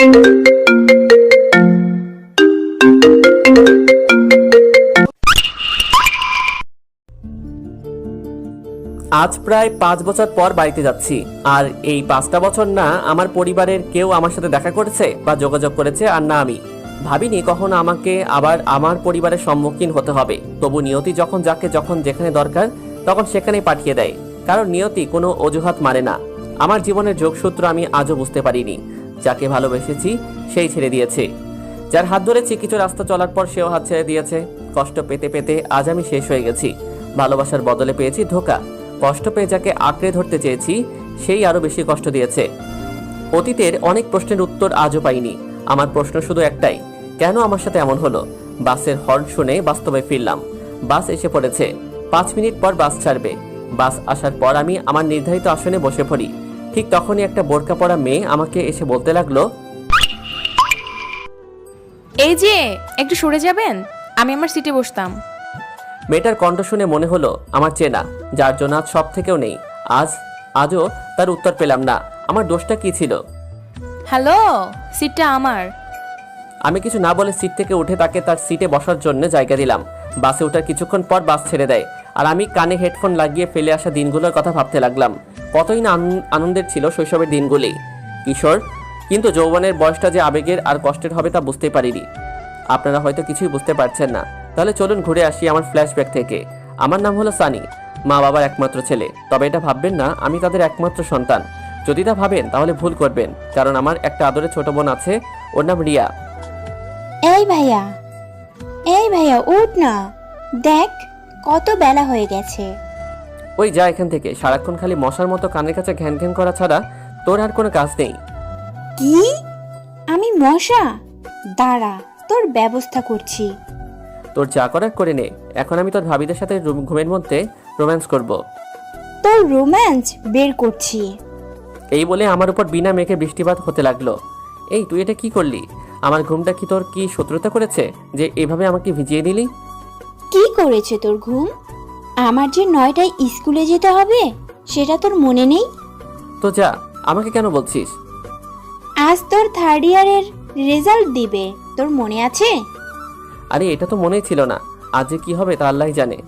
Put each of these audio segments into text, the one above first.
আজ প্রায় 5 বছর পর বাড়িতে যাচ্ছি, আর এই 5টা বছর না আমার পরিবারের কেউ আমার সাথে দেখা করেছে বা যোগাযোগ করেছে, আর না আমি। ভাবিনি কখনো আমাকে আবার আমার পরিবারের সম্মুখীন হতে হবে। তবু নিয়তি যখন যাকে যখন যেখানে দরকার তখন সেখানেই পাঠিয়ে দেয়, কারণ নিয়তি কোনো অজুহাত মারে না। আমার জীবনের যোগসূত্র আমি আজও বুঝতে পারিনি। যাকে ভালোবেসেছি সেই ছেড়ে দিয়েছে, যার হাত ধরেছি কিছু রাস্তা চলার পর সেও হাত ছেড়ে দিয়েছে। কষ্ট পেতে পেতে আজ আমি শেষ হয়ে গেছি। ভালোবাসার বদলে পেয়েছি ধোঁকা। কষ্ট পেয়ে যাকে আঁকড়ে ধরতে চেয়েছি সেই আরো বেশি কষ্ট দিয়েছে। অতীতের অনেক প্রশ্নের উত্তর আজও পাইনি। আমার প্রশ্ন শুধু একটাই, কেন আমার সাথে এমন হলো? বাসের হর্ন শুনে বাস্তবে ফিরলাম। বাস এসে পড়েছে। 5 মিনিট পর বাস ছাড়বে। বাস আসার পর আমি আমার নির্ধারিত আসনে বসে পড়ি। ঠিক তখনই একটা বোরকা পরা মেয়ে আমাকে এসে বলতে লাগলো, এই যে একটু সরে যাবেন, আমি আমার সিটে বসতাম। মেয়েটার কণ্ঠ শুনে মনে হলো আমার চেনা, যার জন্য আজ সব থেকেও নেই। আজও তার উত্তর পেলাম না। আমার দোষটা কি ছিল? হ্যালো, সিটটা আমার। আমি কিছু না বলে সিট থেকে উঠে তাকে তার সিটে বসার জন্য জায়গা দিলাম। বাসে ওঠার কিছুক্ষণ পর বাস ছেড়ে দেয়, আর আমি কানে হেডফোন লাগিয়ে ফেলে আসা দিনগুলোর কথা ভাবতে লাগলাম। কতই না আনন্দের ছিল শৈশবের দিনগুলি, কিশোর। কিন্তু যৌবনের বয়সটা যে আবেগের আর কষ্টের হবে তা বুঝতে পারিনি। আপনারা হয়তো কিছুই বুঝতে পারছেন না। তাহলে চলুন ঘুরে আসি আমার ফ্ল্যাশব্যাক থেকে। আমার নাম হলো সানি, মা বাবার একমাত্র ছেলে। তবে এটা ভাববেন না আমি তাদের একমাত্র সন্তান। যদি তা ভাবেন তাহলে ভুল করবেন, কারণ আমার একটা আদরের ছোট বোন আছে, ওর নাম রিয়া। এই ভাইয়া, এই ভাইয়া উঠ না, দেখ কত বেলা হয়ে গেছে। ওই যা এখান থেকে, সারাক্ষণ খালি মশার মতো কানের কাছে ঘ্যান ঘ্যান করা ছাড়া তোর আর কোনো কাজ নেই। কি? আমি মশা? দাঁড়া, তোর ব্যবস্থা করছি। তোর যা করার করে নে। এখন আমি তোর ভাবিদের সাথে ঘুমের মধ্যে রোম্যান্স করব। তোর রোম্যান্স বের করছি। এই বলে আমার উপর বিনা মেঘে বৃষ্টিপাত হতে লাগলো। এই তুই এটা কি করলি? আমার ঘুমটা কি তোর কি শত্রুতা করেছে যে এভাবে আমাকে ভিজিয়ে দিলি? কি করেছে তোর ঘুম? আমার যে 9টায় স্কুলে যেতে হবে সেটা তোর মনে নেই? তো যা, আমাকে কেন বলছিস? আজ তোর 3rd ইয়ারের রেজাল্ট দিবে, তোর মনে আছে? আরে এটা তো মনেই ছিল না। আজ যে কি হবে তা আল্লাহই জানে।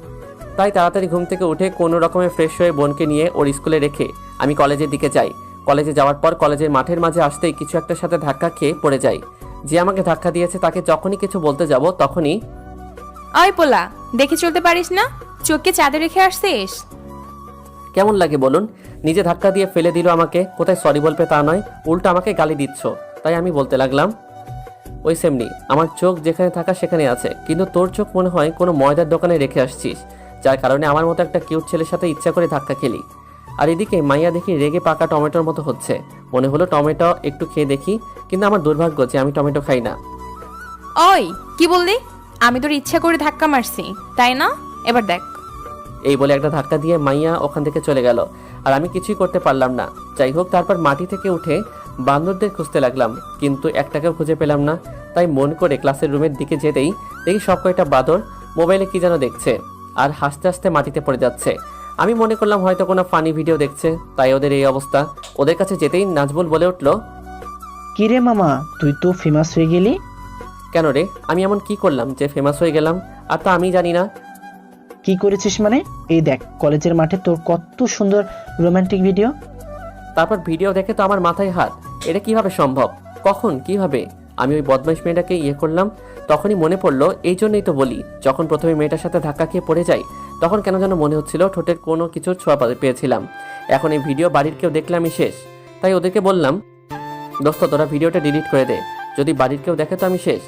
তাই তাড়াতাড়ি ঘুম থেকে উঠে কোনো রকমে ফ্রেশ হয়ে বোনকে নিয়ে ওর স্কুলে রেখে আমি কলেজের দিকে যাই। কলেজে যাওয়ার পর কলেজের মাঠের মাঝে আসতেই কিছু একটার সাথে ধাক্কা খেয়ে পড়ে যাই। যে আমাকে ধাক্কা দিয়েছে তাকে যখনই কিছু বলতে যাব তখনই, ওই পোলা, দেখে চলতে পারিস না? চোখকে চাঁদে রেখে আসছিস? কেমন লাগে বলুন? নিজে ধাক্কা দিয়ে ফেলে দিল আমাকে। কোথায় সরি বলবে তা নয়, উল্টো আমাকে গালি দিচ্ছ। তাই আমি বলতে লাগলাম, ওই সেমনি আমার চোখ যেখানে থাকা সেখানে আছে, কিন্তু তোর চোখ মনে হয় কোনো ময়দার দোকানে রেখে আসছিস, যার কারণে আমার মতো একটা কিউট ছেলের সাথে ইচ্ছা করে ধাক্কা খেলি। আর এদিকে মাইয়া দেখি রেগে পাকা টমেটোর মতো হচ্ছে। মনে হলো টমেটো একটু খেয়ে দেখি, কিন্তু আমার দুর্ভাগ্য যে আমি টমেটো খাই না। ওই কি বললি? আমি তোর ইচ্ছা করে ধাক্কা মারছি, তাই না? এবার দেখ। এই বলে একটা ধাক্কা দিয়ে মাইয়া ওখান থেকে চলে গেল, আর আমি কিছুই করতে পারলাম না। যাই হোক, তারপর মাটি থেকে উঠে বান্দরদের খুঁজতে লাগলাম, কিন্তু একটাকেও খুঁজে পেলাম না। তাই মন করে ক্লাসের রুমের দিকে যেতেই দেখি সব কয়টা বাঁদর মোবাইলে কি যেন দেখছে, আর হাসতে হাসতে মাটিতে পড়ে যাচ্ছে। আমি মনে করলাম হয়তো কোনো ফানি ভিডিও দেখছে, তাই ওদের এই অবস্থা। ওদের কাছে যেতেই নাজবুল বলে উঠলো, কিরে মামা, তুই তো ফেমাস হয়ে গেলি। কেন রে, আমি এমন কি করলাম যে ফেমাস হয়ে গেলাম? আর তা আমি জানি না। কি করেছিস মানে? এই দেখ, কলেজের মাঠে তোর কত সুন্দর রোমান্টিক ভিডিও। তারপর ভিডিও দেখে তো আমার মাথায় হাত। এটা কিভাবে সম্ভব? কখন? কিভাবে? আমি ওই বদমাইশ মেয়েটাকে করলাম। তখনই মনে পড়লো, এই জন্যই তো বলি, যখন প্রথমে মেয়েটার সাথে ধাক্কা খেয়ে পড়ে যাই তখন কেন যেন মনে হচ্ছিল ঠোঁটের কোনো কিছুর ছোঁয়া পেয়েছিলাম। এখন এই ভিডিও বাড়ির কেউ দেখলে আমি শেষ। তাই ওদেরকে বললাম, দোস্ত তোরা ভিডিওটা ডিলিট করে দে, যদি বাড়ির কেউ দেখে তো আমি শেষ।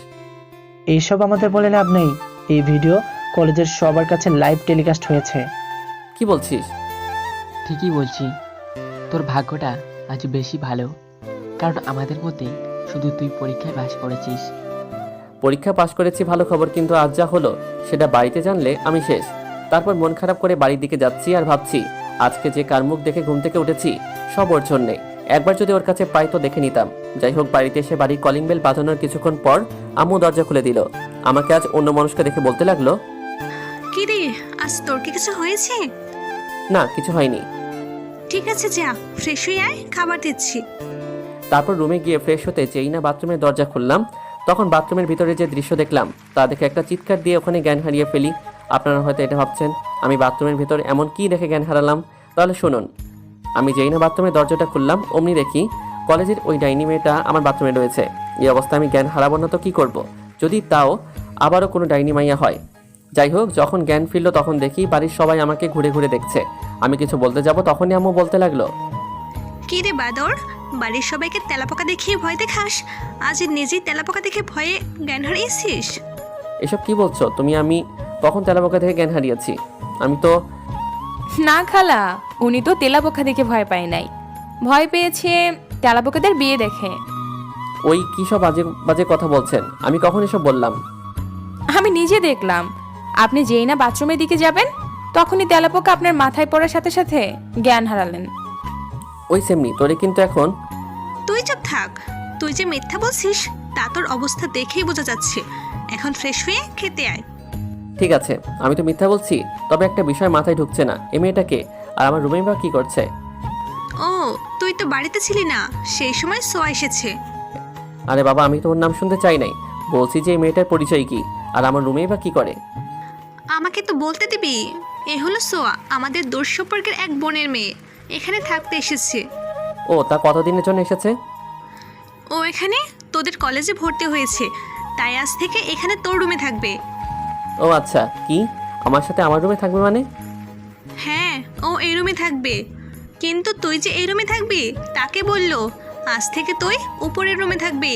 এইসব আমাদের বলে লাভ নেই। এই ভিডিও কলেজের সবার কাছে লাইভ টেলিকাস্ট হয়েছে। কি বলছিস? ঠিকই বলছি, তোর ভাগ্যটা আজ বেশি ভালো, কারণ আমাদের মধ্যে শুধু তুই পরীক্ষায় পাস করেছিস। পরীক্ষা পাশ করেছি ভালো খবর, কিন্তু আজ যা হলো সেটা বাড়িতে জানলে আমি শেষ। তারপর মন খারাপ করে বাড়ির দিকে যাচ্ছি, আর ভাবছি আজকে যে কার মুখ দেখে ঘুম থেকে উঠেছি সব ওর জন্যে। একবার যদি ওর কাছে পাই তো দেখে নিতাম। যাই হোক, বাড়িতে এসে বাড়ির কলিং বেল বাজানোর কিছুক্ষণ পর আম্মু দরজা খুলে দিল। আমাকে আজ অন্য মানুষকে দেখে বলতে লাগলো, কি রে, আজ তোর কি কিছু হয়েছে? না কিছু হয়নি। ঠিক আছে, যা ফ্রেশ হয়ে আয়, খাবার দিচ্ছি। তারপর রুমে গিয়ে ফ্রেশ হতে যেই না বাথরুমের দরজা খুললাম, তখন বাথরুমের ভিতরে যে দৃশ্য দেখলাম তা দেখে একটা চিৎকার দিয়ে ওখানে জ্ঞান হারিয়ে ফেলি। আপনারা হয়তো এটা ভাবছেন আমি বাথরুমের ভিতর এমন কি দেখে জ্ঞান হারালাম। তাহলে শুনুন, আমি যেই না বাথরুমের দরজাটা খুললাম অমনি দেখি কলেজের ওই ডাইনি মেয়েটা আমার বাথরুমে রয়েছে। এই অবস্থায় আমি জ্ঞান হারাবো না তো কী করব, যদি তাও আবারও কোনো ডাইনি মাইয়া হয়। যাই হোক, যখন জ্ঞান ফিরল তখন দেখি বাড়ির সবাই আমাকে ঘুরে ঘুরে দেখছে। আমি কিছু বলতে যাব তখনই আম্মু বলতে লাগলো, কি রে বাদর, বাড়ির সবাইকে তেলাপোকা দেখিয়ে ভয় দেখাস, আজ নিজেই তেলাপোকা দেখে ভয়ে জ্ঞান হারিয়েছিস? এসব কি বলছো তুমি? আমি কখন তেলাপোকা থেকে জ্ঞান হারিয়েছি? আমি তো না খালা, উনি তো তেলাপোকা দেখে ভয় পায় নাই, ভয় পেয়েছে তেলাপোকাদের বিয়ে দেখে। ওই কী সব বাজে বাজে কথা বলছেন? আমি কখন এসব বললাম? আমি নিজে দেখলাম, আপনি যেই না বাথরুমের দিকে যাবেন তখনই তেলাপোকা আপনার মাথায় পড়ার সাথে সাথে জ্ঞান হারালেন। ওই সেমনি তোরে কিন্তু এখন। তুই চুপ থাক, তুই যে মিথ্যা বলছিস তা তোর অবস্থা দেখেই বোঝা যাচ্ছে। এখন ফ্রেশ হয়ে খেতে আয়। ঠিক আছে, আমি তো মিথ্যা বলছি, তবে একটা বিষয় মাথায় ঢুকছে না, এই মেয়েটাকে আর আমার রুমে বা কী করছে? ও, তুই তো বাড়িতে ছিলি না, সেই সময় সোয়া এসেছে। আরে বাবা, আমি তো ওর নাম শুনতে চাই নাই, বলছি যে এই মেয়েটার পরিচয় কি আর আমার রুমেই বা কী করে? আমাকে তো বলতে দিবি। এ হলো সোয়া, আমাদের দূর সম্পর্কের এক বোনের মেয়ে, এখানে থাকতে এসেছে। ও, তা কতদিনের জন্য এসেছে? ও এখানে তোদের কলেজে ভর্তি হয়েছে, তাই আজ থেকে এখানে তোর রুমে থাকবে। ও আচ্ছা, কি আমার সাথে আমার রুমে থাকবে মানে? হ্যাঁ, ও এই রুমে থাকবে, কিন্তু তুই যে এই রুমে থাকবি তাকে বললো আজ থেকে তুই উপরের রুমে থাকবি।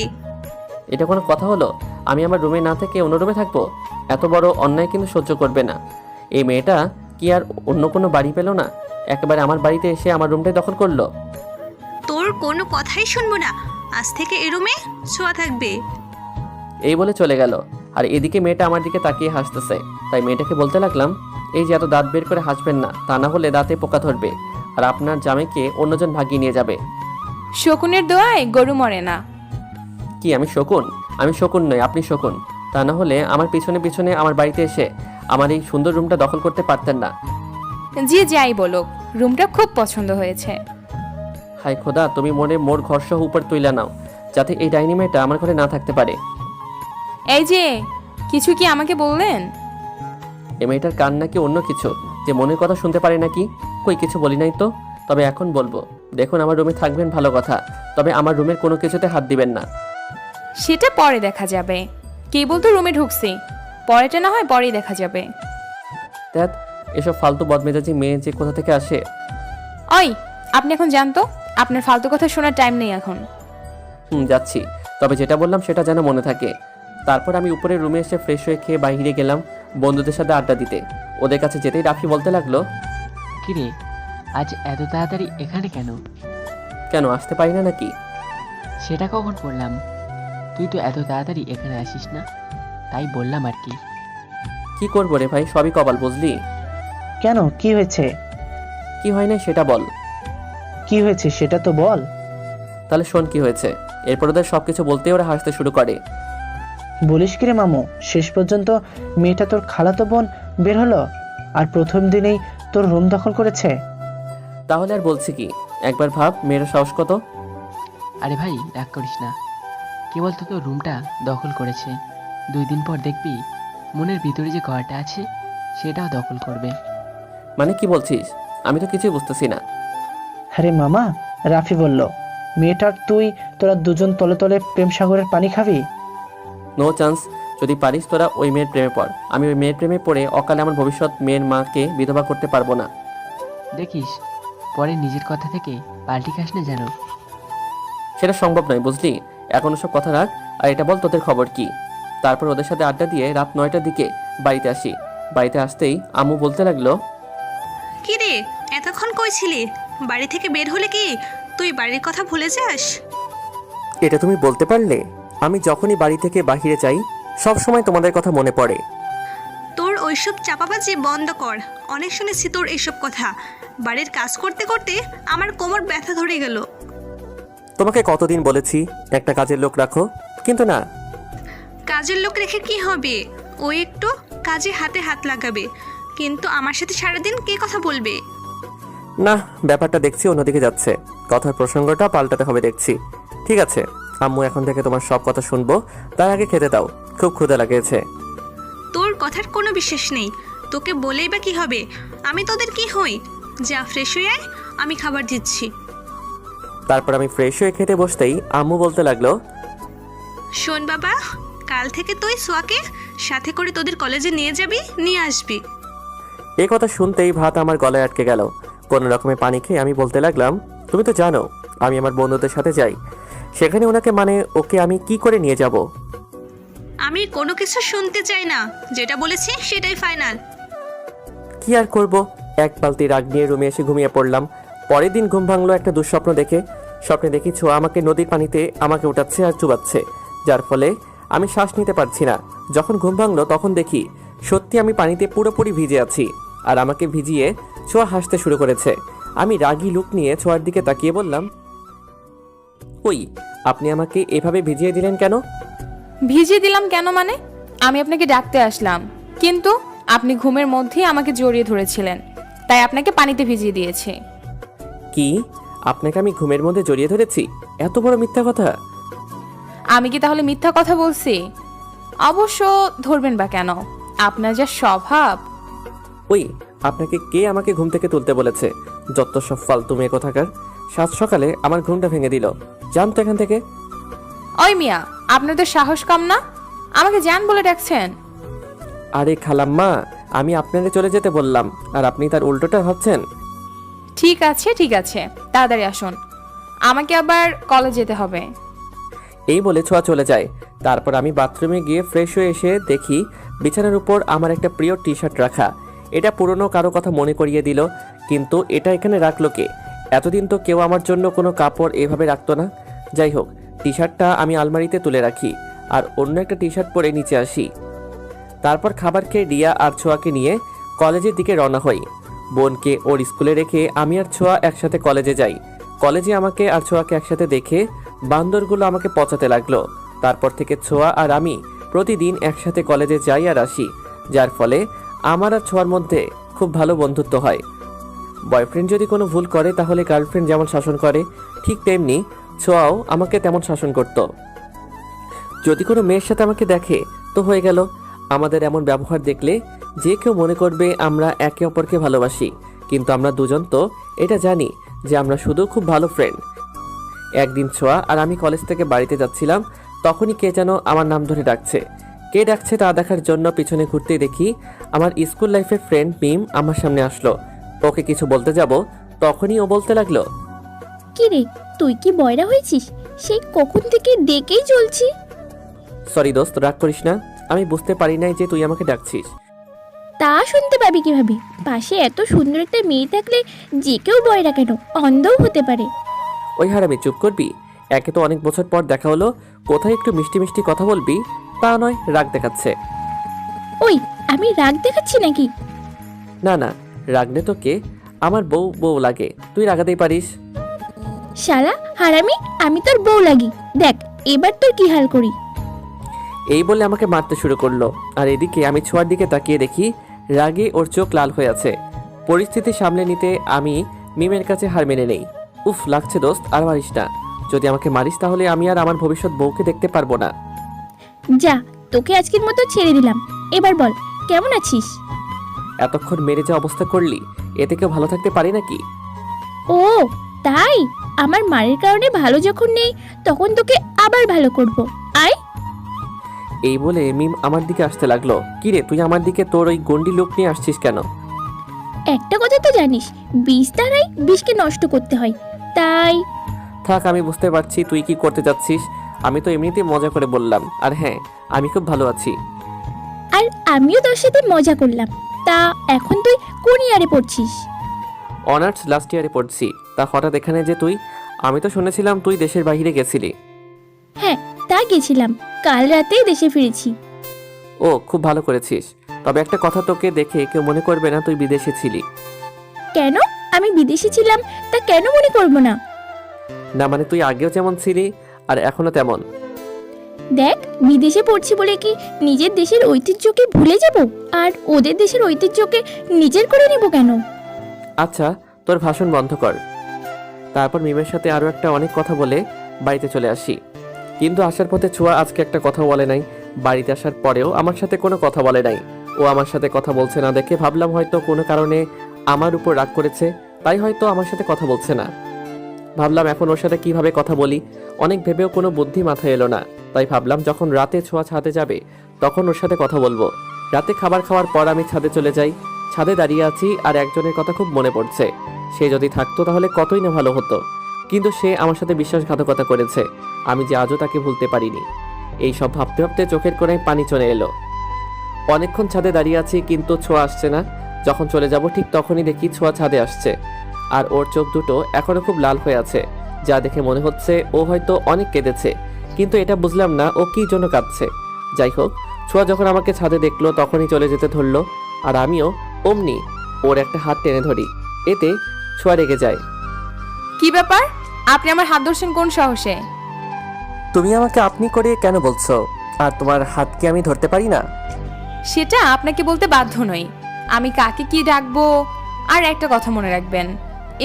এটা কোনো কথা হলো? আমি আমার রুমে না থেকে অন্য রুমে থাকবো? এত বড় অন্যায় কিন্তু সহ্য করবে না। এই মেয়েটা কি আর অন্য কোনো বাড়ি পেল না, একেবারে আমার বাড়িতে এসে আমার রুমটাই দখল করলো। তোর কোনো কথাই শুনবো না, আজ থেকে এই রুমে ছোঁয়া থাকবে। এই বলে চলে গেল। আর এদিকে মেয়েটা আমার দিকে তাকিয়ে হাসতেছে। তাই মেয়েটাকে বলতে লাগলাম, এই যে এত দাঁত বের করে হাসবেন না, তা না হলে দাঁতে পোকা ধরবে আর আপনার জামাইকে অন্যজন ভাগিয়ে নিয়ে যাবে। শকুনের দোয়ায় গরু মরে না। কি আমি শকুন? আমি শকুন নই, আপনি শকুন। তা না হলে আমার পিছনে পিছনে আমার বাড়িতে এসে আমার এই সুন্দর রুমটা দখল করতে পারতেন না। যে যাই বলো, রুমটা খুব পছন্দ হয়েছে। হায় খোদা, তুমি মনে মোর ঘর সহ উপর তুইলা নাও, যাতে এই ডাইনি মেয়েটা আমার ঘরে না থাকতে পারে। এই যে, কিছু কি আমাকে বললেন? এই মেয়েটার কান নাকি অন্য কিছু, যে মনের কথা শুনতে পারে নাকি? কই কিছু বলি নাই তো, তবে এখন বলবো। দেখুন, আমার রুমে থাকবেন ভালো কথা, তবে আমার রুমের কোনো কিছুতে হাত দিবেন না। সেটা পরে দেখা যাবে, কেবল তো রুমে ঢুকছি, পরেটা না হয় পরেই দেখা যাবে। দেখ, এসব ফালতু বদমেজাজি মেয়ে যে কোথা থেকে আসে। ওই, আপনি এখন জানতো, আপনার ফালতু কথা শোনার টাইম নেই এখন। যাচ্ছি, তবে যেটা বললাম সেটা যেন মনে থাকে। তারপর আমি উপরের রুমে এসে ফ্রেশ হয়ে খেয়ে বাইরে গেলাম বন্ধুদের সাথে আড্ডা দিতে। ওদের কাছে যেতেই রাফি বলতে লাগলো, কিরে, আজ এত তাড়াতাড়ি এখানে কেন? কেন আসতে পারি না নাকি? সেটা কখন করলাম? তুই তো এত তাড়াতাড়ি এখানে আসিস না, তাই বললাম আর কি। কি করবো রে ভাই, সবই কপাল, বুঝলি? কেন, কি হয়েছে? কি হয় না সেটা বল। কি হয়েছে সেটা তো বল। তাহলে শোন কি হয়েছে। এরপর ওদের সবকিছু বলতেই ওরা হাসতে শুরু করে। বলিস কি রে মামু, শেষ পর্যন্ত মেয়েটা তোর খালাতো বোন বের হলো আর প্রথম দিনেই তোর রুম দখল করেছে? তাহলে আর বলছি কি, একবার ভাব মেয়েরা সাহস কত। আরে ভাই, রাগ করিস না, কেবল তো তোর রুমটা দখল করেছে, 2 দিন পর দেখবি মনের ভিতরে যে ঘরটা আছে সেটাও দখল করবে। মানে কি বলছিস? আমি তো কিছুই বুঝতেছি না। আরে মামা, রাফি বলল মেয়েটার তুই তোরা দুজন তলে তলে প্রেম সাগরের পানি খাবি। No chance. যদি পারিস তোরা ওই মেয়ের প্রেমে পড়। আমি ওই মেয়ের প্রেমে পড়ে অকালে আমার ভবিষ্যৎ মেয়ের মাকে বিধবা করতে পারবো না। দেখিস, পরে নিজের কথা থেকে পাল্টি খাস না যেন। সেটা সম্ভব নয়, বুঝলি? এখন ওসব কথা রাখ, আর এটা বল তোদের খবর কি। তারপর ওদের সাথে আড্ডা দিয়ে রাত 9টার দিকে বাড়িতে আসি। বাড়িতে আসতেই আম্মু বলতে লাগলো, কি রে, এতক্ষণ কই ছিলি? বাড়ি থেকে বের হলে কি তুই বাড়ির কথা ভুলে যাস? এটা তুমি বলতে পারলে? আমি যখনই বাড়ি থেকে বাহিরে যাই সব সময় তোমাদের কথা মনে পড়ে। তোর ওইসব চাপাবাজি বন্ধ কর। অনেক শুনেছি তোর এইসব কথা। বাড়ির কাজ করতে করতে আমার কোমর ব্যথা ধরে গেল। তোমাকে কতদিন বলেছি একটা কাজের লোক রাখো, কিন্তু না। কাজের লোক রেখে কি হবে? ওই একটু কাজে হাতে হাত লাগাবে, কিন্তু আমার সাথে সারাদিন কে কথা বলবে? না, ব্যাপারটা দেখছি অন্যদিকে যাচ্ছে। কথার প্রসঙ্গটা পাল্টাতে হবে দেখছি। ঠিক আছে আম্মু, এখন থেকে তোমার সব কথা শুনবো, তার আগে খেতে দাও, খুব ক্ষুধা লাগেছে। তোর কথার কোনো বিশ্বাস নেই, তোকে বলেই বা কি হবে, আমি তোদের কি হই? যা ফ্রেশ হয়ে আয়, আমি খাবার দিচ্ছি। তারপর আমি ফ্রেশ হয়ে খেতে বসতেই আম্মু বলতে লাগলো, শোন বাবা, কাল থেকে তুই সোয়াকে সাথে করে তোদের কলেজে নিয়ে যাবি, নিয়ে আসবি। এই কথা শুনতেই ভাত আমার গলায় আটকে গেল। কোনো রকমে পানি খেয়ে আমি বলতে লাগলাম, তুমি তো জানো আমি আমার বন্ধুদের সাথে যাই, সেখানে ওনাকে মানে ওকে আমি কি করে নিয়ে যাব? আমি কোনো কিছু শুনতে চাই না, যেটা বলেছি সেটাই ফাইনাল। কি আর করব, এক বালতি রাগ নিয়ে রুমে এসে ঘুমিয়ে পড়লাম। পরের দিন ঘুম ভাঙলো একটা দুঃস্বপ্ন দেখে। স্বপ্নে দেখি ছোঁয়া আমাকে নদীর পানিতে আমাকে উঠাচ্ছে আর চুবাচ্ছে, যার ফলে আমি শ্বাস নিতে পারছি না। যখন ঘুম ভাঙলো তখন দেখি সত্যি আমি পানিতে পুরোপুরি ভিজে আছি, আর আমাকে ভিজিয়ে ছোঁয়া হাসতে শুরু করেছে। আমি রাগী লুক নিয়ে ছোঁয়ার দিকে তাকিয়ে বললাম, ওই আপনি আমাকে এভাবে ভিজিয়ে দিলেন কেন? ভিজিয়ে দিলাম কেন মানে? আমি আপনাকে ডাকতে আসলাম, কিন্তু আপনি ঘুমের মধ্যেই আমাকে জড়িয়ে ধরেছিলেন, তাই আপনাকে পানিতে ভিজিয়ে দিয়েছি। কি, আপনাকে আমি ঘুমের মধ্যে জড়িয়ে ধরেছি? এত বড় মিথ্যা কথা! আমি কি তাহলে মিথ্যা কথা বলছি? অবশ্য ধরবেন বা কেন, আপনার যা স্বভাব। ওই আপনাকে কে আমাকে ঘুম থেকে তুলতে বলেছে? যত সব ফালতু মেয়ে কোথাকার, সাত সকালে আমার ঘুমটা ভেঙে দিল। জান তো এখান থেকে। ওই মিয়া, আপনার তো সাহস কম না, আমাকে জান বলে ডাকছেন? আরে খালাম্মা, আমি আপনারে চলে যেতে বললাম, আর আপনি তার উল্টোটা ভাবছেন। ঠিক আছে ঠিক আছে, তাড়াতাড়ি আসুন, আমাকে আবার কলেজ যেতে হবে। এই বলে ছোঁয়া চলে যায়। তারপর আমি বাথরুমে গিয়ে ফ্রেশ হয়ে এসে দেখি বিছানার উপর আমার একটা প্রিয় টি শার্ট রাখা। এটা পুরনো কারো কথা মনে করিয়ে দিল, কিন্তু এটা এখানে রাখলো কে? এতদিন তো কেউ আমার জন্য কোনো কাপড় এভাবে রাখতো না। যাই হোক, টি শার্টটা আমি আলমারিতে তুলে রাখি আর অন্য একটা টি শার্ট পরে নিচে আসি। তারপর খাবার খেয়ে রিয়া আর ছোঁয়াকে নিয়ে কলেজের দিকে রওনা হই। বোনকে ওর স্কুলে রেখে আমি আর ছোঁয়া একসাথে কলেজে যাই। কলেজে আমাকে আর ছোঁয়াকে একসাথে দেখে বান্দরগুলো আমাকে পচাতে লাগলো। তারপর থেকে ছোঁয়া আর আমি প্রতিদিন একসাথে কলেজে যাই আর আসি, যার ফলে আমার আর ছোঁয়ার মধ্যে খুব ভালো বন্ধুত্ব হয়। বয়ফ্রেন্ড যদি কোনো ভুল করে তাহলে গার্লফ্রেন্ড যেমন শাসন করে, ঠিক তেমনি ছোঁয়াও আমাকে তেমন শাসন করত। যদি কোনো মেয়ের সাথে আমাকে দেখে তো হয়ে গেল। আমাদের এমন ব্যবহার দেখলে যে কেউ মনে করবে আমরা একে অপরকে ভালোবাসি, কিন্তু আমরা দুজন তো এটা জানি যে আমরা শুধু খুব ভালো ফ্রেন্ড। একদিন ছোঁয়া আর আমি কলেজ থেকে বাড়িতে যাচ্ছিলাম, তখনই কে যেন আমার নাম ধরে ডাকছে। কে ডাকছে তা দেখার জন্য পিছনে ঘুরতেই দেখি আমার স্কুল লাইফের ফ্রেন্ড মিম আমার সামনে আসলো। ওকে কিছু বলতে যাব, তখনই ও বলতে লাগলো, কি রে, তুই কি বয়রা হয়েছিস? সেই কখন থেকে ডেকেই চলছি। সরি দোস্ত, রাগ করিস না, আমি বুঝতে পারি নাই যে তুই আমাকে ডাকছিস। তা শুনতে পাবি কিভাবে? পাশে এত সুন্দর একটা মেয়ে থাকলে যে কেউ বয়রা কেন, অন্ধও হতে পারে। ওই হারামি, চুপ করবি? একে তো অনেক বছর পর দেখা হলো, কোথায় একটু মিষ্টি মিষ্টি কথা বলবি, তা নয় রাগ দেখাচ্ছে। ওই, আমি রাগ দেখাচ্ছি নাকি? না না, রাগলে তোকে আমার বউ বউ লাগে, তুই রাগাতেই পারিস। শালা হারামি, আমি তোর বউ লাগি, দেখ এবার তোর কি হাল করি। এই বলে আমাকে মারতে শুরু করলো। আর এদিকে আমি ছোঁয়ার দিকে তাকিয়ে দেখি রাগে ওর চোখ লাল হয়ে আছে। পরিস্থিতি সামলে নিতে আমি মিমের কাছে হার মেনে নেই। উফ লাগছে দোস্ত, আর মারিস না। যদি আমাকে মারিস তাহলে আমি আর আমার ভবিষ্যৎ বউকে দেখতে পারবো না। যা, তোকে আজকের মতো ছেড়ে দিলাম, এবার বল কেমন আছিস? এতক্ষণ মেরে যা অবস্থা করলি, এতে কেউ ভালো থাকতে পারে নাকি? ও তাই, আমার মারের কারণে ভালো যখন নেই তখন তোকে আবার ভালো করব। আয়। এই বলে মিম আমার দিকে আসতে লাগলো। কিরে, তুই আমার দিকে তোর ওই গন্ডি লোক নিয়ে আসছিস কেন? একটা কথা তো জানিস, বিষ দ্বারাই বিষকে নষ্ট করতে হয়, তাই। থাক, আমি বুঝতে পারছি তুই কি করতে যাচ্ছিস। আমি তো এমনিতেই মজা করে বললাম। আর হ্যাঁ, আমি খুব ভালো আছি। আর আমিও তোর সাথে মজা করলাম। তা এখন তুই কোন ইয়ারে পড়ছিস? অনার্স লাস্ট ইয়ারে পড়ছি। তা হঠাৎ এখানে যে তুই? আমি তো শুনেছিলাম তুই দেশের বাইরে গেছিলি। হ্যাঁ, তা গেছিলাম, কাল রাতেই দেশে ফিরেছি। ও, খুব ভালো করেছিস। তবে একটা কথা, তোকে দেখে কেউ মনে করবে না তুই বিদেশে ছিলি। কেন? আমি বিদেশে ছিলাম, তা কেন মনে করবো না? না মানে তুই আগেও যেমন ছিলি আর এখনো তেমন। দেখ, বিদেশে পড়ছি বলে কি নিজের দেশের ঐতিহ্যকে ভুলে যাব আর ওদের দেশের ঐতিহ্যকে নিজের করে নেব কেন? আচ্ছা, তোর ভাষণ বন্ধ কর। তারপর মিমের সাথে আরও একটা অনেক কথা বলে বাড়িতে চলে আসি। কিন্তু আসার পথে ছোঁয়া আজকে একটা কথা বলে নাই। বাড়িতে আসার পরেও আমার সাথে কোনো কথা বলে নাই। ও আমার সাথে কথা বলছে না দেখে ভাবলাম হয়তো কোনো কারণে আমার উপর রাগ করেছে, তাই হয়তো আমার সাথে কথা বলছে না। ভাবলাম এখন ওর সাথে কিভাবে কথা বলি, অনেক ভেবেও কোনো বুদ্ধি মাথায় এলো না। তাই ভাবলাম যখন রাতে ছোঁয়া ছাদে যাবে তখন ওর সাথে কথা বলবো। রাতে খাবার খাওয়ার পর আমি ছাদে চলে যাই। ছাদে দাঁড়িয়ে আছি আর একজনের কথা খুব মনে পড়ছে। সে যদি থাকতো তাহলে কতই না ভালো হতো, কিন্তু সে আমার সাথে বিশ্বাসঘাতকতা করেছে। আমি যে আজও তাকে ভুলতে পারিনি। এই সব ভাবতে ভাবতে চোখের কোণায় পানি চলে এলো। অনেকক্ষণ ছাদে দাঁড়িয়ে আছি কিন্তু ছোঁয়া আসছে না। যখন চলে যাব ঠিক তখনই দেখি ছোঁয়া ছাদে আসছে, আর ওর চোখ দুটো এখনো খুব লাল হয়ে আছে, যা দেখে মনে হচ্ছে ও হয়তো অনেক কেঁদেছে, কিন্তু এটা বুঝলাম না ও কী জন্য কাঁদছে। যাই হোক, ছোঁয়া যখন আমাকে ছাদে দেখলো তখনই চলে যেতে ধরলো, আর আমিও অমনি ওর একটা হাত টেনে ধরি। এতে ছোঁয়া রেগে যায়। কি ব্যাপার, আপনি আমার হাত ধরছেন কোন সাহসে? তুমি আমাকে আপনি করে কেন বলছো? আর তোমার হাত কি আমি ধরতে পারি না? সেটা আপনাকে বলতে বাধ্য নই। আমি কাকে কি ডাকবো। আর একটা কথা মনে রাখবেন,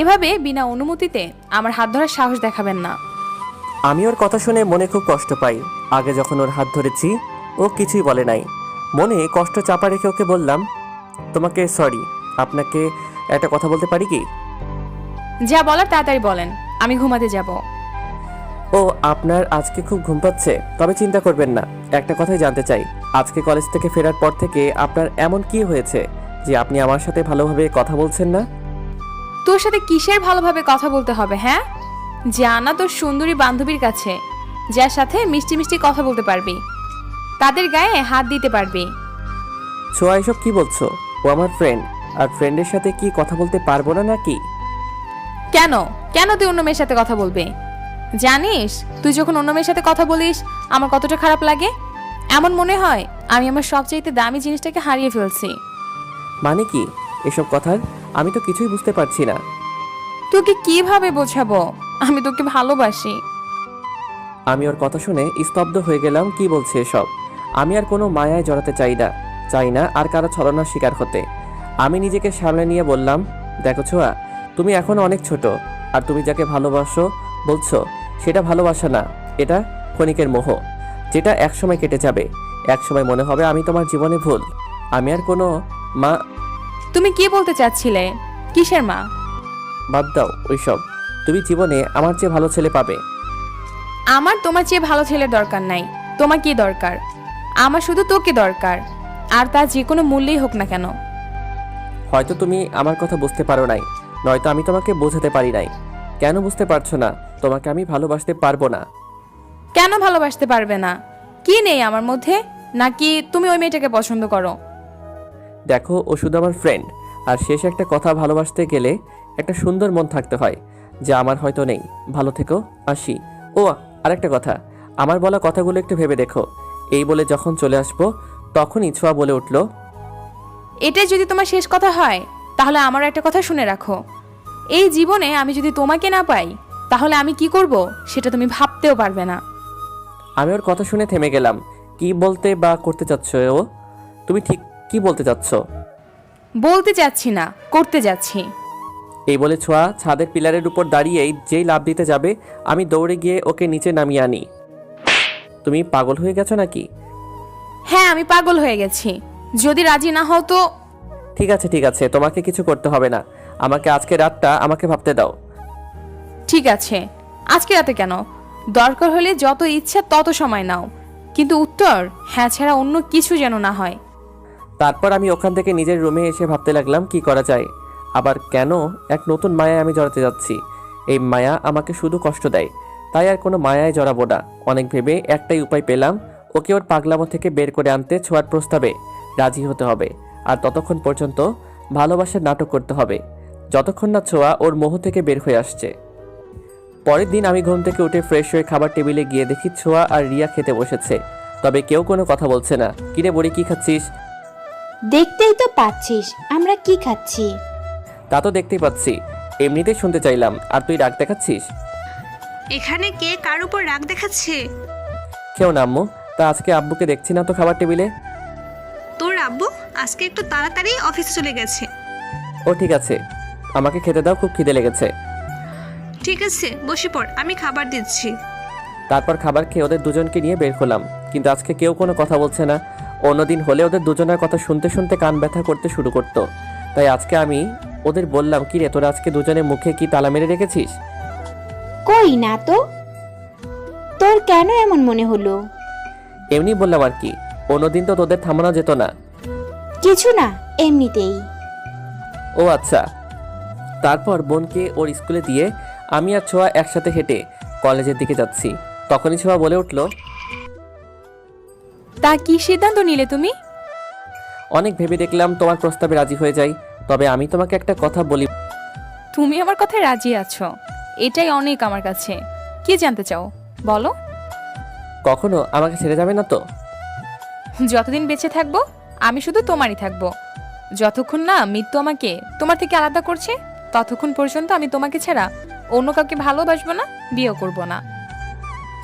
এভাবে বিনা অনুমতিতে আমার হাত ধরার সাহস দেখাবেন না। আমি ওর কথা শুনে মনে খুব কষ্ট পাই। আগে যখন ওর হাত ধরেছি ও কিছুই বলে নাই। মনে কষ্ট চাপা রেখে ওকে বললাম, তোমাকে সরি, আপনাকে একটা কথা বলতে পারি কি? যা বলার তাড়াতাড়ি বলেন, আমি ঘুমাতে যাব। ও আপনার আজকে খুব ঘুম পাচ্ছে? তবে চিন্তা করবেন না, একটা কথাই জানতে চাই, আজকে কলেজ থেকে ফেরার পর থেকে আপনার এমন কি হয়েছে যে আপনি আমার সাথে ভালোভাবে কথা বলছেন না? তোর সাথে কিসের ভালোভাবে কথা বলতে হবে? হ্যাঁ, যা না তোর সুন্দরী বান্ধবীর কাছে, যার সাথে মিষ্টি মিষ্টি কথা বলতে পারবি, তাদের গায়ে হাত দিতে পারবি। ছোঁয়া এসব কি বলছো? ও আমার ফ্রেন্ড, আর ফ্রেন্ডের সাথে কি কথা বলতে পারবো না নাকি? কেন কেন তুই অন্য মেয়ের সাথে কথা বলবি? জানিস তুই যখন অন্য মেয়ের সাথে কথা বলিস আমার কতটা খারাপ লাগে। এমন মনে হয় আমি আমার সবচাইতে দামি জিনিসটাকে হারিয়ে ফেলছি। মানে কি এসব কথার? আমি তো কিছুই বুঝতে পারছি না। তোকে কিভাবে বোঝাবো আমি তোকে ভালোবাসি? আমি ওর কথা শুনে স্তব্ধ হয়ে গেলাম। কি বলছে এসব? আমি আর কোনো মায়ায় জড়াতে চাই না আর কারো ছলনার শিকার হতে। আমি নিজেকে সামলে নিয়ে বললাম, দেখো ছোঁয়া, তুমি এখনো অনেক ছোট, আর তুমি যাকে ভালোবাসো বলছো সেটা ভালোবাসা না, এটা ক্ষণিকের মোহ, যেটা একসময় কেটে যাবে। একসময় মনে হবে আমি তোমার জীবনে ভুল। আমি আর কোনো মা। তুমি কি বলতে চাচ্ছিলে? কিসের মা? বাদ দাও ওইসব। তুমি জীবনে আমার চেয়ে ভালো ছেলে পাবে। আমার তোমার চেয়ে ভালো ছেলের দরকার নাই। তোমার কি দরকার? আমার শুধু তোকে দরকার, আর তা যে কোনো মূল্যেই হোক না কেন। হয়তো তুমি আমার কথা বুঝতে পারো নাই, নয়তো আমি তোমাকে বোঝাতে পারি নাই। কেন বুঝতে পারছো না? তোমাকে আমি ভালোবাসতে পারবো না। কেন ভালোবাসতে পারবে না? কি নেই আমার মধ্যে? নাকি তুমি ওই মেয়েটাকে পছন্দ করো? দেখো, ও শুধু আমার ফ্রেন্ড, আর শেষ একটা কথা, ভালোবাসতে গেলে একটা সুন্দর মন থাকতে হয়, যা আমার হয়তো নেই। ভালো থেকো, আসি। ও আরেকটা কথা, আমার বলা কথাগুলো একটু ভেবে দেখো। এই বলে যখন চলে আসবো তখনই ছোঁয়া বলে উঠল, এটাই যদি তোমার শেষ কথা হয় তাহলে আমার একটা কথা শুনে রাখো। এই জীবনে আমি যদি তোমাকে না পাই তাহলে আমি কি করব সেটা তুমি ভাবতেও পারবে না। আমি ওর কথা শুনে থেমে গেলাম। কি বলতে বা করতে চাচ্ছ ও? তুমি ঠিক কি বলতে চাচ্ছ? বলতে চাচ্ছি না, করতে যাচ্ছি। এই বলে ছোঁয়া ছাদের পিলারের উপর দাঁড়িয়েই যেই লাফ দিতে যাবে আমি দৌড়ে গিয়ে ওকে নিচে নামিয়ে আনি। তুমি পাগল হয়ে গেছো নাকি? হ্যাঁ, আমি পাগল হয়ে গেছি। যদি রাজি না হও তো। ঠিক আছে, তোমাকে কিছু করতে হবে না। আমাকে আজকে রাতটা আমাকে ভাবতে দাও। ঠিক আছে, আজকে রাতে কেন? দরকার হলে যত ইচ্ছা তত সময় নাও, কিন্তু উত্তর হ্যাঁ ছাড়া অন্য কিছু যেন না হয়। তারপর আমি ওখান থেকে নিজের রুমে এসে ভাবতে লাগলাম কি করা যায়। আবার কেন এক নতুন মায়ায় আমি জড়াতে যাচ্ছি? এই মায়া আমাকে শুধু কষ্ট দেয়, তাই আর কোনো মায়ায় জড়াবো না। অনেক ভেবে একটাই উপায় পেলাম, ওকে ওর পাগলামো থেকে বের করে আনতে ছোঁয়ার প্রস্তাবে রাজি হতে হবে। আর ততক্ষণ পর্যন্ত ভালোবাসার নাটক করতে হবে, যতক্ষণ না ছোঁয়া ওর মোহ থেকে বের হয়ে আসছে। পরের দিন আমি ঘুম থেকে উঠে ফ্রেশ হয়ে খাবার টেবিলে গিয়ে দেখি ছোঁয়া আর রিয়া খেতে বসেছে, তবে কেউ কোনো কথা বলছে না। কিরে বড়ি, কি খাচ্ছিস? দেখতেই তো পাচ্ছিস আমরা কি খাচ্ছি। তা তো দেখতেই পাচ্ছি, এমনিতেই শুনতে চাইলাম। আর তুই রাগ দেখাচ্ছিস? এখানে কে কার উপর রাগ দেখাচ্ছে? কেউ না আম্মু। তা আজকে আব্বুকে দেখছি না তো খাবার টেবিলে। তোর আব্বু আজকে একটু তাড়াতাড়ি অফিসে চলে গেছে। ও ঠিক আছে, আমাকে খেতে দাও, খুব খিদে লেগেছে। ঠিক আছে, বসে পড়, আমি খাবার দিচ্ছি। তারপর খাবার খেয়ে ওদের দুজনকে নিয়ে বের হলাম, কিন্তু আজকে কেউ কোনো কথা বলছে না। অন্যদিন হলে ওদের দুজনের কথা শুনতে শুনতে কান ব্যথা করতে শুরু করতো। তাই আজকে আমি ওদের বললাম, কি রে তোরা আজকে দুজনের মুখে কি তালা মেরে রেখেছিস? কই না তো, তোর কেন এমন মনে হলো? এমনি বললাম আর কি, অন্যদিন তো তোদের থামানো যেত না। কিছু না, এমনিতেই। ও আচ্ছা। তারপর বোনকে ওর স্কুলে দিয়ে আমি আর ছোঁয়া একসাথে হেঁটে কলেজের দিকে যাচ্ছি। তখনই ছোঁয়া বলে উঠল, তা কি সিদ্ধান্ত নিলে তুমি? অনেক ভেবে দেখলাম তোমার প্রস্তাবে রাজি হয়ে যাই, তবে আমি তোমাকে একটা কথা বলি। তুমি আমার কথায় রাজি আছো, এটাই অনেক আমার কাছে। কি জানতে চাও বলো। কখনো আমাকে ছেড়ে যাবে না তো? যতদিন বেঁচে থাকবো আমি শুধু তোমারই থাকবো। যতক্ষণ না মৃত্যু আমাকে তোমার থেকে আলাদা করছে, ততক্ষণ পর্যন্ত আমি তোমাকে ছাড়া অন্য কাউকে ভালোবাসবো না, বিয়েও করবো না।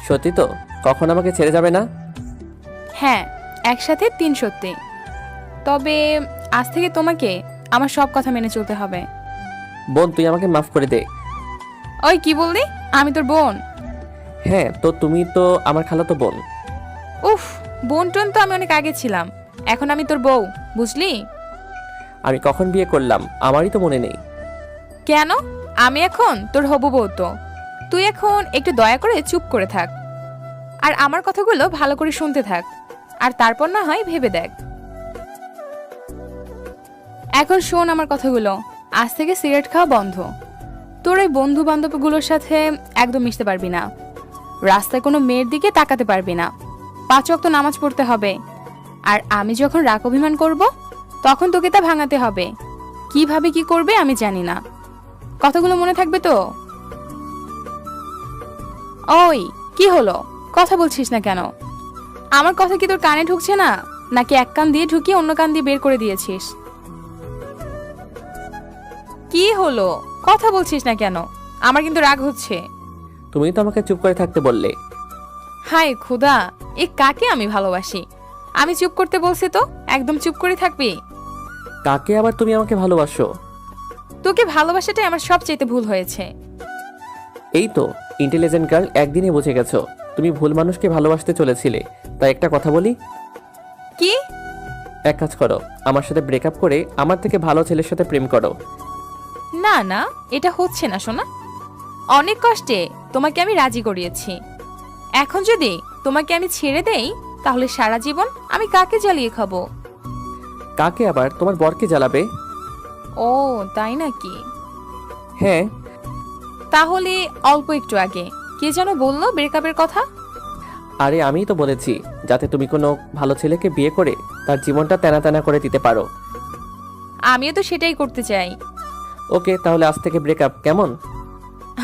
সত্যি তো? কখন আমাকে ছেড়ে যাবে না? হ্যাঁ, একসাথে 3 সত্যি। তবে আজ থেকে তোমাকে আমার সব কথা মেনে চলতে হবে। বোন, তুই আমাকে মাফ করে দে। ওই কি বললি? আমি তোর বোন? হ্যাঁ, তো তুমি তো আমার খালাতো বোন। উফ, বোন টোন তো আমি অনেক আগে ছিলাম, এখন আমি তোর বউ, বুঝলি? আমি কখন বিয়ে করলাম আমারই তো মনে নেই। কেন? আমি এখন তোর হবু বউ তো। তুই এখন একটু দয়া করে চুপ করে থাক, আর আমার কথাগুলো ভালো করে শুনতে থাক, আর তারপর না হয় ভেবে দেখ। এখন শোন আমার কথাগুলো, আজ থেকে সিগারেট খাওয়া বন্ধ। তোর এই বন্ধু বান্ধবগুলোর সাথে একদম মিশতে পারবি না, রাস্তায় কোনো মেয়ের দিকে তাকাতে পারবি না, 5 ওয়াক্ত নামাজ পড়তে হবে। আর আমি যখন রাগ অভিমান করব তখন তোকে তা ভাঙাতে হবে। কিভাবে কি করবে আমি জানি না, কথাগুলো মনে থাকবে তো? ওই কি হলো, কথা বলছিস না কেন? আমার কথা কি তোর কানে ঢুকছে না, নাকি এক কান দিয়ে ঢুকিয়ে অন্য কান দিয়ে বের করে দিয়েছিস? কি হলো, কথা বলছিস না কেন? আমার কিন্তু রাগ হচ্ছে। তুমি তো আমাকে চুপ করে থাকতে বললে। হায় খুদা, এ কাকে আমি ভালোবাসি? আমি চুপ করতে বলছি তো একদম চুপ করে থাকবি? কাকে আবার তুমি আমাকে ভালোবাসো? তোকে ভালোবাসাটাই আমার সবচেয়ে ভুল হয়েছে। এই তো ইন্টেলিজেন্ট গার্ল, একদিনে বুঝে গেছো তুমি ভুল মানুষকে ভালোবাসতে চলেছিলে। তাই একটা কথা বলি, কি? এক কাজ করো, আমার সাথে ব্রেকআপ করে আমার থেকে ভালো ছেলের সাথে প্রেম করো। না না, এটা হচ্ছে না সোনা। অনেক কষ্টে তোমাকে আমি রাজি করিয়েছি, এখন যদি তোমাকে আমি ছেড়ে দেই তাহলে সারা জীবন আমি কাকে জ্বালিয়ে খাবো? কাকে আবার? তোমার বরকে জ্বালাবে। ও তাই নাকি? হ্যাঁ। তাহলে অল্প একটু আগে কে যেন বললো ব্রেকআপের কথা? আরে আমিই তো বলেছি, যাতে তুমি কোনো ভালো ছেলেকে বিয়ে করে তার জীবনটা তেনা তেনা করে দিতে পারো। আমিও তো সেটাই করতে চাই। ওকে, তাহলে আজ থেকে ব্রেকআপ, কেমন?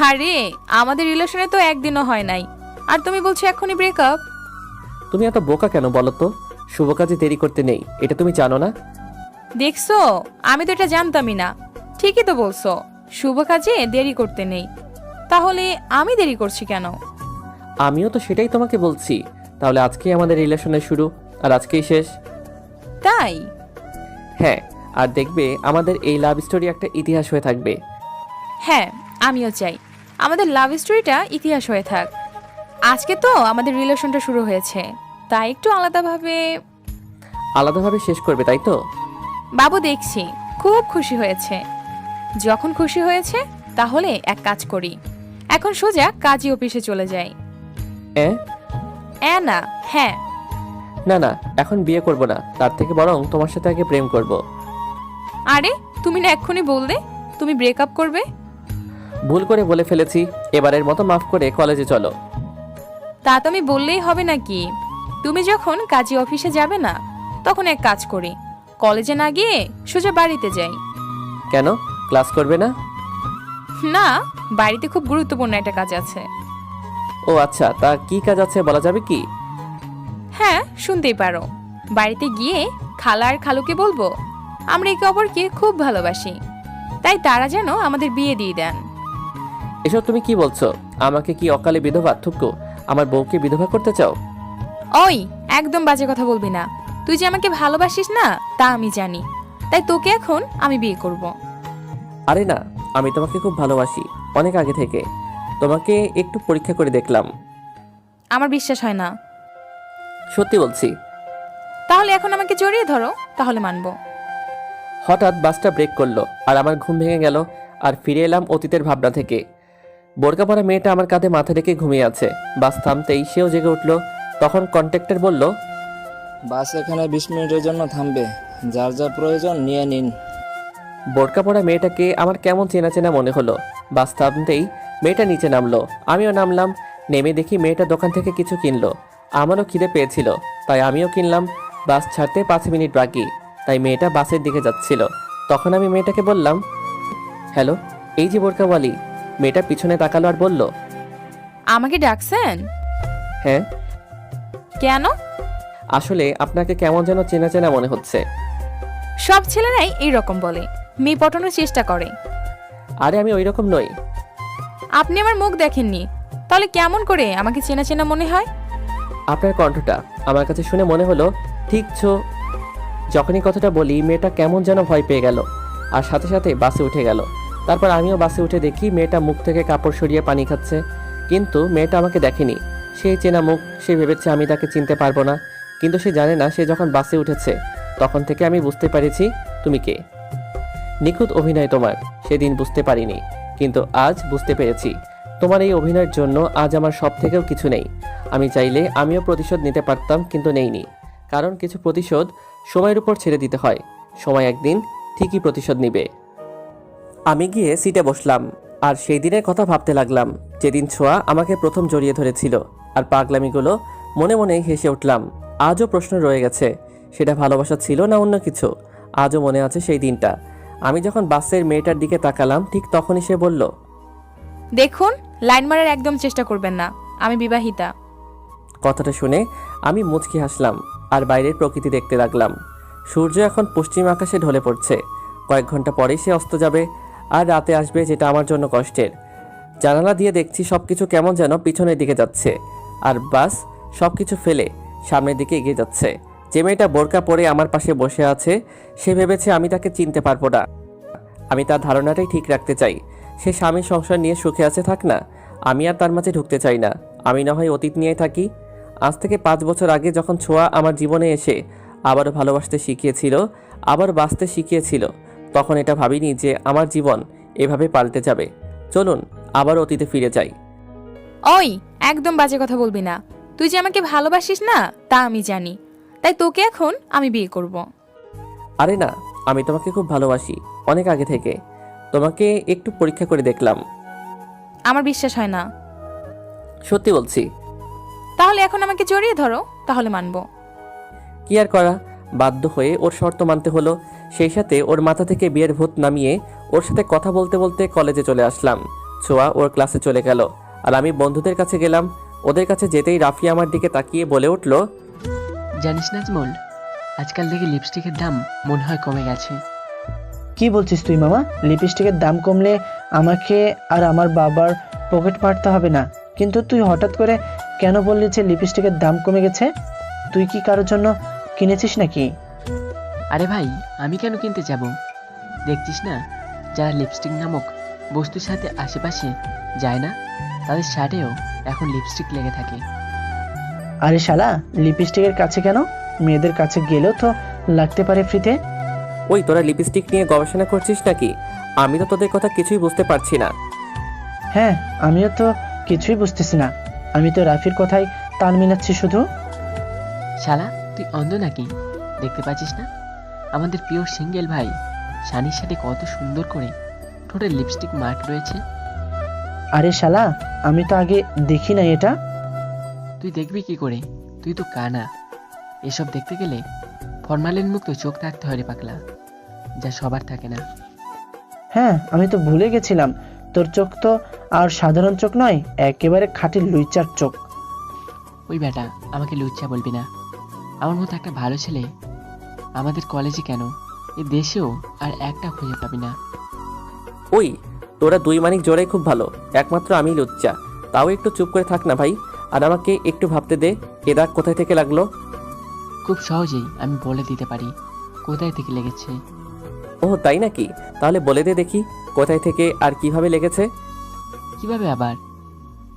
আরে আমাদের রিলেশনে তো একদিনও হয় নাই, আর তুমি বলছো এখনই ব্রেকআপ? তুমি এত বোকা কেন বলো তো? শুভ কাজে দেরি করতে নেই, এটা তুমি জানো না? দেখছো, আমি তো এটা জানতামই না। ঠিকই তো বলছো, শুভ কাজে দেরি করতে নেই। তাহলে আমি দেরি করছি কেন? আমিও তো সেটাই তোমাকে বলছি। তাহলে আজকেই আমাদের রিলেশনের শুরু, আর আজকেই শেষ। তাই? হ্যাঁ, আর দেখবে আমাদের এই লাভ স্টোরি একটা ইতিহাস হয়ে থাকবে। হ্যাঁ, আমিও চাই আমাদের লাভ স্টোরিটা ইতিহাস হয়ে থাক। আজকে তো আমাদের রিলেশনটা শুরু হয়েছে, তাই একটু আলাদাভাবে শেষ করবে, তাই তো? বাবু দেখছি খুব খুশি হয়েছে। যখন খুশি হয়েছে তাহলে এক কাজ করি, এখন সোজা কাজী অফিসে চলে যাই। না, হ্যাঁ। না না, এখন বিয়ে করব না, তার থেকে বরং তোমার সাথে আগে প্রেম করব। আরে তুমি না এক্ষুনি বললে তুমি ব্রেকআপ করবে? ভুল করে বলে ফেলেছি, এবারের মতো মাফ করে কলেজে চলো। তা তুমি বললেই হবে নাকি? তুমি যখন কাজী অফিসে যাবে না, তখন এক কাজ করি, কলেজে না গিয়ে সোজা বাড়িতে যাই। কেন, ক্লাস করবে না? না, বাড়িতে খুব গুরুত্বপূর্ণ একটা কাজ আছে। ও আচ্ছা, তা কি কাজ আছে বলা যাবে কি? হ্যাঁ, শুনতেই পারো। বাড়িতে গিয়ে খালা আর খালুকে বলবো আমরা একে অপরকে খুব ভালোবাসি, তাই তারা যেন আমাদের বিয়ে দিয়ে দেন। এসব তুমি কি বলছো? আমাকে কি অকালে বিধবা থুকু আমার বউকে বিধবা করতে চাও? ওই একদম বাজে কথা বলবি না। তুই যে আমাকে ভালোবাসিস না তা আমি জানি, তাই তোকে এখন আমি বিয়ে করব। আরে না, আমি তোমাকে খুব ভালোবাসি, অনেক আগে থেকে। তোমাকে একটু পরীক্ষা করে দেখলাম। আমার বিশ্বাস হয় না। সত্যি বলছি। তাহলে এখন আমাকে জড়িয়ে ধরো, তাহলে মানবো। হঠাৎ বাসটা ব্রেক করলো আর আমার ঘুম ভেঙে গেল। আর ফিরে এলাম অতীতের ভাবনা থেকে। বোরকা পরা মেয়েটা আমার কাঁধে মাথা রেখে ঘুমিয়ে আছে। বাস থামতেই সেও জেগে উঠলো। তখন কন্ট্রাক্টর বলল, বাস এখানে 20 মিনিটের জন্য থামবে, যার যা প্রয়োজন নিয়ে নিন। বোরকা পরা মেয়েটাকে আমার কেমন চেনা চেনা মনে হলো। বাস থামতেই মেয়েটা নিচে নামলো, আমিও নামলাম। নেমে দেখি মেয়েটা দোকান থেকে কিছু কিনলো। আমারও খিদে পেয়েছিল, তাই আমিও কিনলাম। বাস ছাড়তে 5 মিনিট বাকি, তাই মেয়েটা বাসের দিকে যাচ্ছিল। তখন আমি মেয়েটাকে বললাম, হ্যালো, এই যে বোরকাওয়ালি। মেয়েটা পিছনে তাকালো আর বলল, আমাকে ডাকছেন? হ্যাঁ। কেন? আসলে আপনাকে কেমন যেন চেনা চেনা মনে হচ্ছে। সব ছেলেরাই এইরকম বলে, মেয়ে পটানোর চেষ্টা করে। আরে আমি ওই রকম নই। আপনি আমার মুখ দেখেননি, তাহলে কেমন করে আমাকে চেনা চেনা মনে হয়? আপনার কণ্ঠটা আমার কাছে শুনে মনে হলো ঠিক ছো। যখনই কথাটা বলি মেয়েটা কেমন যেন ভয় পেয়ে গেল আর সাথে সাথে বাসে উঠে গেল। তারপর আমিও বাসে উঠে দেখি মেয়েটা মুখ থেকে কাপড় সরিয়ে পানি খাচ্ছে। কিন্তু মেয়েটা আমাকে দেখেনি। সেই চেনা মুখ, সে ভেবেছে আমি তাকে চিনতে পারবো না। কিন্তু সে জানে না সে যখন বাসে উঠেছে তখন থেকে আমি বুঝতে পেরেছি তুমি কে। নিখুঁত অভিনয় তোমার, সেদিন বুঝতে পারিনি, কিন্তু আজ বুঝতে পেরেছি। তোমার এই অভিনয়ের জন্য আজ আমার সব থেকেও কিছু নেই। আমি চাইলে আমিও প্রতিশোধ নিতে পারতাম, কিন্তু নেইনি। কারণ কিছু প্রতিশোধ সময়ের উপর ছেড়ে দিতে হয়। সময় একদিন ঠিকই প্রতিশোধ নিবে। আমি গিয়ে সিটে বসলাম আর সেই দিনের কথা ভাবতে লাগলাম, যেদিন ছোঁয়া আমাকে প্রথম জড়িয়ে ধরেছিল। আর পাগলামিগুলো মনে মনেই হেসে উঠলাম। আজও প্রশ্ন রয়ে গেছে, সেটা ভালোবাসা ছিল না অন্য কিছু। আজও মনে আছে সেই দিনটা। আমি যখন বাসের মেয়েটার দিকে তাকালাম ঠিক তখনই সে বলল, দেখুন, লাইন মারার একদম চেষ্টা করবেন না, আমি বিবাহিতা। কথাটা শুনে আমি মুচকি হাসলাম আর বাইরের প্রকৃতি দেখতে লাগলাম। সূর্য এখন পশ্চিম আকাশে ঢলে পড়ছে। কয়েক ঘন্টা পরেই সে অস্ত যাবে আর রাতে আসবে, যেটা আমার জন্য কষ্টের। জানালা দিয়ে দেখছি সবকিছু কেমন যেন পিছনের দিকে যাচ্ছে আর বাস সবকিছু ফেলে সামনের দিকে এগিয়ে যাচ্ছে। যে মেয়েটা বোরকা পরে আমার পাশে বসে আছে সে ভেবেছে আমি তাকে চিনতে পারবো না। আমি তার ধারণাটাই ঠিক রাখতে চাই। সে স্বামীর সংসার নিয়ে সুখে আছে, থাক না। আমি আর তার মাঝে ঢুকতে চাই না। আমি না হয় অতীত নিয়ে থাকি। আজ থেকে 5 বছর আগে যখন ছোঁয়া আমার জীবনে এসে আবারও ভালোবাসতে শিখিয়েছিল, আবার বাঁচতে শিখিয়েছিল, তখন এটা ভাবিনি যে আমার জীবন এভাবে পাল্টে যাবে। চলুন আবার অতীতে ফিরে যাই। ওই, একদম বাজে কথা বলবি না। তুই যে আমাকে ভালোবাসিস না তা আমি জানি, তাই তোকে এখন আমি বিয়ে করব। আরে না, আমি তোমাকে খুব ভালোবাসি, অনেক আগে থেকে। তোমাকে একটু পরীক্ষা করে দেখলাম। আমার বিশ্বাস হয় না। সত্যি বলছি। তাহলে এখন আমাকে জড়িয়ে ধরো, তাহলে মানবো। কি আর করা, বাধ্য হয়ে ওর শর্ত মানতে হলো। সেই সাথে ওর মাথা থেকে বিয়ের ভূত নামিয়ে ওর সাথে কথা বলতে বলতে কলেজে চলে আসলাম। ছোঁয়া ওর ক্লাসে চলে গেল আর আমি বন্ধুদের কাছে গেলাম। ওদের কাছে যেতেই রাফি আমার দিকে তাকিয়ে বলে উঠল, জানিস নাজমুল, আজকাল দেখি লিপস্টিকের দাম মনে হয় কমে গেছে। কি বলছিস তুই মামা? লিপস্টিকের দাম কমলে আমাকে আর আমার বাবার পকেট মারতে হবে না, কিন্তু তুই হঠাৎ করে কেন বললি যে লিপস্টিকের দাম কমে গেছে? তুই কি কারোর জন্য কিনেছিস নাকি? আরে ভাই, আমি কেন কিনতে যাব? দেখছিস না, যারা লিপস্টিক নামক বস্তুর সাথে আশেপাশে যায় না, তাদের শার্টেও এখন লিপস্টিক লেগে থাকে। আরে শালা, লিপস্টিকের কাছে কেন? মেয়েদের কাছে গেলেও তো লাগতে পারে ফ্রিতে। ওই তোরা লিপস্টিক নিয়ে গবেষণা করছিস নাকি? আমি তো তোদের কথা কিছুই বুঝতে পারছি না। হ্যাঁ, আমিও তো কিছুই বুঝতেছি না। আমি তো রাফির কথাই তাল মিলাচ্ছি শুধু। শালা, তুই অন্ধ নাকি? দেখতে পাচ্ছিস না আমাদের পিওর সিঙ্গেল ভাই শানির সাথে কত সুন্দর করে ঠোঁটের লিপস্টিক মার্ক রয়েছে? আরে শালা, আমি তো আগে দেখি না এটা। তুই দেখবি কি করে? তুই তো কানা। এসব দেখতে গেলে ফরমালিন মুক্ত চোখ থাকতে হয় রে পাগলা, যা সবার থাকে না। হ্যাঁ, আমি তো ভুলে গেছিলাম, তোর চোখ তো আর সাধারণ চোখ নয়, একেবারে খাঁটি লুইচার চোখ। ওই বেটা, আমাকে লুচ্চা বলবি না। আমার মতো একটা ভালো ছেলে আমাদের কলেজে কেন, এ দেশেও আর একটা খুঁজে পাবি না। ওই তোরা দুই মানিক জোড়াই খুব ভালো, একমাত্র আমি লুচ্চা। তাও একটু চুপ করে থাক না ভাই, আর আমাকে একটু ভাবতে দে, এ দাগ কোথায় থেকে লাগলো। খুব সহজেই আমি বলে দিতে পারি কোথায় থেকে লেগেছে। ও তাই নাকি? তাহলে বলে দে দেখি কোথায় থেকে আর কিভাবে লেগেছে। কিভাবে আবার?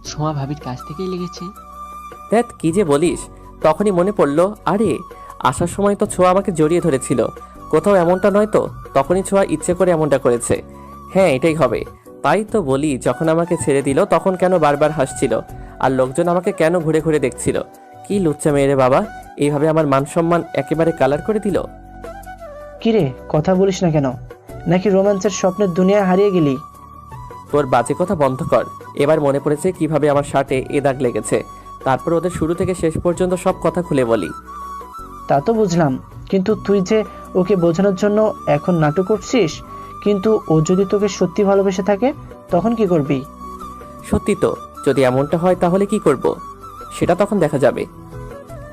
ছোঁয়া ভাবির কাছ থেকেই লেগেছে। দেখ কি যে বলিস। তখনই মনে পড়লো, আরে আসার সময় তো ছোঁয়া আমাকে জড়িয়ে ধরেছিল, কোথাও এমনটা নয় তো? তখনই ছোঁয়া ইচ্ছে করে এমনটা করেছে। হ্যাঁ এটাই হবে। তাই তো বলি, যখন আমাকে ছেড়ে দিল তখন কেন বারবার হাসছিল, আর লোকজন আমাকে কেন ঘুরে ঘুরে দেখছিল। কি লুচ্চা মেয়ে রে বাবা, এইভাবে আমার মান সম্মান একেবারে কালার করে দিল। কিরে, কথা বলিস না কেন? নাকি রোম্যান্সের স্বপ্নের দুনিয়া হারিয়ে গেলি? তোর বাজে কথা বন্ধ কর। এবার মনে পড়েছে কিভাবে আমার শার্টে এ দাগ লেগেছে। তারপর ওদের শুরু থেকে শেষ পর্যন্ত সব কথা খুলে বলি। তা তো বুঝলাম, কিন্তু তুই যে ওকে বোঝানোর জন্য এখন নাটক করছিস, কিন্তু ও যদি তোকে সত্যি ভালোবেসে থাকে তখন কি করবি? সত্যি তো, যদি এমনটা হয় তাহলে কি করব সেটা তখন দেখা যাবে।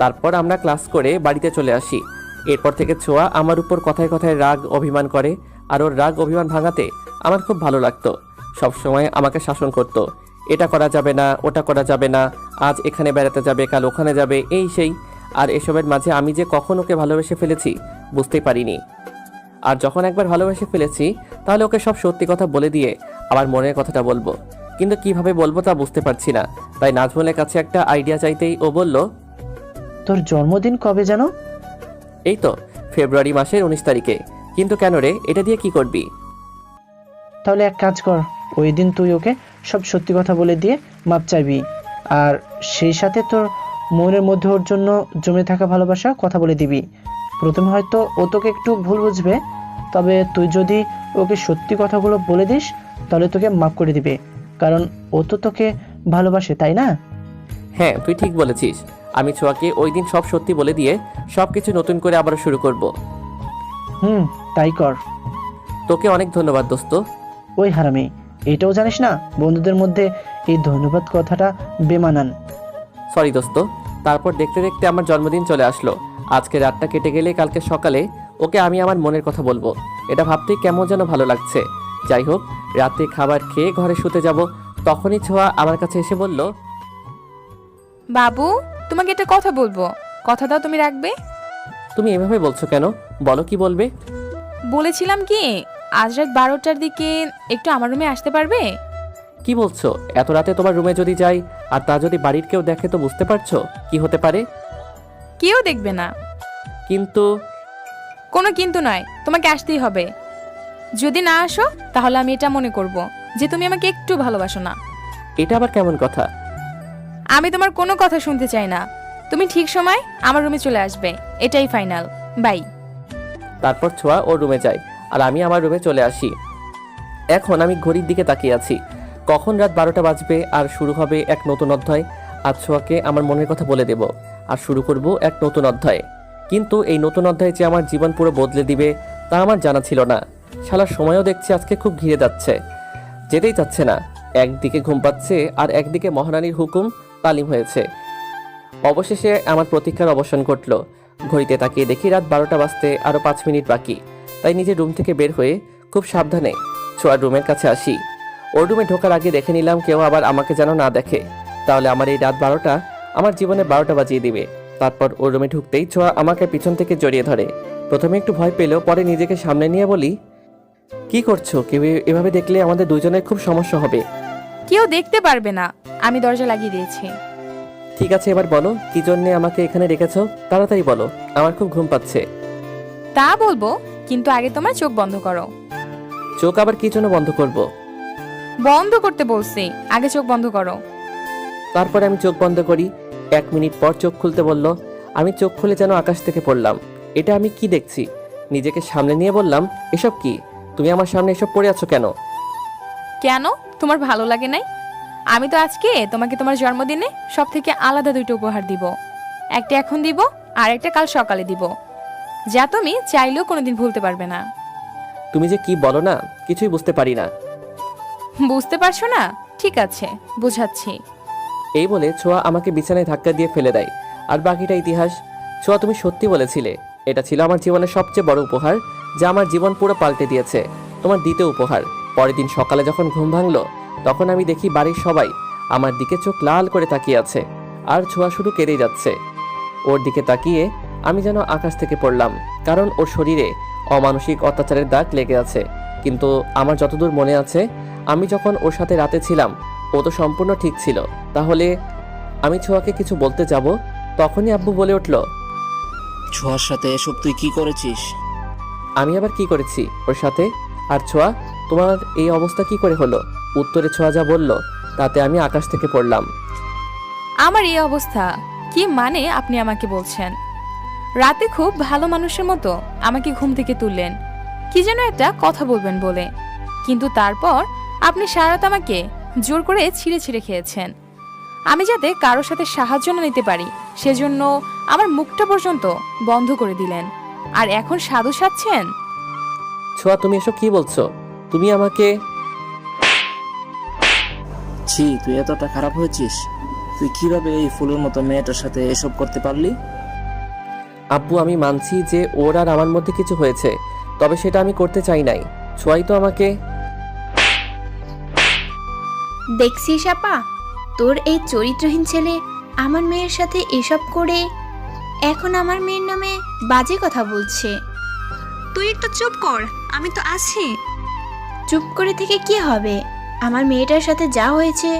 তারপর আমরা ক্লাস করে বাড়িতে চলে আসি। এরপর থেকে ছোঁয়া আমার উপর কথায় কথায় রাগ অভিমান করে, আর ওর রাগ অভিমান ভাঙাতে আমার খুব ভালো লাগতো। সবসময় আমাকে শাসন করতো, এটা করা যাবে না, ওটা করা যাবে না, আজ এখানে বেড়াতে যাবে, কাল ওখানে যাবে, এই সেই। আর এসবের মাঝে আমি যে কখন ওকে ভালোবেসে ফেলেছি বুঝতেই পারিনি। আর যখন একবার ভালোবেসে ফেলেছি তাহলে ওকে সব সত্যি কথা বলে দিয়ে আমার মনের কথাটা বলবো, কিন্তু কিভাবে বলবো তা বুঝতে পারছি না। তাই নাজমুলের কাছে একটা আইডিয়া চাইতেই ও বলল, তোর জন্মদিন কবে যেন? এই তো ফেব্রুয়ারি মাসের 19 তারিখে। কিন্তু কেন রে, এটা দিয়ে কি করবি? তাহলে এক কাজ কর, ওই দিন তুই ওকে সব সত্যি কথা বলে দিয়ে মাপ চাইবি, আর সেই সাথে তোর মনের মধ্যে ওর জন্য জমে থাকা ভালোবাসা কথা বলে দিবি। প্রথমে হয়তো ও তোকে একটু ভুল বুঝবে, তবে তুই যদি ওকে সত্যি কথাগুলো বলে দিস তাহলে তোকে মাফ করে দিবে, কারণ ও তো তোকে ভালোবাসে, তাই না? হ্যাঁ তুই ঠিক বলেছিস। আমি ছোঁয়াকে ওই দিন সব সত্যি বলে দিয়ে সবকিছু নতুন করে আবার শুরু করব। তাই কর। তোকে অনেক ধন্যবাদ দোস্ত। ওই হারামি, এটাও জানিস না বন্ধুদের মধ্যে এই ধন্যবাদ কথাটা বেমানান। সরি দোস্ত। তারপর দেখতে দেখতে আমার জন্মদিন চলে আসলো। আজকে রাতটা কেটে গেলে কালকে সকালে ওকে আমি আমার মনের কথা বলবো। এটা ভাবতেই কেমন যেন ভালো লাগছে। যাই হোক, রাতে খাবার খেয়ে ঘরে শুতে যাব, তখনই ছোঁয়া আমার কাছে এসে বলল, বাবু, তোমাকে একটা কথা বলবো, কথা দাও তুমি রাখবে? তুমি এভাবে বলছো কেন? বলো কি বলবে। বলেছিলাম কি, আজ রাত 12টার দিকে একটু আমার রুমে আসতে পারবে? কি বলছো? এত রাতে তোমার রুমে যদি যাই আর তা যদি বাড়ির কেউ দেখে তো বুঝতে পারছো কি হতে পারে। কেউ দেখবে না। কিন্তু কোনো কিন্তু নয়, তোমাকে আসতেই হবে। যদি না আসো তাহলে আমি এটা মনে করব যে তুমি আমাকে একটু ভালোবাসো না। এটা আবার কেমন কথা? আমি তোমার কোনো কথা শুনতে চাই না। তুমি ঠিক সময় আমার রুমে চলে আসবে, এটাই ফাইনাল। বাই। তারপর ছোঁয়া ওর রুমে যায় আর আমি আমার রুমে চলে আসি। এখন আমি ঘড়ির দিকে তাকিয়ে আছি, কখন রাত 12টা বাজবে আর শুরু হবে এক নতুন অধ্যায়। আজ ছোঁয়াকে আমার মনের কথা বলে দেব আর শুরু করব এক নতুন অধ্যায়। কিন্তু এই নতুন অধ্যায় যে আমার জীবন পুরো বদলে দিবে তা আমার জানা ছিল না। শালার সময়ও দেখছি আজকে খুব ঘিরে যাচ্ছে, যেতেই চাচ্ছে না। একদিকে ঘুম পাচ্ছে আর একদিকে মহারানীর হুকুম তালিম হয়েছে। অবশেষে আমার প্রতীক্ষার অবসান ঘটল। ঘড়িতে তাকিয়ে দেখি রাত 12টা বাজতে আরও 5 মিনিট বাকি। তাই নিজের রুম থেকে বের হয়ে খুব সাবধানে ছোঁয়ার রুমের কাছে আসি। ওর রুমে ঢোকার আগে দেখে নিলাম কেউ আবার আমাকে যেন না দেখে, তাহলে আমার এই রাত 12টা আমার জীবনে 12টা বাজিয়ে দিবে। তারপর ওর রুমে ঢুকতেই ছোঁয়া আমাকে পিছন থেকে জড়িয়ে ধরে। প্রথমে একটু ভয় পেলেও পরে নিজেকে সামনে নিয়ে বলি, কি করছো? কেউ এভাবে দেখলে আমাদের দুজনের খুব সমস্যা হবে। কেউ দেখতে পারবে না, আমি দরজা লাগিয়ে দিয়েছি। ঠিক আছে, এবার বলো কি জন্যে আমাকে এখানে রেখেছো, তাড়াতাড়ি বলো, আমার খুব ঘুম পাচ্ছে। তা বলবো, কিন্তু আগে তোমার চোখ বন্ধ করো। চোখ আবার কি জন্য বন্ধ করব? বন্ধ করতে বলছি, আগে চোখ বন্ধ করো। তারপরে আমি চোখ বন্ধ করি। 1 মিনিট পর চোখ খুলতে বলল। আমি চোখ খুলে যেন আকাশ থেকে পড়লাম। এটা আমি কি দেখছি? নিজেকে সামনে নিয়ে বললাম, এসব কি? তুমি আমার সামনে এসব পড়ে আছো কেন? কেন, তোমার ভালো লাগে নাই? আমি তো আজকে তোমাকে তোমার জন্মদিনে সব থেকে আলাদা 2টা উপহার দিব। একটা এখন দিব আর একটা কাল সকালে দিব, যা তুমি চাইলেও কোনোদিন ভুলতে পারবে না। তুমি যে কি বলো না, কিছুই বুঝতে পারি না। বুঝতে পারছো না? ঠিক আছে, বুঝাচ্ছি। এই বলে ছোঁয়া আমাকে বিছানায় ধাক্কা দিয়ে ফেলে দেয়। আর বাকিটা ইতিহাস। ছোঁয়া, তুমি সত্যি বলেছিলে, এটা ছিল আমার জীবনের সবচেয়ে বড় উপহার, যা আমার জীবন পুরো পাল্টে দিয়েছে। তোমার দ্বিতীয় উপহার। পরের দিন সকালে যখন ঘুম ভাঙলো তখন আমি দেখি বাড়ির সবাই আমার দিকে চোখ লাল করে তাকিয়ে আছে, আর ছোঁয়া শুধু কেঁদেই যাচ্ছে। ওর দিকে তাকিয়ে আমি যেন আকাশ থেকে পড়লাম, কারণ ওর শরীরে অমানসিক অত্যাচারের দাগ লেগে আছে। কিন্তু আমার যতদূর মনে আছে, আমি যখন ওর সাথে রাতে ছিলাম ও তো সম্পূর্ণ ঠিক ছিল। তাহলে আমি ছোঁয়াকে কিছু বলতে যাব, তখনই আব্বু বলে উঠল, ছোঁয়ার সাথে এসব তুই কি করেছিস? আমি আবার কি করেছি ওর সাথে? আর ছোঁয়া, তোমার এই অবস্থা কি করে হলো? উত্তরে ছোঁয়া যা বলল তাতে আমি আকাশ থেকে পড়লাম। আমার এই অবস্থা কি মানে আপনি আমাকে বলছেন? রাতে খুব ভালো মানুষের মতো আমাকে ঘুম থেকে তুললেন, কি যেন একটা কথা বলবেন বলে, কিন্তু তারপর আপনি সারা রাত আমাকে জোর করে ছিঁড়ে ছিঁড়ে খেয়েছেন। আমি যাতে কারোর সাথে সাহায্য না নিতে পারি সেজন্য আমার মুখটা পর্যন্ত বন্ধ করে দিলেন, আর এখন সাধু সাজছেন। ছোঁয়া, তুমি এসব কি বলছো? তুমি আমাকে... ছি, তুই এতটা খারাপ হয়েছিস? তুই কিভাবে এই ফুলের মতো মেয়েটার সাথে এসব করতে পারলি? আব্বু, আমি মানছি যে ওর আর আমার মধ্যে কিছু হয়েছে, তবে সেটা আমি করতে চাই নাই। ছোঁয়াই তো আমাকে... দেখছিস আপা, তোর এই চরিত্রহীন ছেলে আমার মেয়ের সাথে এসব করে এখন আমার মেয়ের নামে বাজে কথা বলছে। তুই একটু চুপ কর, আমি তো আছি। চুপ করে থেকে কি হবে? আমার মেয়েটার সাথে যা হয়েছে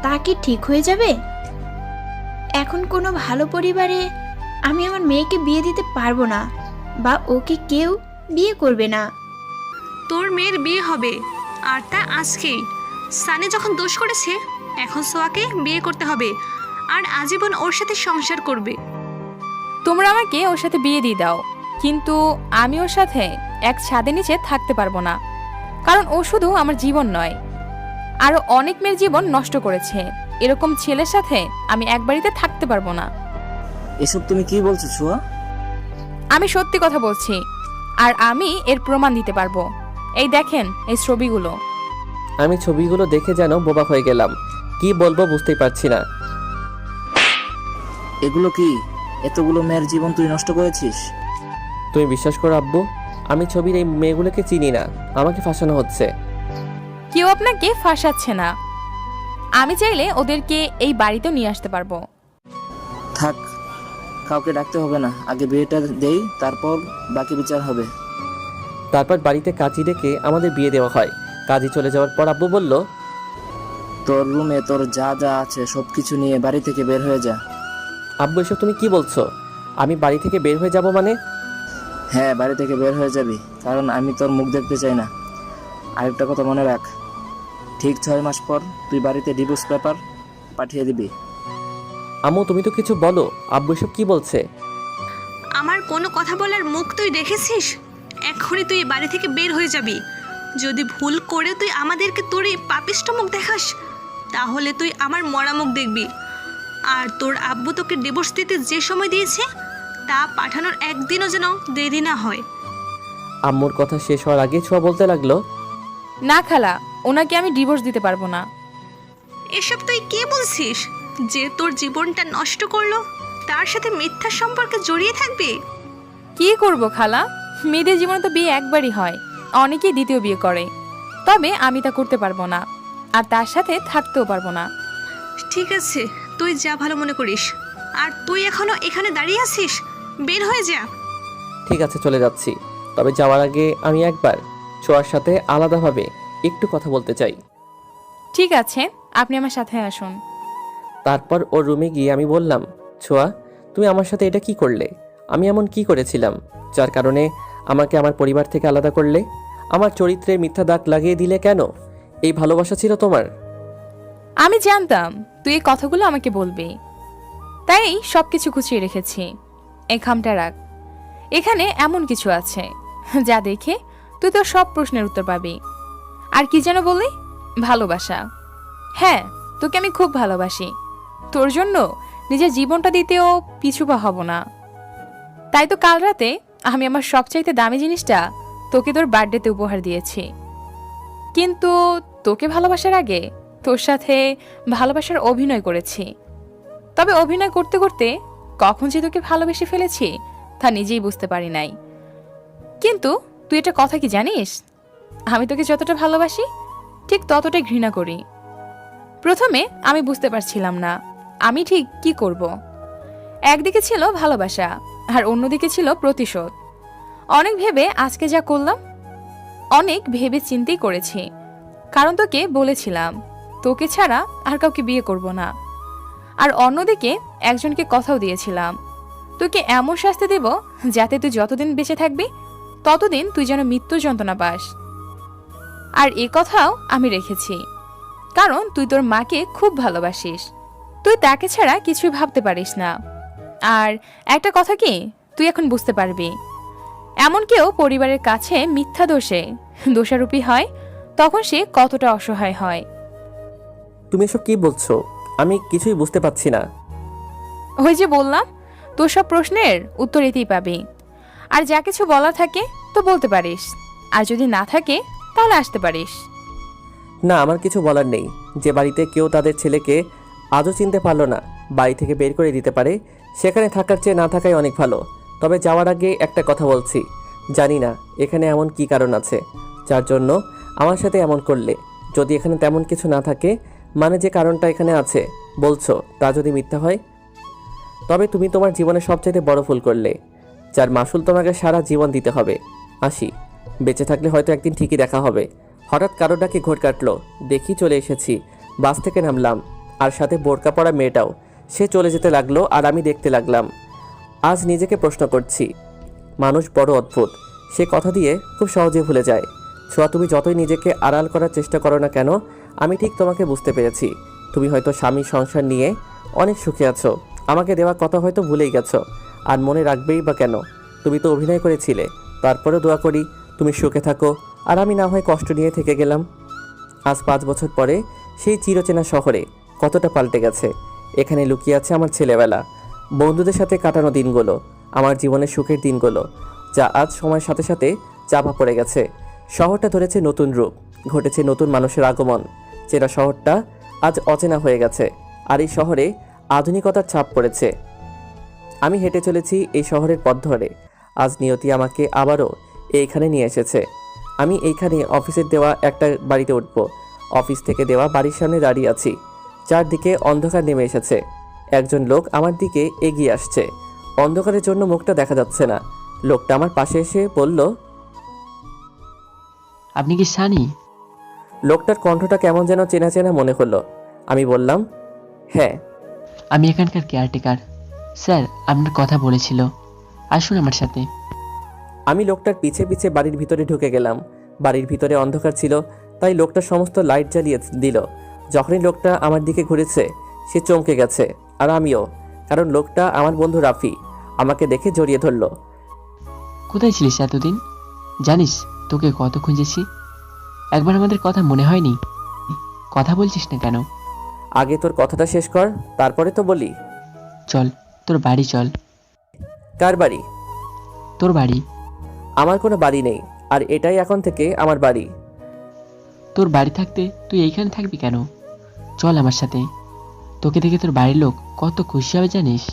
তা কি ঠিক হয়ে যাবে? এখন কোনো ভালো পরিবারে আমি আমার মেয়েকে বিয়ে দিতে পারবো না, বা ওকে কেউ বিয়ে করবে না। তোর মেয়ের বিয়ে হবে, আর তা আজকেই। সানি যখন দোষ করেছে, এখন সোয়াকে বিয়ে করতে হবে আর আজীবন ওর সাথে সংসার করবে। তোমরা আমাকে ওর সাথে বিয়ে দিয়ে দাও, কিন্তু আমি ওর সাথে এক ছাদের নিচে থাকতে পারবো না, কারণ ও শুধু আমার জীবন নয়, আরো অনেক মেয়ের জীবন নষ্ট করেছে। এরকম ছেলের সাথে আমি এক বাড়িতে থাকতে পারবো না। এসব তুমি কি বলছো ছোঁয়া? আমি সত্যি কথা বলছি, আর আমি এর প্রমাণ দিতে পারবো। এই দেখেন এই ছবিগুলো। আমি ছবিগুলো দেখে যেন বোবা হয়ে গেলাম, কি বলবো বুঝতেই পারছি না। এগুলো কি? এতগুলো মেয়ের জীবন তুই নষ্ট করেছিস? তুমি বিশ্বাস করো আব্বু, আমি ছবির এই মেয়েগুলোকে চিনি না, আমাকে ফাঁসানো হচ্ছে। কেউ আপনাকে ফাঁসাচ্ছে না। আমি চাইলে ওদেরকে এই বাড়িতেও নিয়ে আসতে পারবো। থাক, কাউকে ডাকতে হবে না, আগে বিয়েটা দেই, তারপর বাকি বিচার হবে। তারপর বাড়িতে কাজী ডেকে আমাদের বিয়ে দেওয়া হয়। কাজী চলে যাওয়ার পর আব্বু বলল, তোর রুমে তোর যা যা আছে সবকিছু নিয়ে বাড়ি থেকে বের হয়ে যা। আব্বু, এসব তুমি কি বলছো? আমি বাড়ি থেকে বের হয়ে যাব মানে? হ্যাঁ, বাড়ি থেকে বের হয়ে যাবি, কারণ আমি তোর মুখ দেখতে চাই না। আরেকটা কথা মনে রাখ, ঠিক 6 মাস পর তুই বাড়িতে ডিভোর্স পেপার পাঠিয়ে দিবি। আম্মু, তুমি তো কিছু বলো। আব্বু এসব কি বলছে? আমার কোনো কথা বলার মুখ তুই দেখেছিস? এখনই তুই এই বাড়ি থেকে বের হয়ে যাবি। যদি ভুল করে তুই আমাদেরকে তোর এই পাপিষ্ট মুখ দেখাস, তাহলে তুই আমার মরা মুখ দেখবি। আর তোর আব্বু তোকে ডিভোর্স দিতে যে সময় দিয়েছে, তা পাঠানোর একদিনও যেন দেরি না হয়। আম্মুর কথা শেষ হওয়ার আগে ছোঁয়া বলতে লাগলো, না খালা, ওনাকে আমি ডিভোর্স দিতে পারবো না। এসব তুই কি বলছিস? যে তোর জীবনটা নষ্ট করলো, তার সাথে মিথ্যা সম্পর্কে জড়িয়ে থাকবি? কি করব খালা, মেয়েদের জীবনে তো বিয়ে একবারই হয়, অনেকেই দ্বিতীয় বিয়ে করে। তবে আমি তা করতে পারবো না, আর তার সাথে থাকতেও পারবো না। ঠিক আছে, তুই যা ভালো মনে করিস। আর তুই এখনো এখানে দাঁড়িয়ে আছিস? বের হয়ে যা। ঠিক আছে, চলে যাচ্ছি। তবে যাওয়ার আগে আমি একবার ছোঁয়ার সাথে আলাদাভাবে একটু কথা বলতে চাই। ঠিক আছে, আপনি আমার সাথে আসুন। তারপর ওর রুমে গিয়ে আমি বললাম, ছোঁয়া, তুমি আমার সাথে এটা কি করলে? আমি এমন কি করেছিলাম যার কারণে আমাকে আমার পরিবার থেকে আলাদা করলে? আমার চরিত্রে মিথ্যা দাগ লাগিয়ে দিলে কেন? এই ভালোবাসা ছিল তোমার? আমি জানতাম তুই এই কথাগুলো আমাকে বলবি, তাই সবকিছু গুছিয়ে রেখেছি। এই খামটা রাখ, এখানে এমন কিছু আছে যা দেখে তুই তোর সব প্রশ্নের উত্তর পাবি। আর কি যেন বলি? ভালোবাসা। হ্যাঁ, তোকে আমি খুব ভালোবাসি। তোর জন্য নিজের জীবনটা দিতেও পিছুপা হব না। তাই তো কাল রাতে আমি আমার সবচাইতে দামি জিনিসটা তোকে তোর বার্থডেতে উপহার দিয়েছি। কিন্তু তোকে ভালোবাসার আগে তোর সাথে ভালোবাসার অভিনয় করেছি। তবে অভিনয় করতে করতে কখন যে তোকে ভালোবেসে ফেলেছি তা নিজেই বুঝতে পারি নাই। কিন্তু তুই এটা কথা কি জানিস? আমি তোকে যতটা ভালোবাসি ঠিক ততটাই ঘৃণা করি। প্রথমে আমি বুঝতে পারছিলাম না আমি ঠিক কি করব। একদিকে ছিল ভালোবাসা আর অন্যদিকে ছিল প্রতিশোধ। অনেক ভেবে আজকে যা করলাম, অনেক ভেবে চিন্তেই করেছি, কারণ তোকে বলেছিলাম তোকে ছাড়া আর কাউকে বিয়ে করব না। আর অন্যদিকে একজনকে কথাও দিয়েছিলাম, তোকে এমন শাস্তি দেব যাতে তুই যতদিন বেঁচে থাকবি ততদিন তুই যেন মৃত্যু যন্ত্রণা পাস। আর এ কথাও আমি রেখেছি, কারণ তুই তোর মাকে খুব ভালোবাসিস, তুই তাকে ছাড়া কিছুই ভাবতে পারিস না। আর একটা কথা কি, তুই এখন বুঝতে পারবি, এমন কেউ পরিবারের কাছে মিথ্যা দোষে দোষারোপী হয় তখন সে কতটা অসহায় হয়। তুমি এসব কি বলছো? আমি কিছুই বুঝতে পারছি না। ওই যে বললাম, তোর সব প্রশ্নের উত্তর এতেই পাবি। আর যা কিছু বলার থাকে তো বলতে পারিস, আর যদি না থাকে তাহলে আসতে পারিস। না, আমার কিছু বলার নেই। যে বাড়িতে কেউ তাদের ছেলেকে আজও চিনতে পারলো না, বাড়ি থেকে বের করে দিতে পারে, সেখানে থাকার চেয়ে না থাকাই অনেক ভালো। তবে যাওয়ার আগে একটা কথা বলছি, জানি না এখানে এমন কি কারণ আছে যার জন্য আমার সাথে এমন করলে। যদি এখানে তেমন কিছু না থাকে, মানে যে কারণটা এখানে আছে বলছো তা যদি মিথ্যা হয়, তবে তুমি তোমার জীবনে সবচাইতে বড় ভুল করলে, যার মাসুল তোমাকে সারা জীবন দিতে হবে। আসি, বেঁচে থাকলে হয়তো একদিন ঠিকই দেখা হবে। হঠাৎ কারো ডাকে ঘোর কাটলো, দেখি চলে এসেছি। বাস থেকে নামলাম, আর সাথে বোরকা পরা মেয়েটাও। সে চলে যেতে লাগলো আর আমি দেখতে লাগলাম। আজ নিজেকে প্রশ্ন করছি, মানুষ বড় অদ্ভুত, সে কথা দিয়ে খুব সহজে ভুলে যায়। ছোঁয়া, তুমি যতই নিজেকে আড়াল করার চেষ্টা করো না কেন, আমি ঠিক তোমাকে বুঝতে পেরেছি। তুমি হয়তো স্বামী সংসার নিয়ে অনেক সুখে আছো, আমাকে দেওয়া কথা হয়তো ভুলেই গেছো। আর মনে রাখবেই বা কেন, তুমি তো অভিনয় করেছিলে। তারপরেও দোয়া করি তুমি সুখে থাকো, আর আমি না হয় কষ্ট নিয়ে থেকে গেলাম। আজ 5 বছর পরে সেই চিরচেনা শহরে কতটা পাল্টে গেছে। এখানে লুকিয়ে আছে আমার ছেলেবেলা, বন্ধুদের সাথে কাটানো দিনগুলো, আমার জীবনের সুখের দিনগুলো, যা আজ সময়ের সাথে সাথে চাপা পড়ে গেছে। শহরটা ধরেছে নতুন রূপ, ঘটেছে নতুন মানুষের আগমন। চেনা শহরটা আজ অচেনা হয়ে গেছে, আর এই শহরে আধুনিকতার ছাপ পড়েছে। আমি হেঁটে চলেছি এই শহরের পথ ধরে। আজ নিয়তি আমাকে আবারও এইখানে নিয়ে এসেছে। আমি এইখানে অফিসের দেওয়া একটা বাড়িতে উঠব। অফিস থেকে দেওয়া বাড়ির সামনে দাঁড়িয়ে আছি। চারদিকে অন্ধকার নেমে এসেছে। একজন লোক আমার দিকে এগিয়ে আসছে। অন্ধকারের জন্য মুখটা দেখা যাচ্ছে না। লোকটা আমার পাশে এসে বলল, আপনি কি সানি? লোকটার কণ্ঠটা কেমন যেন চেনা চেনা মনে হলো। আমি বললাম, হ্যাঁ। আমি এখানকার কেয়ারটেকার। স্যার আপনার কথা বলেছিল, আসুন আমার সাথে। আমি লোকটার পিছে পিছে বাড়ির ভিতরে ঢুকে গেলাম। বাড়ির ভিতরে অন্ধকার ছিল, তাই লোকটা সমস্ত লাইট জ্বালিয়ে দিল। যখনই লোকটা আমার দিকে ঘুরেছে, সে চমকে গেছে, আর আমিও, কারণ লোকটা আমার বন্ধু রাফি। আমাকে দেখে জড়িয়ে ধরল। কোথায় ছিলিস এতদিন? জানিস তোকে কত খুঁজেছি, একবার আমাদের কথা মনে হয়নি? কথা বলছিস না কেন? আগে তোর কথাটা শেষ কর, তারপরে তো বলি। চল তোর বাড়ি চল। কার বাড়ি? তোর বাড়ি। আমার কোনো বাড়ি নেই, আর এটাই এখন থেকে আমার বাড়ি। তোর বাড়ি থাকতে তুই এইখানে থাকবি কেন? চল আমার সাথে, তোকে দেখে তোর বাড়ির লোক কত খুশি হবে জানিস।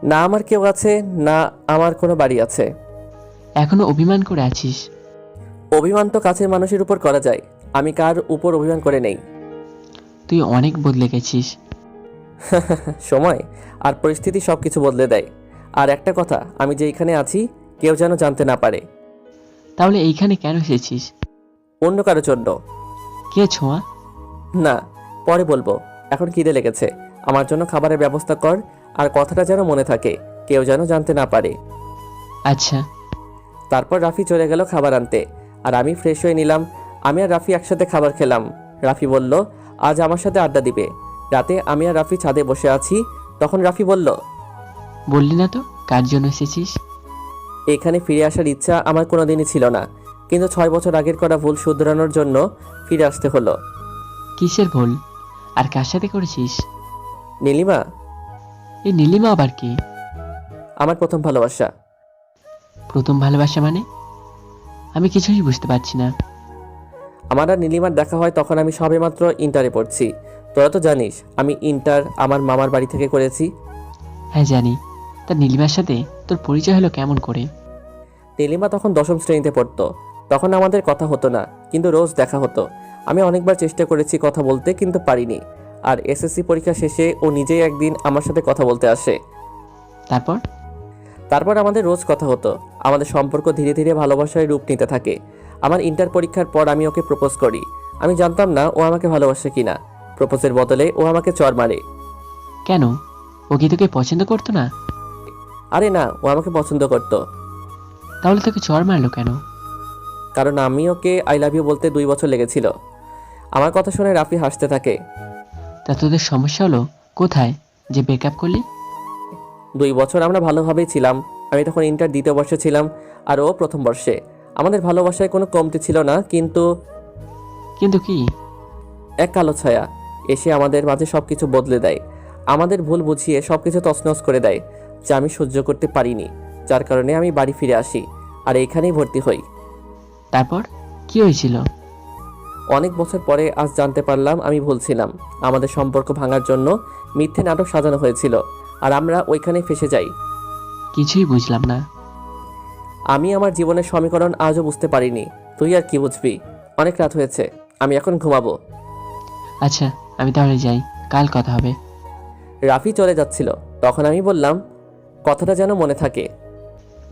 না আমার কেউ আছে, না আমার কোনো বাড়ি আছে। এখনো অভিমান করে আছিস? অভিমান তো কাছের মানুষের উপর করা যায়, আমি কার উপর অভিমান করে নেই। তুই অনেক বদলে গেছিস। সময় আর পরিস্থিতি সব কিছু বদলে দেয়। আর একটা কথা, আমি যে এখানে আছি কেউ যেন জানতে না পারে। তাহলে এইখানে কেন এসেছিস? অন্য কারোর জন্য। কে ছোঁয়া? না, পরে বলবো, এখন খিদে লেগেছে। আমার জন্য খাবারের ব্যবস্থা কর, আর কথাটা যেন মনে থাকে, কেউ যেন জানতে না পারে। আচ্ছা। তারপর রাফি চলে গেল খাবার আনতে, আর আমি ফ্রেশ হয়ে নিলাম। আমি আর রাফি একসাথে খাবার খেলাম। রাফি বলল আজ আমার সাথে আড্ডা দিবে। রাতে আমি আর রাফি ছাদে বসে আছি, তখন রাফি বলল, বললি না তো কার জন্য এসেছিস? এখানে ফিরে আসার ইচ্ছা আমার কোনোদিনই ছিল না, কিন্তু 6 বছর আগের করা ভুল শুধরানোর জন্য ফিরে আসতে হলো। কিসের ভুল, আর কার সাথে করেছিস? নীলিমা। এই নীলিমা আবার কি? আমার প্রথম ভালোবাসা। প্রথম ভালোবাসা মানে? আমি কিছুই বুঝতে পারছি না। আমার আর নীলিমার দেখা হয় তখন আমি সবেমাত্র ইন্টারে পড়ছি। তোরা তো জানিস আমি ইন্টার আমার মামার বাড়ি থেকে করেছি। হ্যাঁ জানি। তা নীলিমার সাথে তোর পরিচয় হলো কেমন করে? নীলিমা তখন 10ম শ্রেণীতে পড়তো। তখন আমাদের কথা হতো না, কিন্তু রোজ দেখা হতো। আমি অনেকবার চেষ্টা করেছি কথা বলতে, কিন্তু পারিনি। আর এসএসসি পরীক্ষা শেষে ও নিজেই একদিন আমার সাথে কথা বলতে আসে। তারপর আমাদের রোজ কথা হতো। আমাদের সম্পর্ক ধীরে ধীরে ভালোবাসায় রূপ নিতে থাকে। আমার ইন্টার পরীক্ষার পর আমি ওকে প্রপোজ করি। আমি জানতাম না ও আমাকে ভালোবাসে কিনা। প্রপোজের বদলে ও আমাকে চড় মারে। কেন? ও কি তোকে পছন্দ করতো না? আরে না, ও আমাকে পছন্দ করতো। তাহলে তোকে চড় মারলো কেন? কারণ আমি ওকে আই লাভ ইউ বলতে 2 বছর লেগেছিল। আমার কথা শুনে রাফি হাসতে থাকে। তা তোদের সমস্যা হলো কোথায় যে ব্রেকআপ করলি? 2 বছর আমরা ভালোভাবেই ছিলাম। আমি তখন ইন্টার 2য় বর্ষে ছিলাম আর ও 1ম বর্ষে। আমাদের ভালোবাসায় কোনো কমতি ছিল না, কিন্তু কিন্তু কি? এক কালো ছায়া এসে আমাদের মাঝে সব কিছু বদলে দেয়। আমাদের ভুল বুঝিয়ে সব কিছু তছনছ করে দেয়, যা আমি সহ্য করতে পারিনি। যার কারণে আমি বাড়ি ফিরে আসি আর এইখানেই ভর্তি হই। তারপর কি হয়েছিল? অনেক বছর পরে আজ জানতে পারলাম আমি ভুল ছিলাম। আমাদের সম্পর্ক ভাঙার জন্য মিথ্যে নাটক সাজানো হয়েছিল আর আমরা ওইখানে ফেসে যাই। কিছুই বুঝলাম না। আমি আমার জীবনের সমীকরণ আজও বুঝতে পারিনি। তুই আর কি বুঝবি? অনেক রাত হয়েছে, আমি এখন ঘুমাবো। আচ্ছা, আমি তাহলে যাই, কাল কথা হবে। রাফি চলে যাচ্ছিল, তখন আমি বললাম, কথাটা যেন মনে থাকে।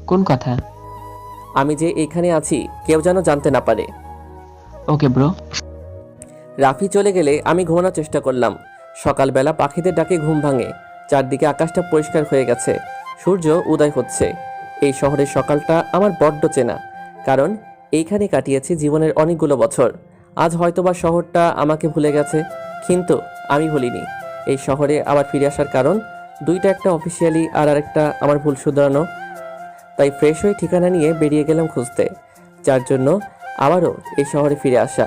কোন কথা? আমি যে এইখানে আছি কেউ যেন জানতে না পারে। Okay bro. রাফি চলে গেলে আমি ঘুমানোর চেষ্টা করলাম। সকালবেলা পাখিদের ডাকে ঘুম ভাঙে। চারদিকে আকাশটা পরিষ্কার হয়ে গেছে, সূর্য উদয় হচ্ছে। এই শহরের সকালটা আমার বড্ড চেনা, কারণ এইখানে কাটিয়েছি জীবনের অনেকগুলো বছর। আজ হয়তোবা শহরটা আমাকে ভুলে গেছে, কিন্তু আমি ভুলিনি। এই শহরে আবার ফিরে আসার কারণ দুইটা, একটা অফিসিয়ালি আর আরেকটা আমার ভুল শুধরানো। তাই ফ্রেশ হয়ে ঠিকানা নিয়ে বেরিয়ে গেলাম খুঁজতে, যার জন্য আবারও এই শহরে ফিরে আসা।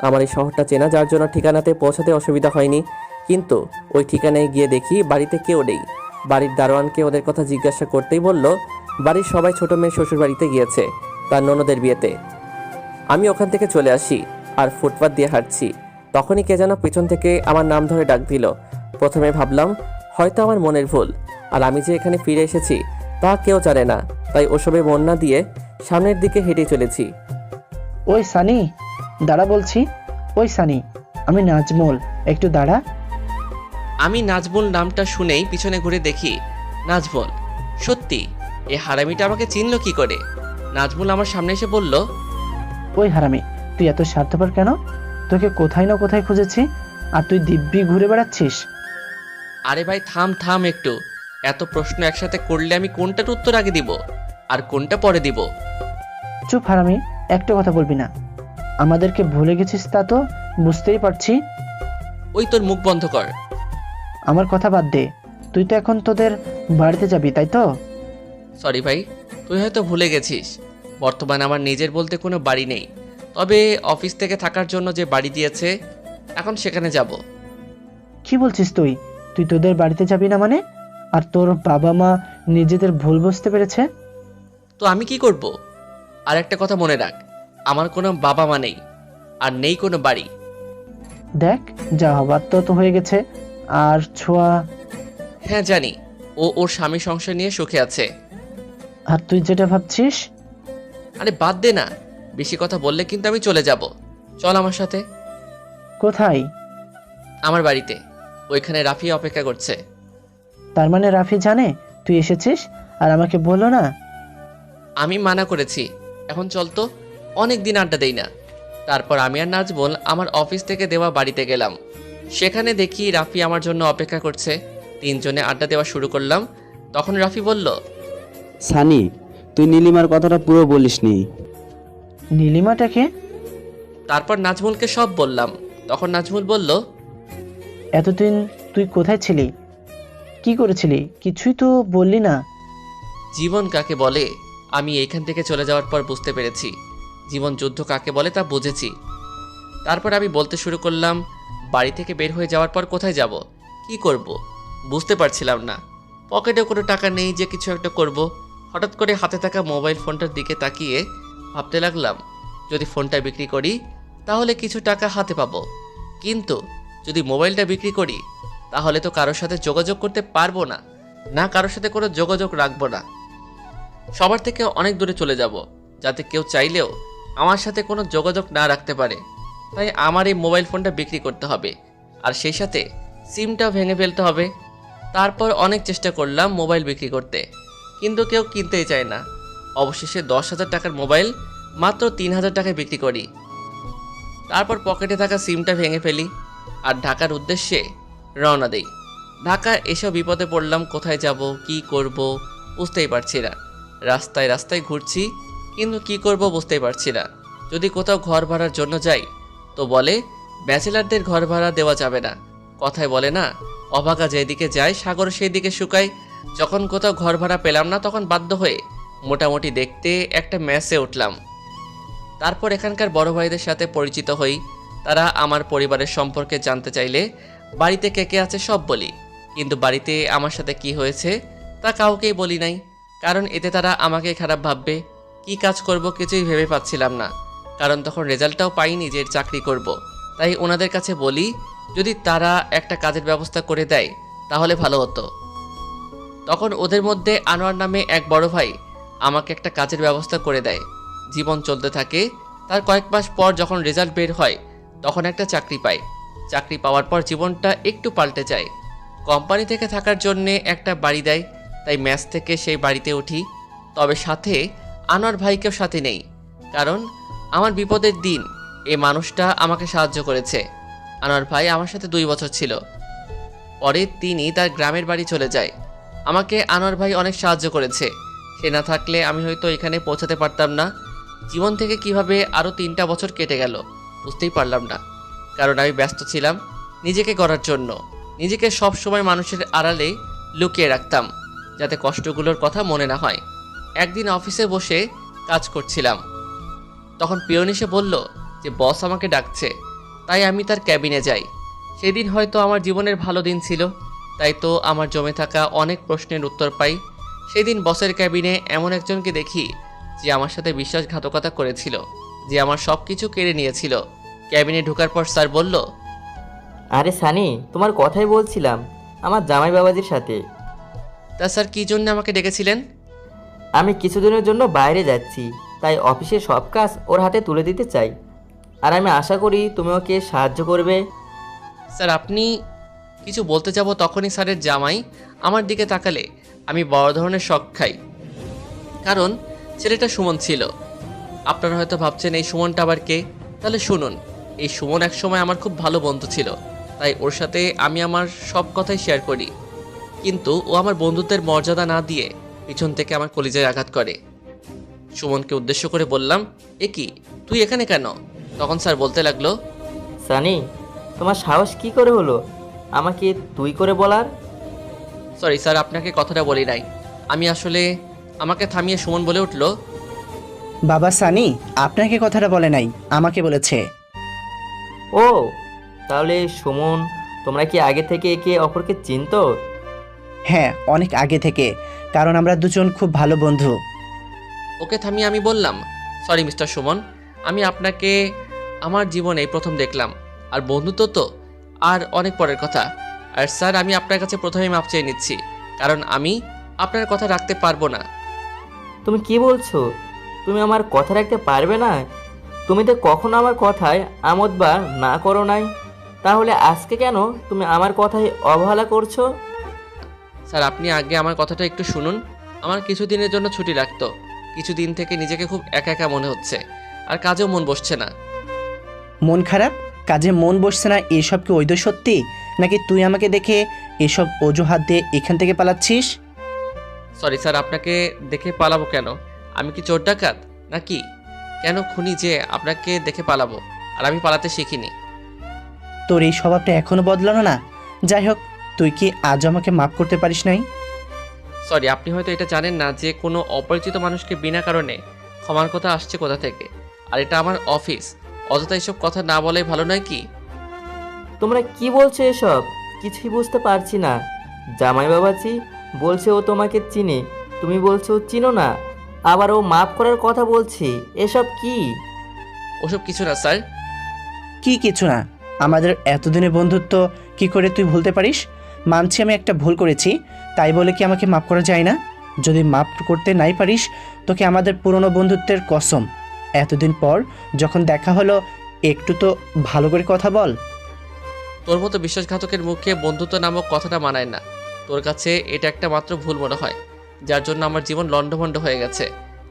আমার এই শহরটা চেনা, যার জন্য ঠিকানাতে পৌঁছাতে অসুবিধা হয়নি। কিন্তু ওই ঠিকানায় গিয়ে দেখি বাড়িতে কেউ নেই। বাড়ির দারোয়ানকে ওদের কথা জিজ্ঞাসা করতেই বলল, বাড়ির সবাই ছোট মেয়ে শ্বশুর বাড়িতে গিয়েছে তার ননদের বিয়েতে। আমি ওখান থেকে চলে আসি আর ফুটপাত দিয়ে হাঁটছি। তখনই কে যেন পেছন থেকে আমার নাম ধরে ডাক দিল। প্রথমে ভাবলাম হয়তো আমার মনের ভুল, আর আমি যে এখানে ফিরে এসেছি তা কেউ জানে না। তাই ওসবে মন না দিয়ে সামনের দিকে হেঁটে চলেছি। ওই সানি, দাঁড়া বলছি। ওই সানি, আমি নাজমুল, একটু দাঁড়া। আমি নাজমুল নামটা শুনেই পিছনে ঘুরে দেখি নাজমুল। সত্যি এই হারামিটা আমাকে চিনল কি করে? নাজমুল আমার সামনে এসে বলল, ওই হারামি, তুই এত স্বার্থপর কেন? তোকে কোথায় না কোথায় খুঁজেছি, আর তুই দিব্যি ঘুরে বেড়াচ্ছিস। আরে ভাই থাম থাম একটু। এত প্রশ্ন একসাথে করলে আমি কোনটার উত্তর আগে দিব আর কোনটা পরে দিব? চুপ হারামি, একটা কথা বলবি না। আমাদেরকে ভুলে গেছিস তা তো বুঝতেই পারছি। ওই তোর মুখ বন্ধ কর। আমার কথা বাদ দে, তুই তো এখন তোদের বাড়িতে যাবি, তাই তো? সরি ভাই, তুই হয়তো ভুলে গেছিস, বর্তমানে আমার নিজের বলতে কোনো বাড়ি নেই। তবে অফিস থেকে থাকার জন্য যে বাড়ি দিয়েছে এখন সেখানে যাব। কি বলছিস তুই? তুই তোদের বাড়িতে যাবি না মানে? আর তোর বাবা মা নিজেদের ভুল বুঝতে পেরেছে? তো আমি কি করব? আর একটা কথা মনে রাখ, আমার কোনো বাবা মা নেই আর নেই কোনো বাড়ি। দেখ, যা হবার তো হয়ে গেছে। আর ছোঁয়া? হ্যাঁ জানি, ও ওর স্বামী সংসার নিয়ে সুখে আছে। আর তুই যেটা ভাবছিস? আরে বাদ দে না, বেশি কথা বললে কিন্তু আমি চলে যাব। চল আমার সাথে। কোথায়? আমার বাড়িতে, ওইখানে রাফি অপেক্ষা করছে। তার মানে রাফি জানে তুই এসেছিস আর আমাকে বললো না? আমি মানা করেছি, এখন চল তো, অনেক দিন আড্ডা দেই না। তারপর আমি আর নাজমুল আমার অফিস থেকে দেওয়া বাড়িতে গেলাম। সেখানে দেখি রাফি আমার জন্য অপেক্ষা করছে। তিনজনে আড্ডা দেওয়া শুরু করলাম। তখন রাফি বলল, সানি, তুই নীলিমার কথাটা পুরো বলিসনি। নীলিমাটাকে? তারপর নাজমুলকে সব বললাম। তখন নাজমুল বলল, এতদিন তুই কোথায় ছিলি? কি করেছিলি? কিছুই তো বললি না। জীবন কাকে বলে আমি এইখান থেকে চলে যাওয়ার পর বুঝতে পেরেছি। জীবন যুদ্ধ কাকে বলে তা বুঝেছি। তারপর আমি বলতে শুরু করলাম, বাড়ি থেকে বের হয়ে যাওয়ার পর কোথায় যাব, কি করব বুঝতে পারছিলাম না। পকেটে কোনো টাকা নেই যে কিছু একটা করব। হঠাৎ করে হাতে থাকা মোবাইল ফোনটার দিকে তাকিয়ে ভাবতে লাগলাম, যদি ফোনটা বিক্রি করি তাহলে কিছু টাকা হাতে পাবো, কিন্তু যদি মোবাইলটা বিক্রি করি তাহলে তো কারোর সাথে যোগাযোগ করতে পারবো না, না কারোর সাথে কোনো যোগাযোগ রাখবো না। সবার থেকে অনেক দূরে চলে যাব, যাতে কেউ চাইলেও আমার সাথে কোনো যোগাযোগ না রাখতে পারে। তাই আমার এই মোবাইল ফোনটা বিক্রি করতে হবে, আর সেই সাথে সিমটাও ভেঙে ফেলতে হবে। তারপর অনেক চেষ্টা করলাম মোবাইল বিক্রি করতে, কিন্তু কেউ কিনতেই চায় না। অবশেষে 10,000 টাকার মোবাইল মাত্র 3,000 টাকায় বিক্রি করি। তারপর পকেটে থাকা সিমটা ভেঙে ফেলি আর ঢাকার উদ্দেশ্যে রওনা দেই। ঢাকা এসব বিপদে পড়লাম, কোথায় যাব কি করব বুঝতেই পারছি না। রাস্তায় রাস্তায় ঘুরছি, কিন্তু কি করব বুঝতেই পারছি না। যদি কোথাও ঘর ভাড়ার জন্য যাই তো বলে ব্যাচেলারদের ঘর ভাড়া দেওয়া যাবে না। কথায় বলে না, অভাগা যেদিকে যায় সাগর সেই দিকে শুকায়। যখন কোথাও ঘর ভাড়া পেলাম না তখন বাধ্য হয়ে মোটামুটি দেখতে একটা ম্যাচে উঠলাম। তারপর এখানকার বড় ভাইদের সাথে পরিচিত হই। তারা আমার পরিবারের সম্পর্কে জানতে চাইলে বাড়িতে কে কে আছে সব বলি, কিন্তু বাড়িতে আমার সাথে কি হয়েছে তা কাউকেই বলি নাই, কারণ এতে তারা আমাকে খারাপ ভাববে। কি কাজ করব কিছুই ভেবে পাচ্ছিলাম না, কারণ তখন রেজাল্টটাও পাইনি যে চাকরি করব। তাই ওনাদের কাছে বলি যদি তারা একটা কাজের ব্যবস্থা করে দেয় তাহলে ভালো হতো। তখন ওদের মধ্যে আনোয়ার নামে এক বড় ভাই আমাকে একটা কাজের ব্যবস্থা করে দেয়। জীবন চলতে থাকে। তার কয়েক মাস পর যখন রেজাল্ট বের হয় তখন একটা চাকরি পাই। চাকরি পাওয়ার পর জীবনটা একটু পাল্টে যায়। কোম্পানি থেকে থাকার জন্যে একটা বাড়ি দেয়, তাই ম্যাচ থেকে সেই বাড়িতে উঠি। তবে সাথে আনোয়ার ভাইকেও সাথে নেই, কারণ আমার বিপদের দিন এই মানুষটা আমাকে সাহায্য করেছে। আনোয়ার ভাই আমার সাথে 2 বছর ছিল, পরে তিনি তার গ্রামের বাড়ি চলে যায়। আমাকে আনোয়ার ভাই অনেক সাহায্য করেছে, সে না থাকলে আমি হয়তো এখানে পৌঁছাতে পারতাম না। জীবন থেকে কিভাবে আরও 3টা বছর কেটে গেল বুঝতেই পারলাম না, কারণ আমি ব্যস্ত ছিলাম নিজেকে গড়ার জন্য। নিজেকে সব সময় মানুষের আড়ালে লুকিয়ে রাখতাম, যাতে কষ্টগুলোর কথা মনে না হয়। একদিন অফিসে বসে কাজ করছিলাম, তখন পিয়ন এসে বলল যে বস আমাকে ডাকছে, তাই আমি তার ক্যাবিনে যাই। সেদিন হয়তো আমার জীবনের ভালো দিন ছিল, তাই তো আমার জমে থাকা অনেক প্রশ্নের উত্তর পাই। সেদিন বসের ক্যাবিনে এমন একজনকে দেখি যে আমার সাথে বিশ্বাসঘাতকতা করেছিল, যে আমার সব কিছু কেড়ে নিয়েছিল। ক্যাবিনে ঢোকার পর স্যার বলল, আরে সানি, তোমার কথাই বলছিলাম আমার জামাই বাবাজির সাথে। তা স্যার কী জন্য আমাকে ডেকেছিলেন? আমি কিছুদিনের জন্য বাইরে যাচ্ছি, তাই অফিসের সব কাজ ওর হাতে তুলে দিতে চাই, আর আমি আশা করি তুমি ওকে সাহায্য করবে। স্যার আপনি কিছু বলতে যাব তখনই স্যারের জামাই আমার দিকে তাকালে আমি বড় ধরনের শক খাই, কারণ ছেলেটা সুমন ছিল। আপনারা হয়তো ভাবছেন এই সুমনটা আবার কে, তাহলে শুনুন। এই সুমন এক সময় আমার খুব ভালো বন্ধু ছিল, তাই ওর সাথে আমি আমার সব কথাই শেয়ার করি, কিন্তু ও আমার বন্ধুত্বের মর্যাদা না দিয়ে পিছন থেকে আমার কলিজায় আঘাত করে। সুমনকে উদ্দেশ্য করে বললাম, এ কি, তুই এখানে কেন? তখন স্যার বলতে লাগলো, সানি, তোমার সাহস কি করে হলো আমাকে তুই করে বলার? সরি স্যার, আপনাকে কথাটা বলি নাই। আমি আসলে, আমাকে থামিয়ে সুমন বলে উঠল, বাবা সানি আপনাকে কথাটা বলে নাই, আমাকে বলেছে। ও, তাহলে সুমন, তোমরা কি আগে থেকে একে অপরকে চিনতো? হ্যাঁ, অনেক আগে থেকে, কারণ আমরা দুজন খুব ভালো বন্ধু। ওকে থামিয়ে আমি বললাম, সরি মিস্টার সুমন, আমি আপনাকে আমার জীবনে প্রথম দেখলাম, আর বন্ধুত্ব তো আর অনেক পরের কথা। আর স্যার আমি আপনার কাছে প্রথমেই মাপ চেয়ে নিচ্ছি, কারণ আমি আপনার কথা রাখতে পারবো না। তুমি কি বলছো? তুমি আমার কথা রাখতে পারবে না? তুমি তো কখনো আমার কথায় আমোদ বা না করো নাই, তাহলে আজকে কেন তুমি আমার কথায় অবহেলা করছো? স্যার আপনি আগে আমার কথাটা একটু শুনুন। আমার কিছুদিনের জন্য ছুটি রাখতো, কিছুদিন থেকে নিজেকে খুব একা একা মনে হচ্ছে, আর কাজেও মন বসছে না। মন খারাপ, কাজে মন বসছে না, এসব কি ওই সত্যি, নাকি তুই আমাকে দেখে এসব অজুহাত দিয়ে এখান থেকে পালাচ্ছিস? সরি স্যার, আপনাকে দেখে পালাবো কেন? আমি কি চোর ডাকাত নাকি? কেন খুনি যে আপনাকে দেখে পালাবো? আর আমি পালাতে শিখিনি। তোর এই স্বভাবটা এখনো বদলানো না। যাই হোক, তুই কি আজ আমাকে মাফ করতে পারিস নাই? সরি, আপনি হয়তো এটা জানেন না যে কোনো অপরিচিত মানুষকে বিনা কারণে ক্ষমার কথা আসছে কোথা থেকে, আর এটা আমার অফিস। অযথা এসব কথা না বলাই ভালো নয় কি? তোমরা কি বলছো এসব? কিছুই বুঝতে পারছি না। জামাই বাবাজি বলছে ও তোমাকে চিনে, তুমি বলছো চিনো না, আবার ও মাফ করার কথা বলছি। এসব কি? ওসব কিছু না স্যার। কি কিছু না? আমাদের এতদিনের বন্ধুত্ব কি করে তুই ভুলতে পারিস? মানছি আমি একটা ভুল করেছি, তাই বলে কি আমাকে মাফ করা যায় না? যদি মাফ করতে নাই পারিস, তোকে আমাদের পুরনো বন্ধুত্বের কসম, এতদিন পর যখন দেখা হলো একটু তো ভালো করে কথা বল। তোর মতো বিশ্বাসঘাতকের মুখে বন্ধুত্ব নামক কথাটা মানায় না। তোর কাছে এটা একটা মাত্র ভুল মনে হয়, যার জন্য আমার জীবন লণ্ডভণ্ড হয়ে গেছে,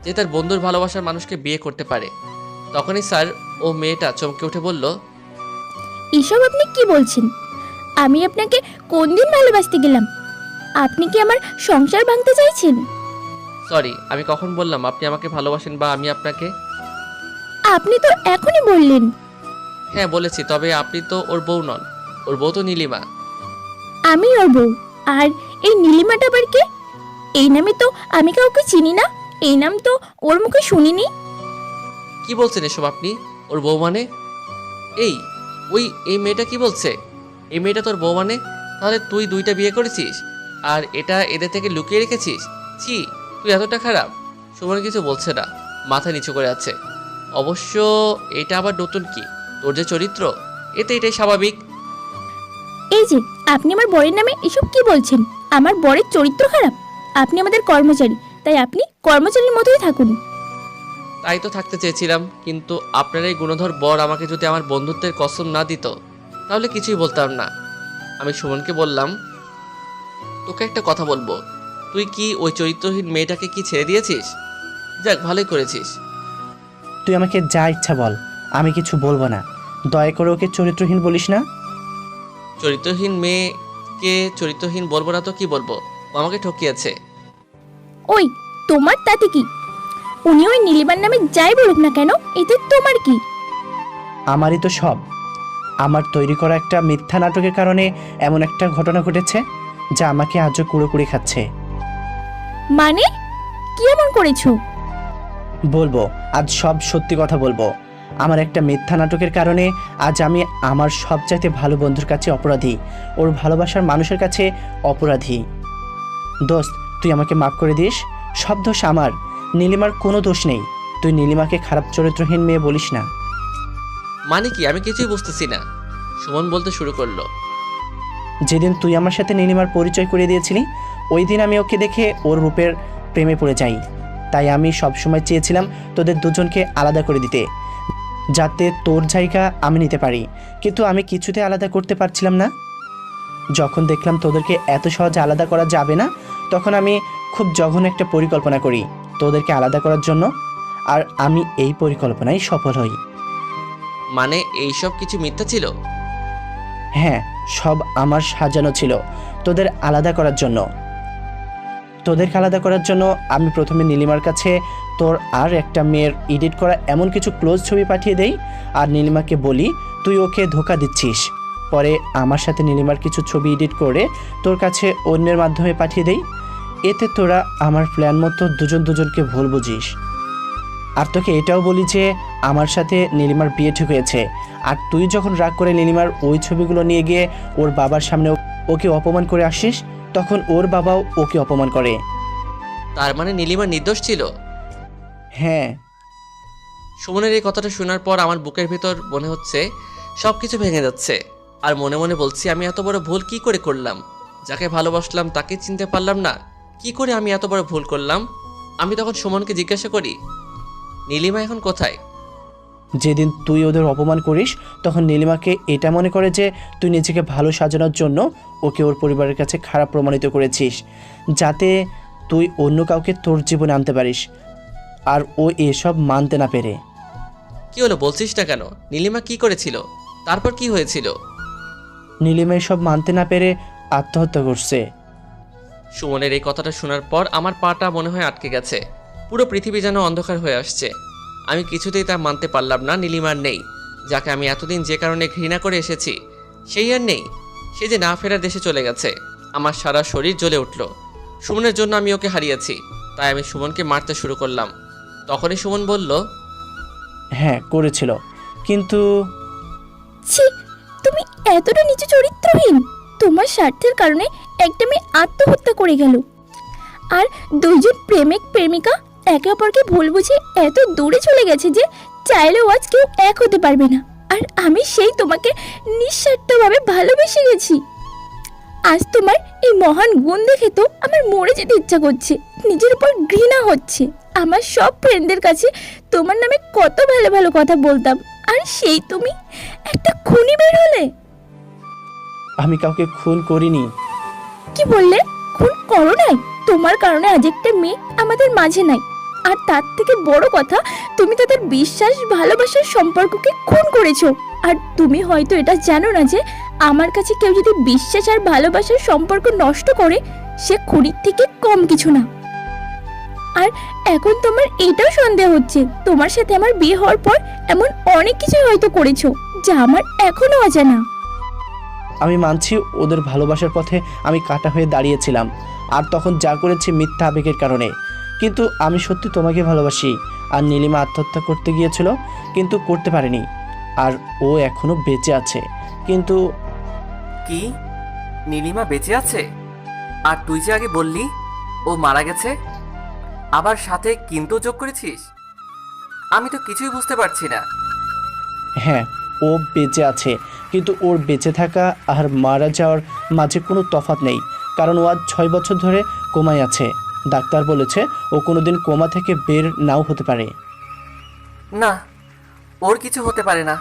যে তার বন্ধুর ভালোবাসার মানুষকে বিয়ে করতে পারে। তখনই স্যার ও মেয়েটা চমকে উঠে বলল, এসব আপনি কি বলছেন? আমি আপনাকে কোন দিন ভালোবাসতে গেলাম? আপনি কি আমার সংসার ভাঙতে চাইছেন? সরি, আমি কখন বললাম আপনি আমাকে ভালোবাসেন বা আমি আপনাকে? আপনি তো এখনই বললেন। হ্যাঁ বলেছি, তবে আপনি তো ওর বউ নন, ওর বউ তো নীলিমা। আমি ওর বউ। আর এই নীলিমাটা আবার কে? এই নামে তো আমি কাউকে চিনি না, এই নাম তো ওর মুখে শুনিনি। কি বলছেন এসব আপনি? ওর বউ মানে? এই মেয়েটা কি বলছে? এই মেয়েটা তোর বউ মানে? তাহলে তুই 2টা বিয়ে করেছিস আর এটা এদের থেকে লুকিয়ে রেখেছিস? ছি, তুই এতটা খারাপ। সুমন কিছু বলছে না, মাথা নিচু করে আছে। অবশ্য এটা আবার নতুন কি? তোর যে চরিত্র, এটাই স্বাভাবিক। এই যে আপনি আমার বরের নামে এসব কি বলছেন? আমার বরের চরিত্র খারাপ? আপনি আমাদের কর্মচারী, তাই আপনি কর্মচারীর মতোই থাকুন। তাই তো থাকতে চেয়েছিলাম, কিন্তু আপনার এই গুণধর বর আমাকে যদি আমার বন্ধুত্বের কসম না দিত তাহলে কিছুই বলতাম না। আমি সুমনকে বললাম, তোকে একটা কথা বলবো, তুই কি ওই চরিত্রহীন মেয়েটাকে কি ছেড়ে দিয়েছিস? যাক, ভালোই করেছিস। তুই আমাকে যা ইচ্ছা বল, আমি কিছু বলবো না। দয়া করে ওকে চরিত্রহীন বলিস না। চরিত্রহীন মেয়েকে চরিত্রহীন বলবো না তো কি বলবো? ও আমাকে ঠকিয়েছে। ওই, তোমার তাতে কি? উনি ওই নীলিমার নামে যাই বলুক না কেন, এতে তোমার কি? আমারই তো সব। আমার তৈরি করা একটা মিথ্যা নাটকের কারণে এমন একটা ঘটনা ঘটেছে যা আমাকে আজও কুড়ে খাচ্ছে। মানে কি এমন করেছো? বলবো, আজ সব সত্যি কথা বলবো। আমার একটা মিথ্যা নাটকের কারণে আজ আমি আমার সবচাইতে ভালো বন্ধুর কাছে অপরাধী, ওর ভালোবাসার মানুষের কাছে অপরাধী। দোস্ত, তুই আমাকে মাফ করে দিস। সব দোষ আমার, নীলিমার কোনো দোষ নেই। তুই নীলিমাকে খারাপ চরিত্রহীন মেয়ে বলিস না। মানে কি? আমি কিছুই বুঝতেছি না। সুমন বলতে শুরু করলো, যেদিন তুই আমার সাথে নীলিমার পরিচয় করিয়ে দিয়েছিলি, ওই দিন আমি ওকে দেখে ওর রূপের প্রেমে পড়ে যাই। তাই আমি সবসময় চেয়েছিলাম তোদের দুজনকে আলাদা করে দিতে, যাতে তোর জায়গা আমি নিতে পারি, কিন্তু আমি কিছুতে আলাদা করতে পারছিলাম না। যখন দেখলাম তোদেরকে এত সহজে আলাদা করা যাবে না, তখন আমি খুব জঘন্য একটা পরিকল্পনা করি তোদেরকে আলাদা করার জন্য, আর আমি এই পরিকল্পনায় সফল হই। মানে এইসব কিছু মিথ্যা ছিল? হ্যাঁ, সব আমার সাজানো ছিল তোদের আলাদা করার জন্য। তোদেরকে আলাদা করার জন্য আমি প্রথমে নীলিমার কাছে তোর আর একটা মেয়ের এডিট করা এমন কিছু ক্লোজ ছবি পাঠিয়ে দেই, আর নীলিমাকে বলি তুই ওকে ধোঁকা দিচ্ছিস। পরে আমার সাথে নীলিমার কিছু ছবি এডিট করে তোর কাছে অন্যের মাধ্যমে পাঠিয়ে দেই। এতে তোরা আমার প্ল্যান মতো দুজনকে ভুল বুঝিস। আর তোকে এটাও বলি যে আমার সাথে নীলিমার বিয়ে ঠিক হয়েছে, আর তুই যখন রাগ করে নীলিমার ওই ছবিগুলো নিয়ে গিয়ে ওর বাবার সামনে ওকে অপমান করে আসিস, তখন ওর বাবাও ওকে অপমান করে। তার মানে নীলিমা নির্দোষ ছিল? হ্যাঁ। সুমনের এই কথাটা শোনার পর আমার বুকের ভিতর মনে হচ্ছে সব কিছু ভেঙে যাচ্ছে, আর মনে মনে বলছি, আমি এত বড় ভুল কি করে করলাম? যাকে ভালোবাসলাম তাকে চিনতে পারলাম না, কি করে আমি এত বড় ভুল করলাম? আমি তখন সুমনকে জিজ্ঞাসা করি, নীলিমা এখন কোথায়? যেদিন তুই ওদের অপমান করিস, তখন নীলিমাকে এটা মনে করে যে তুই নিজেকে ভালো সাজানোর জন্য ওকে ওর পরিবারের কাছে খারাপ প্রমাণিত করেছিস, যাতে তুই অন্য কাউকে তোর জীবনে আনতে পারিস, আর ও এসব মানতে না পেরে। কি হলো, বলছিস না কেন? নীলিমা কি করেছিল? তারপর কি হয়েছিল? নীলিমা এসব মানতে না পেরে আত্মহত্যা করছে। সুমনের এই কথাটা শোনার পর আমার পাটা মনে হয় আটকে গেছে, পুরো পৃথিবী যেন অন্ধকার হয়ে আসছে। আমি কিছুতেই তা মানতে পারলাম না। নীলিমার নেই, যাকে আমি এতদিন যে কারণে ঘৃণা করে এসেছি সেই আর নেই। সে যে না ফেরার দেশে চলে গেছে। আমার সারা শরীর জ্বলে উঠল। সুমনের জন্য আমি ওকে হারিয়েছি, তাই আমি সুমনকে মারতে শুরু করলাম। তখনই সুমন বলল, হ্যাঁ করেছিল, কিন্তু ছি, তুমি এতটা নিচু চরিত্রহীন। তোমার স্বার্থের কারণে একটা মেয়ে আত্মহত্যা করে গেল, আর দুইজন প্রেমিক প্রেমিকা একে অপরকে ভুল বুঝে এত দূরে চলে গেছে যে চাইলেও আজ কেউ এক হতে পারবে না। আর আমি সেই তোমাকে নিঃস্বার্থভাবে ভালোবেসে গেছি। আজ তোমার এই মহান গুণ দেখে তো আমার মরে যেতে ইচ্ছা করছে, নিজের উপর ঘৃণা হচ্ছে। আমার সব ফ্রেন্ডদের কাছে তোমার নামে কত ভালো ভালো কথা বলতাম, আর সেই তুমি একটা খুনি বের হলে। আমি কাউকে খুন করিনি। কি বললে? খুন করো নাই? তোমার কারণে আজ একটা মেয়ে আমাদের মাঝে নাই, আর তার থেকে বড় কথা, তুমি তাদের বিশ্বাস ভালোবাসার সম্পর্ককে খুন করেছো। আর তুমি হয়তো এটা জানো না যে আমার কাছে কেউ যদি বিশ্বাস আর ভালোবাসার সম্পর্ক নষ্ট করে, সে খুনির থেকে কম কিছু না। আর এখন তোমার এটাও সন্দেহ হচ্ছে তোমার সাথে আমার বিয়ে হওয়ার পর এমন অনেক কিছু হয়তো করেছো যা আমার এখনো অজানা। আমি মানছি ওদের ভালোবাসার পথে আমি কাটা হয়ে দাঁড়িয়েছিলাম, আর তখন যা করেছি মিথ্যা আবেগের কারণে। কিন্তু আমি সত্যি তোমাকে ভালোবাসি। আর নীলিমা আত্মহত্যা করতে গিয়েছিল, কিন্তু করতে পারেনি। আর ও এখনো বেঁচে আছে। কিন্তু কি নীলিমা বেঁচে আছে? আর তুই যে আগে বললি ও মারা গেছে, আবার সাথে কিন্তু যোগ করেছিস? আমি তো কিছুই বুঝতে পারছি না। হ্যাঁ, ও বেঁচে আছে, কিন্তু ওর বেঁচে থাকা আর মারা যাওয়ার মাঝে কোনো তফাৎ নেই। কারণ ও আজ 6 বছর ধরে কোমায় আছে। ডাক্তার বলেছে ও কোনোদিন কোমা থেকে বের নাও হতে পারে। না, ওর কিছু হতে পারে না।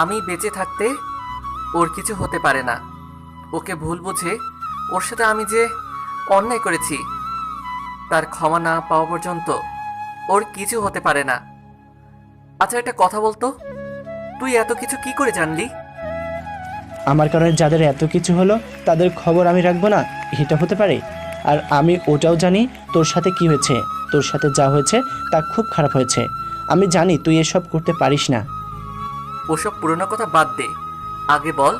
আমি বেঁচে থাকতে ওর কিছু হতে পারে না। ওকে ভুল বুঝে ওর সাথে আমি যে অন্যায় করেছি, তার ক্ষমা না পাওয়া পর্যন্ত ওর কিছু হতে পারে না। আচ্ছা, একটা কথা বলতো, তুই এত কিছু কি করে জানলি? আমার কারণে যাদের এত কিছু হলো তাদের খবর আমি রাখবো না, এটা হতে পারে? আর আমি ওটাও জানি তোর সাথে কি হয়েছে। তোর সাথে যা হয়েছে তা খুব খারাপ হয়েছে। আমি জানি তুই এসব করতে পারিস না। ওসব পুরনো কথা বাদ দে, আগে বল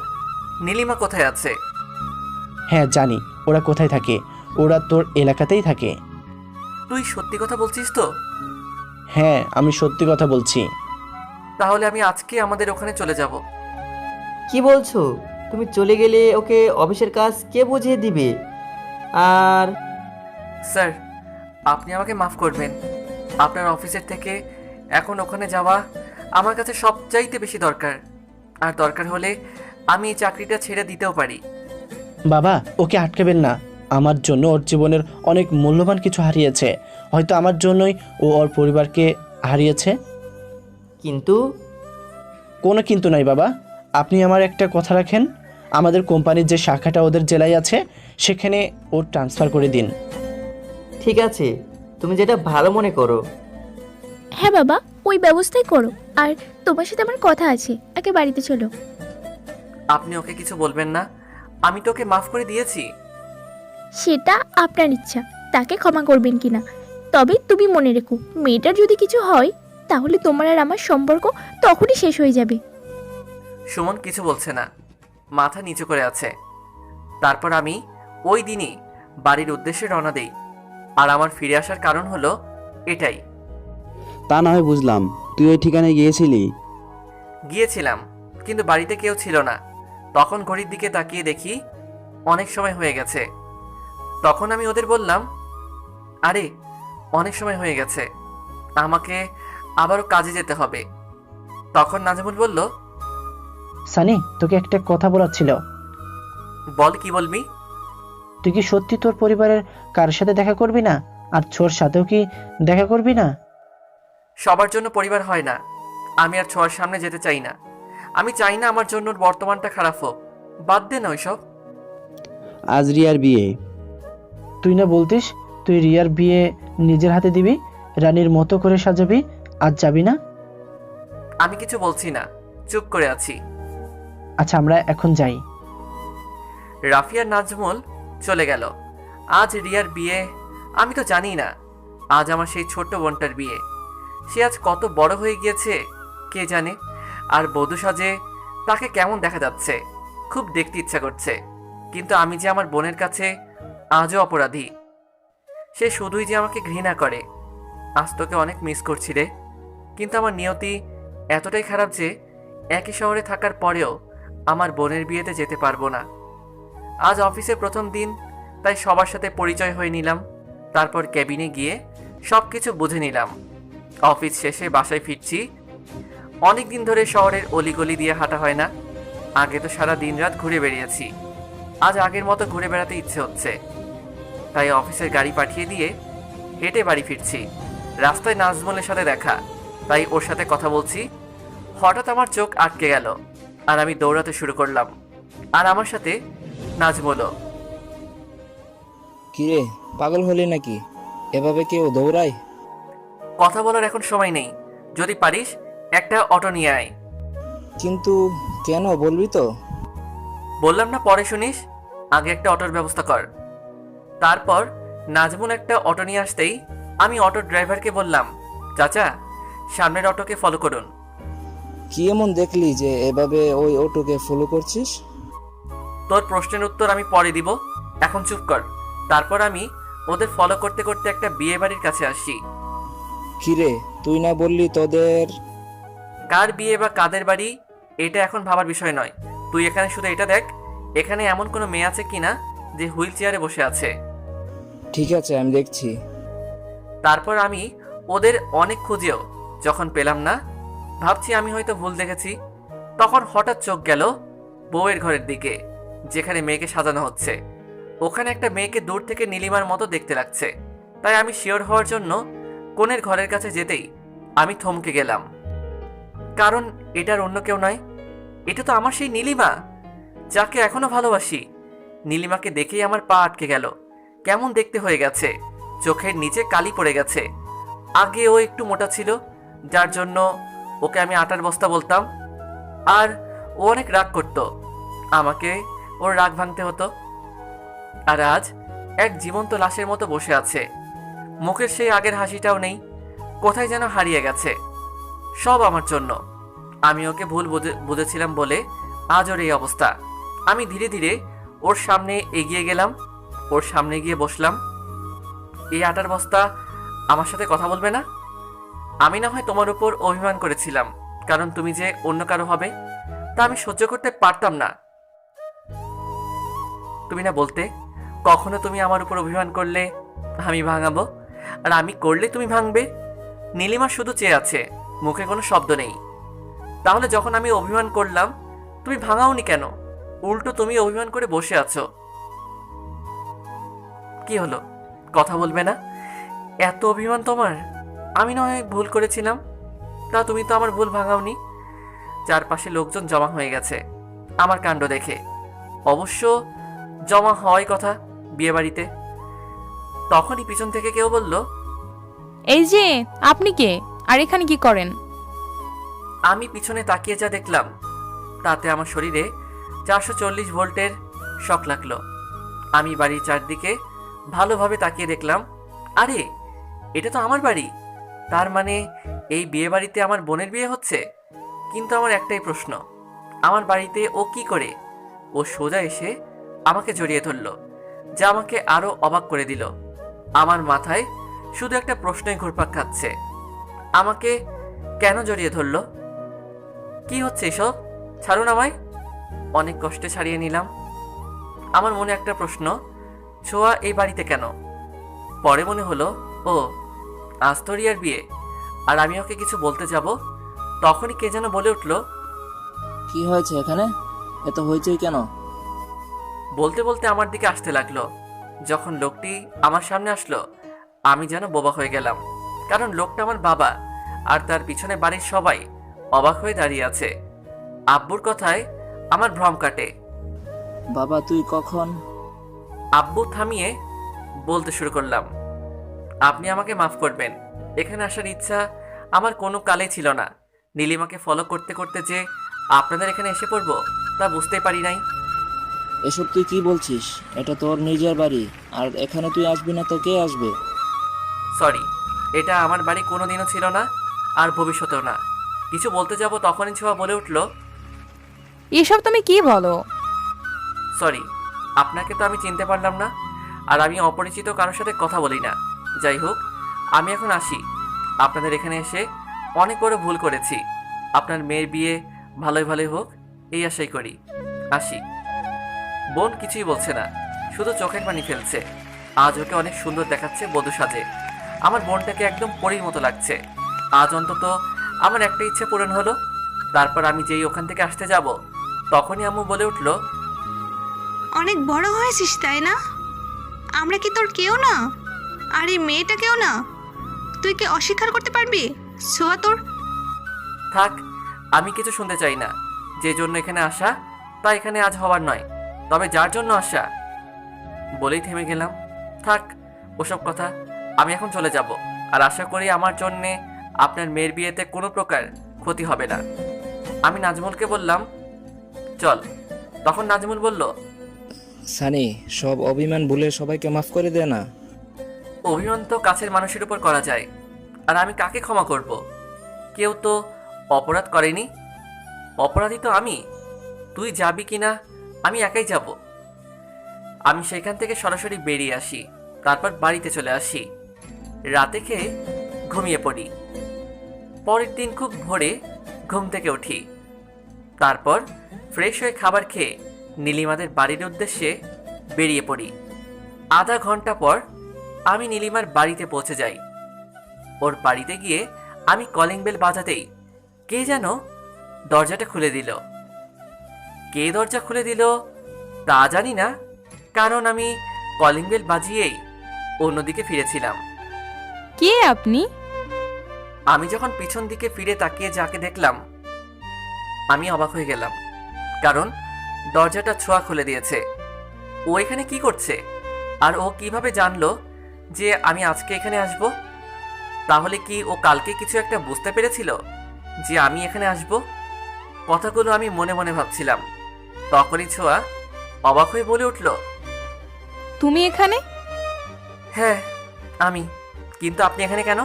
নীলিমা কোথায় আছে? হ্যাঁ জানি, ওরা কোথায় থাকে। ওরা তোর এলাকাতেই থাকে। তুই সত্যি কথা বলছিস তো? হ্যাঁ, আমি সত্যি কথা বলছি। তাহলে আমি আজকে আমাদের ওখানে চলে যাব। কি বলছো? তুমি চলে গেলে ওকে অফিসের কাজ কে বুঝিয়ে দিবে? আর স্যার, আপনি আমাকে মাফ করবেন। আপনার অফিসের থেকে এখন ওখানে যাওয়া আমার কাছে সবচাইতে বেশি দরকার। আর দরকার হলে আমি এই চাকরিটা ছেড়ে দিতেও পারি। বাবা, ওকে আটকাবেন না। আমার জন্য ওর জীবনের অনেক মূল্যবান কিছু হারিয়েছে। হয়তো আমার জন্যই ও ওর পরিবারকে হারিয়েছে। কিন্তু কোনো কিন্তু নাই বাবা। আপনি আমার একটা কথা রাখেন, আমাদের কোম্পানির যে শাখাটা ওদের জেলায় আছে সেখানে ওর ট্রান্সফার করে দিন। ঠিক আছে, তুমি যেটা ভালো মনে করো। হ্যাঁ বাবা, ওই ব্যবস্থাই করো। আর তোমার সাথে আমার কথা আছে, আগে বাড়িতে চলো। আপনি ওকে কিছু বলবেন না? আমি তো ওকে মাফ করে দিয়েছি। সেটা আপনার ইচ্ছা, তাকে ক্ষমা করবেন কিনা। তবে তুমি মনে রেখো, মেয়েটার যদি কিছু হয় তাহলে তোমার আর আমার সম্পর্ক তখনই শেষ হয়ে যাবে। সুমন কিছু বলছে না, মাথা নিচু করে আছে। তারপর আমি ওই দিনই বাড়ির উদ্দেশ্যে রওনা দেই। আর আমার ফিরে আসার কারণ হলো এটাই। তা না হয় বুঝলাম, তুই ওই ঠিকানায় গিয়েছিলি। গিয়েছিলাম, কিন্তু বাড়িতে কেউ ছিল না। তখন ঘড়ির দিকে তাকিয়ে দেখি অনেক সময় হয়ে গেছে। তখন আমি ওদের বললাম, আরে অনেক সময় হয়ে গেছে, আমাকে আবারও কাজে যেতে হবে। তখন নাজমুল বলল, সানি, তোকে একটা কথা বলার ছিল। বল, কি বলবি? তুই কি সত্যি তোর পরিবারের কার সাথে দেখা করবি না? আর ছোর সাথেও কি দেখা করবি না? সবার জন্য পরিবার হয় না। আমি আর ছোঁয়ার সামনে যেতে চাই না। আমি চাই না আমার জন্য ওর বর্তমানটা খারাপ হোক। বাদ দে না ওইসব। আজ রিয়ার বিয়ে। তুই না বলতিস তুই রিয়ার বিয়ে নিজের হাতে দিবি, রানীর মতো করে সাজাবি? আজ যাবি না? আমি কিছু বলছি না, চুপ করে আছি। আচ্ছা, আমরা এখন যাই। রাফিয়ার নাজমুল চলে গেল। আজ রিয়ার বিয়ে? আমি তো জানি না আজ আমার সেই ছোট্ট বোনটার বিয়ে। সে আজ কত বড় হয়ে গিয়েছে কে জানে। আর বধূ সাজে তাকে কেমন দেখা যাচ্ছে, খুব দেখতে ইচ্ছা করছে। কিন্তু আমি যে আমার বোনের কাছে আজও অপরাধী। সে শুধুই যে আমাকে ঘৃণা করে। আজ তোকে অনেক মিস করছি রে। কিন্তু আমার নিয়তি এতটাই খারাপ যে একই শহরে থাকার পরেও আমার বোনের বিয়েতে যেতে পারবো না। আজ অফিসের প্রথম দিন, তাই সবার সাথে পরিচয় হয়ে নিলাম। তারপর ক্যাবিনে গিয়ে সব কিছু বুঝে নিলাম। অফিস শেষে বাসায় ফিরছি। অনেক দিন ধরে শহরের অলিগলি দিয়ে হাঁটা হয় না। আগে তো সারা দিন রাত ঘুরে বেরিয়েছি, আজ আগের মতো ঘুরে বেড়াতে ইচ্ছে হচ্ছে। তাই অফিসের গাড়ি পাঠিয়ে দিয়ে হেঁটে বাড়ি ফিরছি। রাস্তায় নাজমুলের সাথে দেখা, তাই ওর সাথে কথা বলছি। হঠাৎ আমার চোখ আটকে গেল আর আমি দৌড়াতে শুরু করলাম। আর আমার সাথে নাজমুলও। কিরে, পাগল হলি নাকি? এভাবে কেউ দৌড়ায়? কথা বলার এখন সময় নেই, যদি পারিস একটা অটো নিয়ে আয়। কিন্তু কেন, বলবি তো? বললাম না পরে শুনিস, আগে একটা অটোর ব্যবস্থা কর। তারপর নাজমুল একটা অটো নিয়ে আসতেই আমি অটোর ড্রাইভারকে বললাম, চাচা সামনের অটোকে ফলো করুন। কি এমন দেখলি যে এভাবে ওই অটোকে ফলো করছিস? তোর প্রশ্নের উত্তর আমি পরে দিব, এখন চুপ কর। তারপর আমি ওদের ফলো করতে করতে একটা বিয়ে বাড়ির কাছে আসি। কিরে, তুই না বললি তোদের? কার বিয়ে বা কাদের বাড়ি এটা এখন ভাবার বিষয় নয়। তুই এখানে শুধু এটা দেখ, এখানে এমন কোনো মেয়ে আছে কিনা যে হুইল চেয়ারে বসে আছে। ঠিক আছে, আমি দেখছি। তারপর আমি ওদের অনেক খুঁজেও যখন পেলাম না, ভাবছি আমি হয়তো ভুল দেখেছি, তখন হঠাৎ চোখ গেল বউয়ের ঘরের দিকে, যেখানে মেয়েকে সাজানো হচ্ছে। ওখানে একটা মেয়েকে দূর থেকে নীলিমার মতো দেখতে লাগছে। তাই আমি শিওর হওয়ার জন্য কনের ঘরের কাছে যেতেই আমি থমকে গেলাম, কারণ এটার অন্য কেউ নয়, এটা তো আমার সেই নীলিমা, যাকে এখনো ভালোবাসি। নীলিমাকে দেখেই আমার পা আটকে গেল। কেমন দেখতে হয়ে গেছে, চোখের নিচে কালি পড়ে গেছে। আগে ও একটু মোটা ছিল, যার জন্য ওকে আমি আটার বস্তা বলতাম, আর ও অনেক রাগ করত, আমাকে ওর রাগ ভাঙতে হতো। আর আজ এক জীবন্ত লাশের মতো বসে আছে, মুখের সেই আগের হাসিটাও নেই, কোথায় যেন হারিয়ে গেছে। সব আমার জন্য। আমি ওকে ভুল বুঝেছিলাম বলে আজ ওর এই অবস্থা। আমি ধীরে ধীরে ওর সামনে এগিয়ে গেলাম, ওর সামনে গিয়ে বসলাম। এই আটার বস্তা আমার সাথে কথা বলবে না? আমি না হয় তোমার উপর অভিমান করেছিলাম, কারণ তুমি যে অন্য কারো হবে তা আমি সহ্য করতে পারতাম না। তুমি না বলতে কখনো তুমি আমার উপর অভিমান করলে আমি ভাঙাবো, আর আমি করলে তুমি ভাঙবে। নীলিমা শুধু চেয়ে আছে, মুখে কোনো শব্দ নেই। তাহলে যখন আমি অভিমান করলাম তুমি ভাঙাওনি কেন? উল্টো তুমি অভিমান করে বসে আছো। কি হলো, কথা বলবে না? এত অভিমান তোমার? আমি নয় ভুল করেছিলাম, তা তুমি তো আমার ভুল ভাঙাওনি। চারপাশে লোকজন জমা হয়ে গেছে আমার কাণ্ড দেখে। অবশ্য জমা হওয়াই কথা বিয়ে বাড়িতে। তখনই পিছন থেকে কেউ বলল, এই যে আপনি কে, আর এখানে কি করেন? আমি পিছনে তাকিয়ে যা দেখলাম তাতে আমার শরীরে 440 ভোল্টের শক লাগলো। আমি বাড়ির চারদিকে ভালোভাবে তাকিয়ে দেখলাম, আরে এটা তো আমার বাড়ি। তার মানে এই বিয়ে বাড়িতে আমার বোনের বিয়ে হচ্ছে। কিন্তু আমার একটাই প্রশ্ন, আমার বাড়িতে ও কি করে? ও সোজা এসে আমাকে জড়িয়ে ধরলো, যা আমাকে আরো অবাক করে দিল। আমার মাথায় শুধু একটা প্রশ্নই ঘুরপাক খাচ্ছে, আমাকে কেন জড়িয়ে ধরলো? কি হচ্ছে এসব? ছাড়ুন আমায়। অনেক কষ্টে ছাড়িয়ে নিলাম। আমার মনে একটা প্রশ্ন, ছোঁয়া এই বাড়িতে কেন? পরে মনে হলো, ও আজ তো রিয়ার বিয়ে, আর আমি ওকে কিছু বলতে যাব, তখনই কে যেন বলে উঠলো, কি হয়েছে এখানে? এত হইচই কেন? বলতে বলতে আমার দিকে আসতে লাগলো। যখন লোকটি আমার সামনে আসলো আমি যেন বোবা হয়ে গেলাম, কারণ লোকটা আমার বাবা, আর তার পিছনে বাড়ির সবাই অবাক হয়ে দাঁড়িয়ে আছে। আব্বুর কথায় আমার ভ্রম কাটে। বাবা, তুই কখন? আব্বু থামিয়ে বলতে শুরু করলাম, আপনি আমাকে মাফ করবেন, এখানে আসার ইচ্ছা আমার কোনো কালেই ছিল না। নীলিমাকে ফলো করতে করতে যে আপনাদের এখানে এসে পড়বো তা বুঝতেই পারি নাই। এসব তুই কি বলছিস? এটা তোর নিজের বাড়ি, আর এখানে তুই আসবি না তো কে আসবে? সরি, এটা আমার বাড়ি কোনোদিনও ছিল না, আর ভবিষ্যতেও না। কিছু বলতে যাব তখনই ছোঁয়া বলে উঠলো, এসব তুমি কি বলো? সরি, আপনাকে তো আমি চিনতে পারলাম না, আর আমি অপরিচিত কারোর সাথে কথা বলি না। যাই হোক, আমি এখন আসি। আপনাদের এখানে এসে অনেক বড় ভুল করেছি। আপনার মেয়ের বিয়ে ভালোই ভালোই হোক এই আশাই করি। আসি। বোন কিছুই বলছে না, শুধু চোখের পানি ফেলছে। আজ ওকে অনেক সুন্দর দেখাচ্ছে বধূ সাজে। আমার বোনটাকে একদম পরীর মতো লাগছে। আজ অন্তত আমার একটা ইচ্ছে পূরণ হলো। তারপর আমি যেই ওখান থেকে আসতে যাব তখনই আম্মু বলে উঠলো, অনেক বড় হয়েছিস তাই না? আমরা কি তোর কেউ না? আর এই মেয়েটা কেউ না? তুই কি অস্বীকার করতে পারবি ছোঁয়া তোর? থাক, আমি কিছু শুনতে চাই না। যে জন্য এখানে আসা তা এখানে আজ হওয়ার নয়, তবে যার জন্য আসা। বলেই থেমে গেলাম। থাক ওসব কথা, আমি এখন চলে যাব। আর আশা করি আমার জন্যে আপনার মেয়ের বিয়েতে কোনো প্রকার ক্ষতি হবে না। আমি নাজমুলকে বললাম, চল তখন নাজমুল বলল, সানি, সব অভিমান ভুলে সবাইকে মাফ করে দে না। অভিমান তো কাছের মানুষের উপর করা যায়, আর আমি কাকে ক্ষমা করব? কেউ তো অপরাধ করেনি। অপরাধী তো আমি। তুই যাবি কিনা আমি একাই যাব। আমি সেখান থেকে সরাসরি বেরিয়ে আসি, তারপর বাড়িতে চলে আসি। রাতে খেয়ে ঘুমিয়ে পড়ি। পরের দিন খুব ভোরে ঘুম থেকে উঠি। তারপর ফ্রেশ হয়ে খাবার খেয়ে নীলিমাদের বাড়ির উদ্দেশ্যে বেরিয়ে পড়ি। আধা ঘন্টা পর আমি নীলিমার বাড়িতে পৌঁছে যাই। ওর বাড়িতে গিয়ে আমি কলিং বেল বাজাতেই কে যেন দরজাটা খুলে দিল। কে দরজা খুলে দিল তা জানি না, কারণ আমি কলিং বেল বাজিয়েই অন্যদিকে ফিরেছিলাম। কে আপনি? আমি যখন পিছন দিকে ফিরে তাকিয়ে যাকে দেখলাম, আমি অবাক হয়ে গেলাম, কারণ দরজাটা ছোঁয়া খুলে দিয়েছে। ও এখানে কি করছে? আর ও কিভাবে জানলো যে আমি আজকে এখানে আসব? তাহলে কি ও কালকে কিছু একটা বুঝতে পেরেছিল যে আমি এখানে আসব? কথাগুলো আমি মনে মনে ভাবছিলাম। তখনই ছোঁয়া অবাক হয়ে বলে উঠল, তুমি এখানে? হ্যাঁ আমি। কিন্তু আপনি এখানে কেন?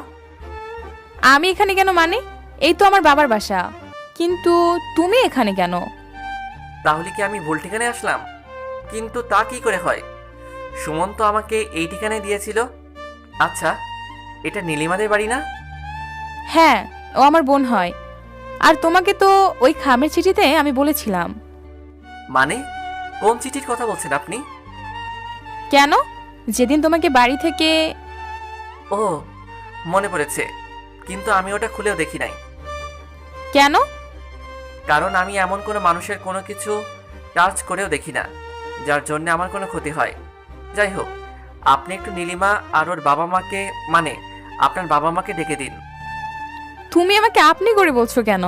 আমি এখানে কেন মানে? এই তো আমার বাবার বাসা। কিন্তু তুমি এখানে কেন? তাহলে কি আমি ভুল ঠিকানায় আসলাম? কিন্তু তা কি করে হয়? সুমন তো আমাকে এই ঠিকানায় দিয়েছিল। আচ্ছা, এটা নীলিমাদের বাড়ি না? হ্যাঁ, ও আমার বোন হয়। আর তোমাকে তো ওই খামের চিঠিতে আমি বলেছিলাম। মানে কোন চিঠির কথা বলছেন আপনি? কেন? যেদিন তোমাকে বাড়ি থেকে... ও, মনে পড়েছে, কিন্তু আমি ওটা খুলেও দেখি নাই। কেন? কারণ আমি এমন কোনো মানুষের কোনো কিছু টাচ করেও দেখি না যার জন্য আমার কোনো ক্ষতি হয়। যাই হোক, আপনি একটু নীলিমা আর ওর বাবা মাকে, মানে আপনার বাবা মাকে ডেকে দিন। তুমি আমাকে আপনি করে বলছো কেন?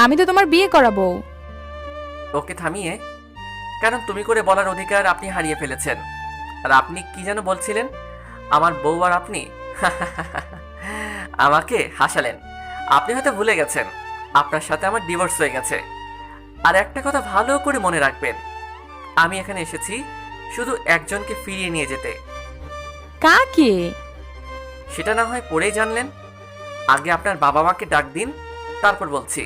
আমি তো তোমার বিয়ে করাবো। ওকে থামিয়ে, কারণ তুমি করে বলার অধিকার আপনি হারিয়ে ফেলেছেন। আর আপনি কি যেন বলছিলেন, আমার বউ আর আপনি? আমাকে হাসালেন। আপনি হয়তো ভুলে গেছেন আপনার সাথে আমার ডিভোর্স হয়ে গেছে। আর একটা কথা ভালো করে মনে রাখবেন, আমি এখানে এসেছি শুধু একজনকে ফিরিয়ে নিয়ে যেতে। কাকে? সেটা না হয় পরেই জানলেন। আগে আপনার বাবা মাকে ডাক দিন, তারপর বলছি।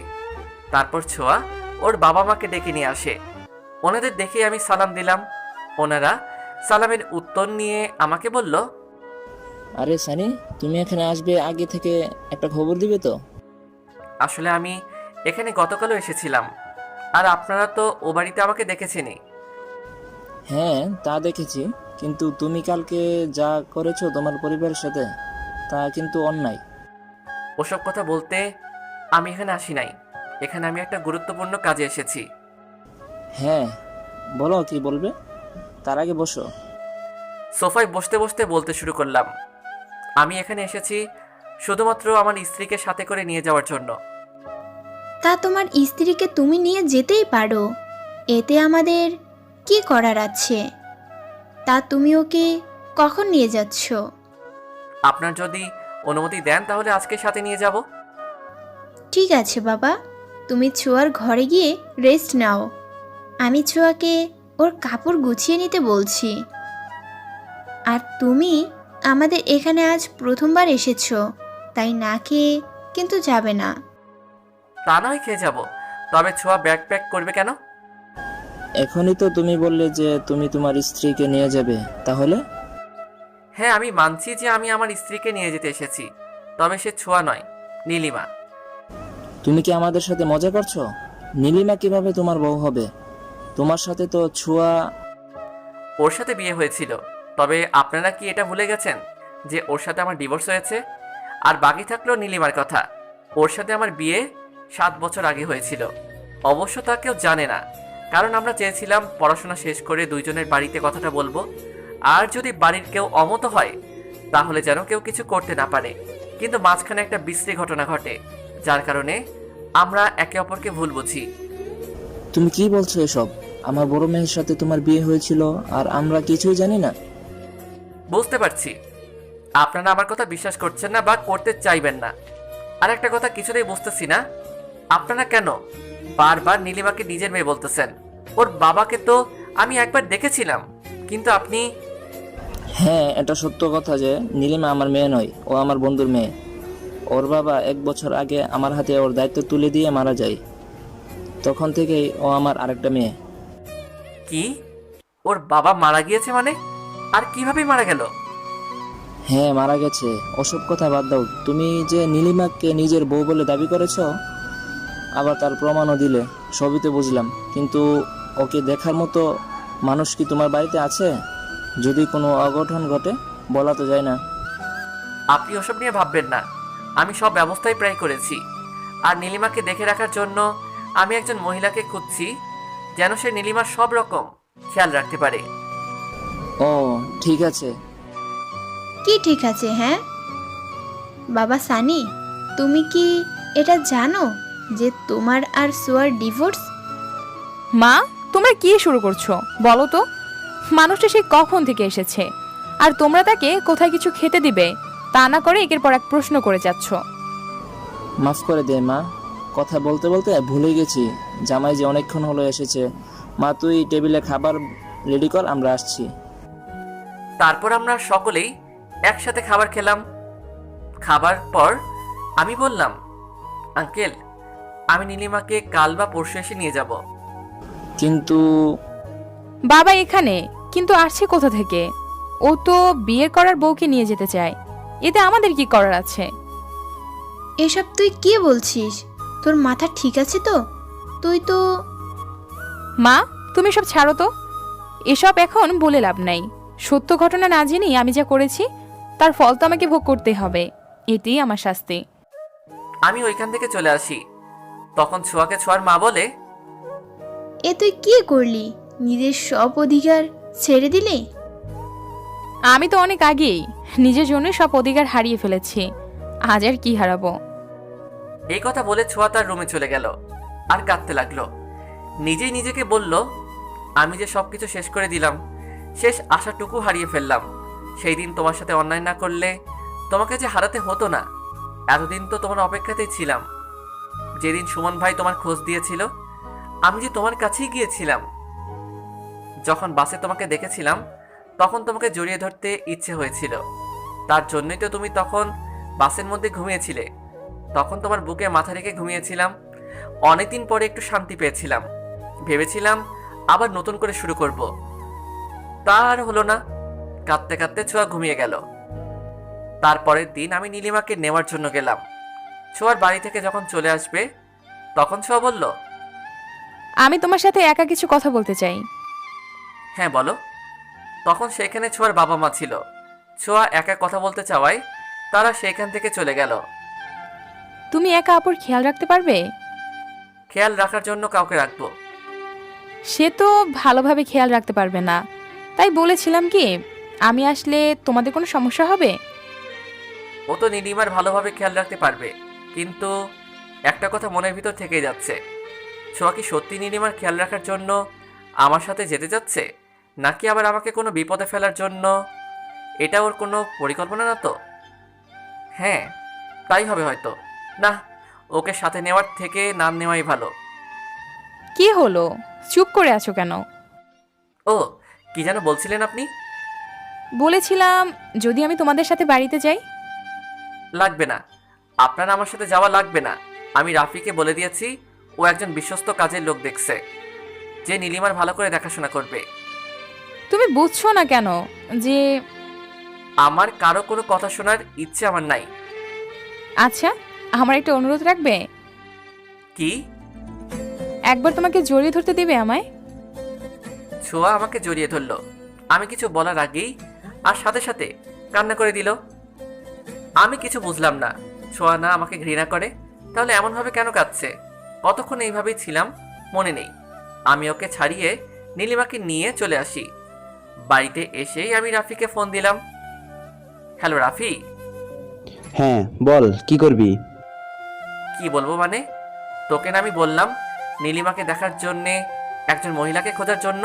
তারপর ছোঁয়া ওর বাবা মাকে ডেকে নিয়ে আসে। ওনাদের দেখে আমি সালাম দিলাম। ওনারা সালামের উত্তর নিয়ে আমাকে বলল, আরে সানি, তুমি এখানে আসবে আগে থেকে একটা খবর দিবে তো? আসলে আমি এখানে গতকালও এসেছিলাম, আর আপনারা তো ও বাড়িতে আমাকে দেখেছেনই। হ্যাঁ, তা দেখেছি, কিন্তু তুমি কালকে যা করেছো তোমার পরিবারের সাথে, তা কিন্তু অন্যায়। ওসব কথা বলতে আমি এখানে আসি নাই। এখানে আমি একটা গুরুত্বপূর্ণ কাজে এসেছি। হ্যাঁ, বলো কি বলবে, তার আগে বসো। সোফায় বসতে বসতে বলতে শুরু করলাম, আমি এখানে এসেছি শুধুমাত্র আমার স্ত্রীকে সাথে করে নিয়ে যাওয়ার জন্য। তা তোমার স্ত্রীকে তুমি নিয়ে যেতেই পারো, এতে আমাদের কি করার আছে? তা তুমি ওকে কখন নিয়ে যাচ্ছ? আপনার যদি অনুমতি দেন তাহলে আজকে সাথে নিয়ে যাব। ঠিক আছে বাবা, তুমি ছোঁয়ার ঘরে গিয়ে রেস্ট নাও। আমি ছোঁয়াকে ওর কাপড় গুছিয়ে নিতে বলছি। আর তুমি আমাদের এখানে আজ প্রথমবার এসেছো, তাই না খেয়ে কিন্তু যাবে না। তা নয় খেয়ে যাব, তবে ছোঁয়া ব্যাগ প্যাক করবে কেন? এখনই তো তুমি বললে যে তুমি তোমার স্ত্রীকে নিয়ে যাবে, তাহলে? হ্যাঁ, আমি মানছি যে আমি আমার স্ত্রীকে নিয়ে যেতে এসেছি, তবে সে ছোঁয়া নয়, নীলিমা। তুমি কি আমাদের সাথে মজা করছো? নীলিমা কিভাবে তোমার বউ হবে? তোমার সাথে তো ছোঁয়া। ওর সাথে বিয়ে হয়েছিল, তবে আপনারা কি এটা ভুলে গেছেন যে ওর সাথে আমার ডিভোর্স হয়েছে? আর বাকি থাকলো নীলিমার কথা। ওর সাথে আমার বিয়ে 7 বছর আগে হয়েছিল। অবশ্য তা কেউ জানে না, কারণ আমরা চেয়েছিলাম পড়াশোনা শেষ করে দুইজনের বাড়িতে কথাটা বলবো। আর যদি বাড়ির কেউ অমত হয় তাহলে যেন কেউ কিছু করতে না পারে। কিন্তু মাঝখানে একটা বিশ্রী ঘটনা ঘটে, যার কারণে আমরা একে অপরকে ভুল বুঝি। তুমি কি বলছো এসব? আমার বড় মেয়ের সাথে তোমার বিয়ে হয়েছিল আর আমরা কিছুই জানি না? বুঝতে পারছি আপনারা আমার কথা বিশ্বাস করছেন না বা করতে চাইবেন না। আর একটা কথা কিছুতেই বুঝতেছি না, আপনারা কেন বারবার নীলিমাকে নিজের মেয়ে বলতেছেন? ওর বাবাকে তো আমি একবার দেখেছিলাম, কিন্তু আপনি... হ্যাঁ, এটা সত্য কথা যে নীলিমা আমার মেয়ে নয়, ও আমার বন্ধুর মেয়ে। ওর বাবা 1 বছর আগে আমার হাতে ওর দায়িত্ব তুলে দিয়ে মারা যায়। তখন থেকেই ও আমার আরেকটা মেয়ে। কি? ওর বাবা মারা গিয়েছে মানে? আর কিভাবে মারা গেল? হ্যাঁ, মারা গেছে। ওসব কথা বাদ দাও। তুমি যে নীলিমাকে নিজের বউ বলে দাবি করেছ, আবার তার প্রমাণও দিলে, সবই তো বুঝলাম, কিন্তু ওকে দেখার মতো মানুষ কি তোমার বাড়িতে আছে? যদি কোনো অঘটন ঘটে, বলা তো যায় না। আপনি ওসব নিয়ে ভাববেন না, আমি সব ব্যবস্থাই প্রায় করেছি। আর নীলিমাকে দেখে রাখার জন্য আমি একজন মহিলাকে খুঁজছি, যেন সে নীলিমার সব রকম খেয়াল রাখতে পারে। ও ঠিক আছে। কি ঠিক আছে? হ্যাঁ বাবা সানি, তুমি কি এটা জানো যে তোমার আর সোয়ার ডিভোর্স? মা, তোমরা কি শুরু করছো বলো তো? মানুষটা সে কখন থেকে এসেছে, আর তোমরা তাকে কোথায় কিছু খেতে দিবে তা না করে একের পর এক প্রশ্ন করে যাচ্ছ। মাফ করে দে মা, কথা বলতে বলতে ভুলে গেছি। জামাই যে অনেকক্ষণ হলো এসেছে। মা, তুই টেবিলে খাবার রেডি কর, আমরা আসছি। তারপর আমরা সকলেই একসাথে খাবার খেলাম। খাবার পর আমি বললাম, আঙ্কেল, আমি নীলিমাকে কাল বা পরশু এসে নিয়ে যাব। কিন্তু বাবা এখানে কিন্তু আসছে কোথা থেকে? ও তো বিয়ে করার বউকে নিয়ে যেতে চায়, এতে আমাদের কি করার আছে? এসব তুই কি বলছিস? তোর মাথা ঠিক আছে তো? তুই তো... মা, তুমি সব ছাড়ো তো, এসব এখন বলে লাভ নাই। সত্য ঘটনা না জেনেই আমি যা করেছি তার ফল তো আমাকে ভোগ করতেই হবে, এটাই আমার শাস্তি। আমি ওইখান থেকে চলে আসি। তখন ছোঁয়াকে ছোঁয়ার মা বলে, এ তুই কি করলি? নিজের সব অধিকার ছেড়ে দিলি? আমি তো অনেক আগেই নিজের জন্য সব অধিকার হারিয়ে ফেলেছি, আজ আর কি হারাবো? এই কথা বলে ছোঁয়া তার রুমে চলে গেল আর কাঁদতে লাগলো। নিজেই নিজেকে বলল, আমি যে সবকিছু শেষ করে দিলাম, শেষ আশাটুকু হারিয়ে ফেললাম। সেই দিন তোমার সাথে অন্যায় না করলে তোমাকে যে হারাতে হতো না। এতদিন তো তোমার অপেক্ষাতেই ছিলাম। যেদিন সুমন ভাই তোমার খোঁজ দিয়েছিল, আমি যে তোমার কাছেই গিয়েছিলাম। যখন বাসে তোমাকে দেখেছিলাম, তখন তোমাকে জড়িয়ে ধরতে ইচ্ছে হয়েছিল। তার জন্যই তো তুমি তখন বাসের মধ্যে ঘুমিয়েছিলে। তখন তোমার বুকে মাথা রেখে ঘুমিয়েছিলাম। অনেকদিন পরে একটু শান্তি পেয়েছিলাম। ভেবেছিলাম আবার নতুন করে শুরু করব, তা আর হলো না। কাঁদতে কাঁদতে ছোঁয়া ঘুমিয়ে গেল। তারপরের দিন আমি নীলিমাকে নেওয়ার জন্য গেলাম। ছোঁয়ার বাড়ি থেকে যখন চলে আসবে, তখন ছোঁয়া বলল, আমি তোমার সাথে একা কিছু কথা বলতে চাই। হ্যাঁ বলো। তখন সেখানে ছোঁয়ার বাবা মা ছিল। ছোঁয়া একা কথা বলতে চাওয়ায় তারা সেখান থেকে চলে গেল। তুমি একা আপুর খেয়াল রাখতে পারবে? খেয়াল রাখার জন্য কাউকে রাখবো। সে তো ভালোভাবে খেয়াল রাখতে পারবে না, তাই বলেছিলাম কি আমি আসলে তোমাদের কোনো সমস্যা হবে? ও তো নীলিমার ভালোভাবে খেয়াল রাখতে পারবে, কিন্তু একটা কথা মনের ভিতর থেকেই যাচ্ছে। ছোঁয়া কি সত্যি নীলিমার খেয়াল রাখার জন্য আমার সাথে যেতে যাচ্ছে, নাকি আবার আমাকে কোনো বিপদে ফেলার জন্য? এটা ওর কোনো পরিকল্পনা না তো? হ্যাঁ, তাই হবে হয়তো। না, ওকে সাথে নেওয়ার থেকে না নেওয়াই ভালো। কি হলো, চুপ করে আছো কেন? ও, কি যেন বলছিলেন আপনি? বলেছিলাম যদি আমি তোমাদের সাথে বাড়িতে যাই। লাগবে না, আপনার আমার সাথে যাওয়া লাগবে না। আমি রাফিকে বলে দিয়েছি, ও একজন বিশ্বস্ত কাজের লোক দেখছে, যে নীলিমার ভালো করে দেখাশোনা করবে। তুমি বুঝছো না কেন যে... আমার কারো কোনো কথা শোনার ইচ্ছে আমার নাই। আচ্ছা, আমার একটা অনুরোধ রাখবে? কি? একবার তোমাকে জড়িয়ে ধরতে দিবে আমায়? ছোঁয়া আমাকে জড়িয়ে ধরলো। আমি কিছু বলার আগেই আর সাথে সাথে কান্না করে দিল। আমি কিছু বুঝলাম না। ছোঁয়া না আমাকে ঘৃণা করে, তাহলে এমনভাবে কেন কাঁদছে? কতক্ষণ এইভাবেই ছিলাম মনে নেই। আমি ওকে ছাড়িয়ে নীলিমাকে নিয়ে চলে আসি। বাড়িতে এসেই আমি রাফিকে ফোন দিলাম। হ্যালো রাফি। হ্যাঁ বল, কি করবি? কি বলবো মানে, তোকে না আমি বললাম নীলিমাকে দেখার জন্যে একজন মহিলাকে খোঁজার জন্য।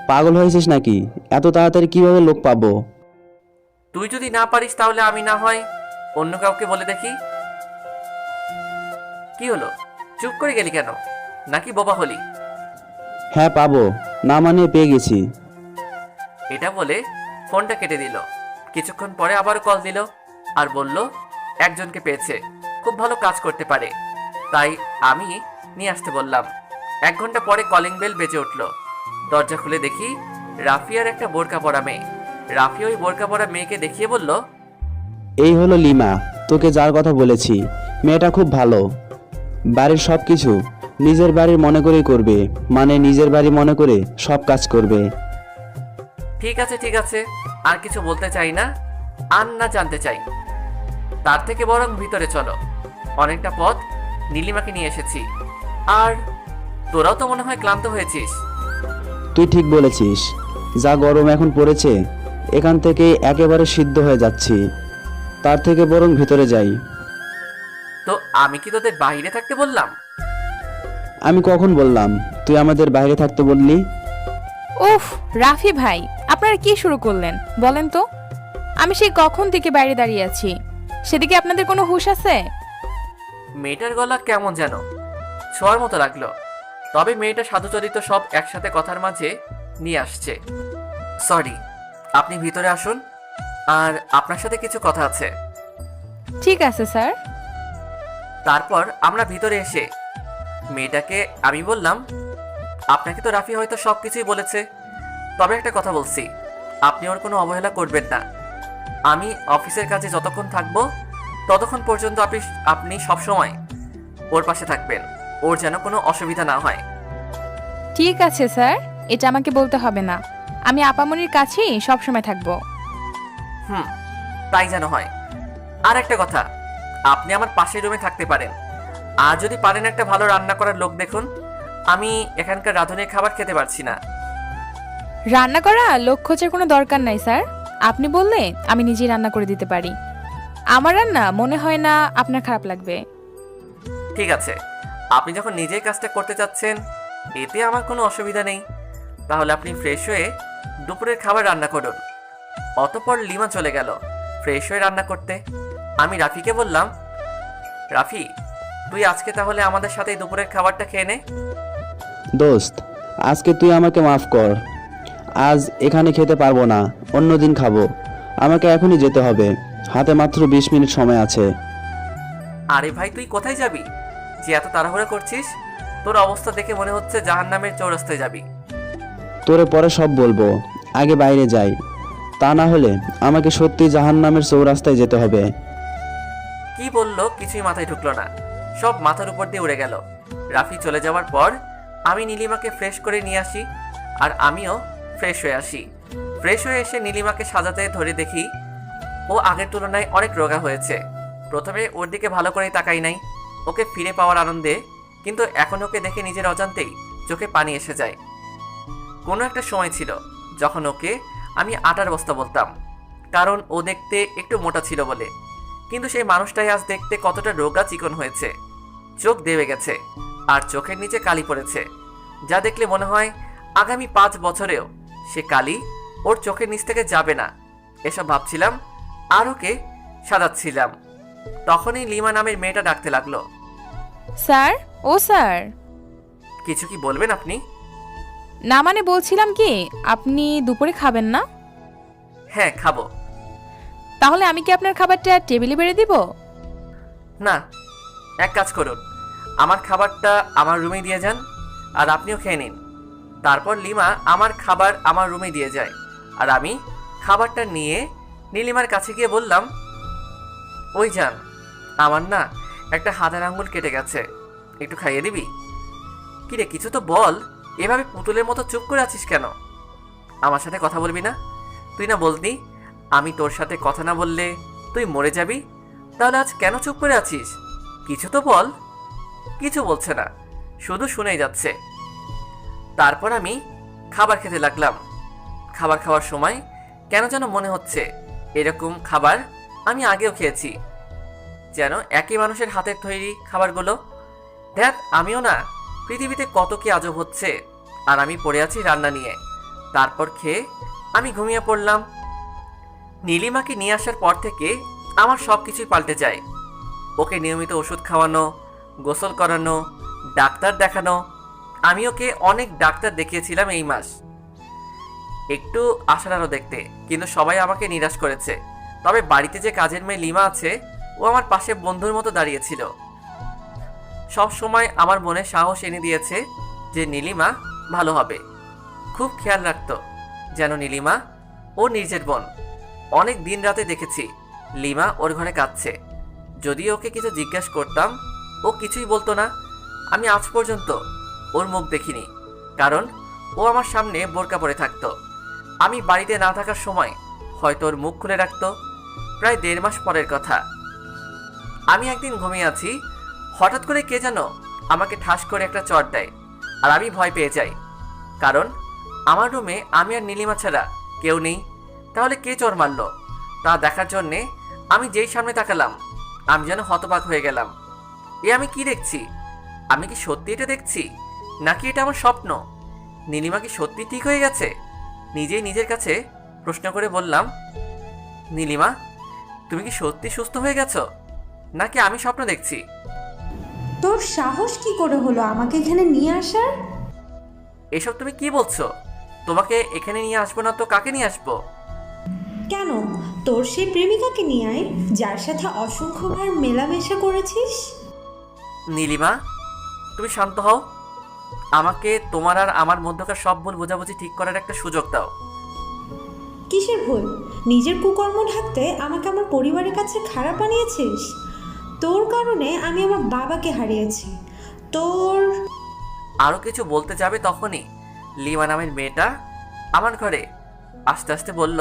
পাগল হয়েছিস নাকি? এত তাড়াতাড়ি কিভাবে লোক পাবো? তুই যদি না পারিস তাহলে আমি না হয় অন্য কাউকে বলে দেখি। কি হলো, চুপ করে গেলি কেন? নাকি বোবা হলি? হ্যাঁ পাবো, না মানে পেয়ে গেছি। এটা বলে ফোনটা কেটে দিল। কিছুক্ষণ পরে আবার কল দিল আর বলল একজনকে পেয়েছে, খুব ভালো কাজ করতে পারে। তাই আমি নিয়ে আসতে বললাম। 1 ঘন্টা পরে কলিং বেল বেজে উঠল। দরজা খুলে দেখি রাফিয়ার একটা বোরকা পরা মেয়ে। রাফি ওই বোরকা পরা মেয়েকে দেখিয়ে বলল, এই হলো লিমা, তোকে যার কথা বলেছি। মেয়েটা খুব ভালো, বাড়ির সব কিছু নিজের বাড়ির মনে করেই করবে, মানে নিজের বাড়ি মনে করে সব কাজ করবে। ঠিক আছে, আর কিছু বলতে চাই না, আর না জানতে চাই। তার থেকে বরং ভিতরে চলো, অনেকটা পথ নীলিমাকে নিয়ে এসেছি। আর তোরাও তো মনে হয় ক্লান্ত হয়েছিস। তুই ঠিক বলেছিস, যা গরম এখন পড়েছে, এখান থেকে একেবারে সিদ্ধ হয়ে যাচ্ছি। তার থেকে বরং ভিতরে যাই। তো আমি কি তোদের বাইরে থাকতে বললাম? আমি কখন বললাম তুই আমাদের বাইরে থাকতে বললি? উফ, রাফি ভাই, আপনারা কি শুরু করলেন বলেন তো? আমি সেই কখন থেকে বাইরে দাঁড়িয়ে আছি, সেদিকে আপনাদের কোনো হুঁশ আছে? মেয়েটার গলা কেমন যেন ছোঁয়ার মতো লাগলো। তবে মেয়েটা সাধুচরিত সব একসাথে কথার মাঝে নিয়ে আসছে। সরি, আপনি ভিতরে আসুন, আর আপনার সাথে কিছু কথা আছে। ঠিক আছে স্যার। তারপর আমরা ভিতরে এসে মেয়েটাকে আমি বললাম, আপনাকে তো রাফি হয়তো সব কিছুই বলেছে, তবে একটা কথা বলছি, আপনি ওর কোনো অবহেলা করবেন না। আমি অফিসের কাজে যতক্ষণ থাকবো ততক্ষণ পর্যন্ত আপনি সবসময় ওর পাশে থাকবেন, ওর যেন কোনো অসুবিধা না হয়। ঠিক আছে স্যার, এটা আমাকে বলতে হবে না, আমি আপামনির কাছেই সবসময় থাকবো। তাই যেন হয়। আর একটা কথা, আপনি আমার পাশের রুমে থাকতে পারেন, আর যদি পারেন একটা ভালো রান্না করার লোক দেখুন। আমি এখানকার রাঁধুনির খাবার খেতে পারছি না। রান্না করা লোক খোঁজার কোনো দরকার নাই স্যার, আপনি বললে আমি নিজেই রান্না করে দিতে পারি। আমার রান্না মনে হয় না আপনার খারাপ লাগবে। ঠিক আছে, আপনি যখন নিজেই কাজটা করতে চাচ্ছেন, এতে আমার কোনো অসুবিধা নেই। তাহলে আপনি ফ্রেশ হয়ে দুপুরের খাবার রান্না করুন। অতঃপর লিমা চলে গেল ফ্রেশ হয়ে রান্না করতে। আমি রাফিকে বললাম, রাফি, তুই আজকে তাহলে আমাদের সাথে দুপুরের খাবারটা খেয়ে নে। দোস্ত, আজকে তুই আমাকে মাফ কর, আজ এখানে খেতে পারবো না, অন্যদিন খাবো। আমাকে এখনই যেতে হবে, হাতে মাত্র 20 মিনিট সময় আছে। আরে ভাই, তুই কোথায় যাবি যে এত তাড়াহুড়া করছিস? তোর অবস্থা দেখে মনে হচ্ছে জাহান্নামের চৌরাস্তায় যাবি। তোরে পরে সব বলবো, আগে বাইরে যাই, তা না হলে আমাকে সত্যি জাহান্নামের চৌরাস্তায় যেতে হবে। কি বললো কিছুই মাথায় ঢুকলো না, সব মাথার উপর দিয়ে উড়ে গেল। রাফি চলে যাওয়ার পর আমি নীলিমাকে ফ্রেশ করে নিয়ে আসি, আর আমিও ফ্রেশ হয়ে আসি। ফ্রেশ হয়ে এসে নীলিমাকে সাজাতে ধরে দেখি ও আগের তুলনায় অনেক রোগা হয়েছে। প্রথমে ওর দিকে ভালো করেই তাকাই নাই ওকে ফিরে পাওয়ার আনন্দে, কিন্তু এখন ওকে দেখে নিজের অজান্তেই চোখে পানি এসে যায়। কোনো একটা সময় ছিল যখন ওকে আমি আটার বস্তা বলতাম, কারণ ও দেখতে একটু মোটা ছিল বলে। কিন্তু সেই মানুষটাই আজ দেখতে কতটা রোগা চিকন হয়েছে, চোখ দেবে গেছে, আর চোখের নিচে কালি পড়েছে, যা দেখলে মনে হয় আগামী 5 বছরেও সে কালি ওর চোখের নিচ থেকে যাবে না। এসব ভাবছিলাম আর ওকে সাজাচ্ছিলাম। তখনই লিমা নামের মেয়েটা ডাকতে লাগলো, স্যার, ও স্যার। কিছু কি বলবেন আপনি? না মানে বলছিলাম কি, আপনি দুপুরে খাবেন না? হ্যাঁ, খাবো। তাহলে আমি কি আপনার খাবারটা টেবিলে বেড়ে দিব? না, এক কাজ করুন, আমার খাবারটা আমার রুমে দিয়ে যান, আর আপনিও খেয়ে নিন। তারপর লিমা আমার খাবার আমার রুমে দিয়ে যায়, আর আমি খাবারটা নিয়ে নীলিমার কাছে গিয়ে বললাম, ওই যান, আমার না একটা হাতের আঙ্গুল কেটে গেছে, একটু খাইয়ে দিবি? কিরে, কিছু তো বল, এভাবে পুতুলের মতো চুপ করে আছিস কেন? আমার সাথে কথা বলবি না? তুই না বলতি আমি তোর সাথে কথা না বললে তুই মরে যাবি? তাহলে আজ কেন চুপ করে আছিস? কিছু তো বল। কিছু বলছে না, শুধু শুনেই যাচ্ছে। তারপর আমি খাবার খেতে লাগলাম। খাবার খাওয়ার সময় কেন যেন মনে হচ্ছে এরকম খাবার আমি আগেও খেয়েছি, যেন একই মানুষের হাতের তৈরি খাবারগুলো। দেখ, আমিও না, পৃথিবীতে কত কি আজব হচ্ছে, আর আমি পড়ে আছি রান্না নিয়ে। তারপর খেয়ে আমি ঘুমিয়ে পড়লাম। নীলিমাকে নিয়ে আসার পর থেকে আমার সব কিছুই পাল্টে যায়। ওকে নিয়মিত ওষুধ খাওয়ানো, গোসল করানো, ডাক্তার দেখানো, আমি ওকে অনেক ডাক্তার দেখিয়েছিলাম এই মাস, একটু আশার আলো দেখতে, কিন্তু সবাই আমাকে নিরাশ করেছে। তবে বাড়িতে যে কাজের মেয়ে লিমা আছে, ও আমার পাশে বন্ধুর মতো দাঁড়িয়েছিল। সব সময় আমার মনে সাহস এনে দিয়েছে যে নীলিমা ভালো হবে। খুব খেয়াল রাখতো যেন নীলিমা ও নিজের বোন। অনেক দিন রাতে দেখেছি লিমা ওর ঘরে কাঁদছে। যদি ওকে কিছু জিজ্ঞেস করতাম, ও কিছুই বলতো না। আমি আজ পর্যন্ত ওর মুখ দেখিনি, কারণ ও আমার সামনে বোরকা পরে থাকতো। আমি বাড়িতে না থাকার সময় হয়তো ওর মুখ খুলে রাখতো। প্রায় 1.5 মাস পরের কথা। আমি একদিন ঘুমিয়ে আছি, হঠাৎ করে কে যেন আমাকে ঠাস করে একটা চট দেয়, আর আমি ভয় পেয়ে যাই, কারণ আমার রুমে আমি আর নীলিমা ছাড়া কেউ নেই। তাহলে কে চোর মারলো তা দেখার জন্যে আমি যেই সামনে তাকালাম, আমি যেন হতবাক হয়ে গেলাম। আমি কি দেখছি? আমি কি সত্যি এটা দেখছি, নাকি এটা আমার স্বপ্ন? নীলিমা কি সত্যি ঠিক হয়ে গেছে? নিজেই নিজের কাছে প্রশ্ন করে বললাম, নীলিমা, তুমি কি সত্যি সুস্থ হয়ে গেছো, নাকি আমি স্বপ্ন দেখছি? তোর সাহস কি করে হলো আমাকে এখানে নিয়ে আসার? এসব তুমি কি বলছো? তোমাকে এখানে নিয়ে আসবো না তো কাকে নিয়ে আসবো? কেন, তোর সেই প্রেমিকাকে নিয়ে আয় যার সাথে অসংখ্যবার মেলামেশা করেছিস। নীলিমা, তুমি শান্ত হও। আমাকে তোমার আর আমার মধ্যকার সব ভুল বোঝাবুঝি ঠিক করার একটা সুযোগ দাও। কিসের ভুল? নিজের কুকর্ম ঢাকতে আমাকে আমার পরিবারের কাছে খারাপ বানিয়েছিস। তোর কারণে আমি আমার বাবাকে হারিয়েছি। তোর আরও কিছু বলতে যাবে তখনই লিমা নামের মেয়েটা আমার ঘরে আস্তে আস্তে বলল,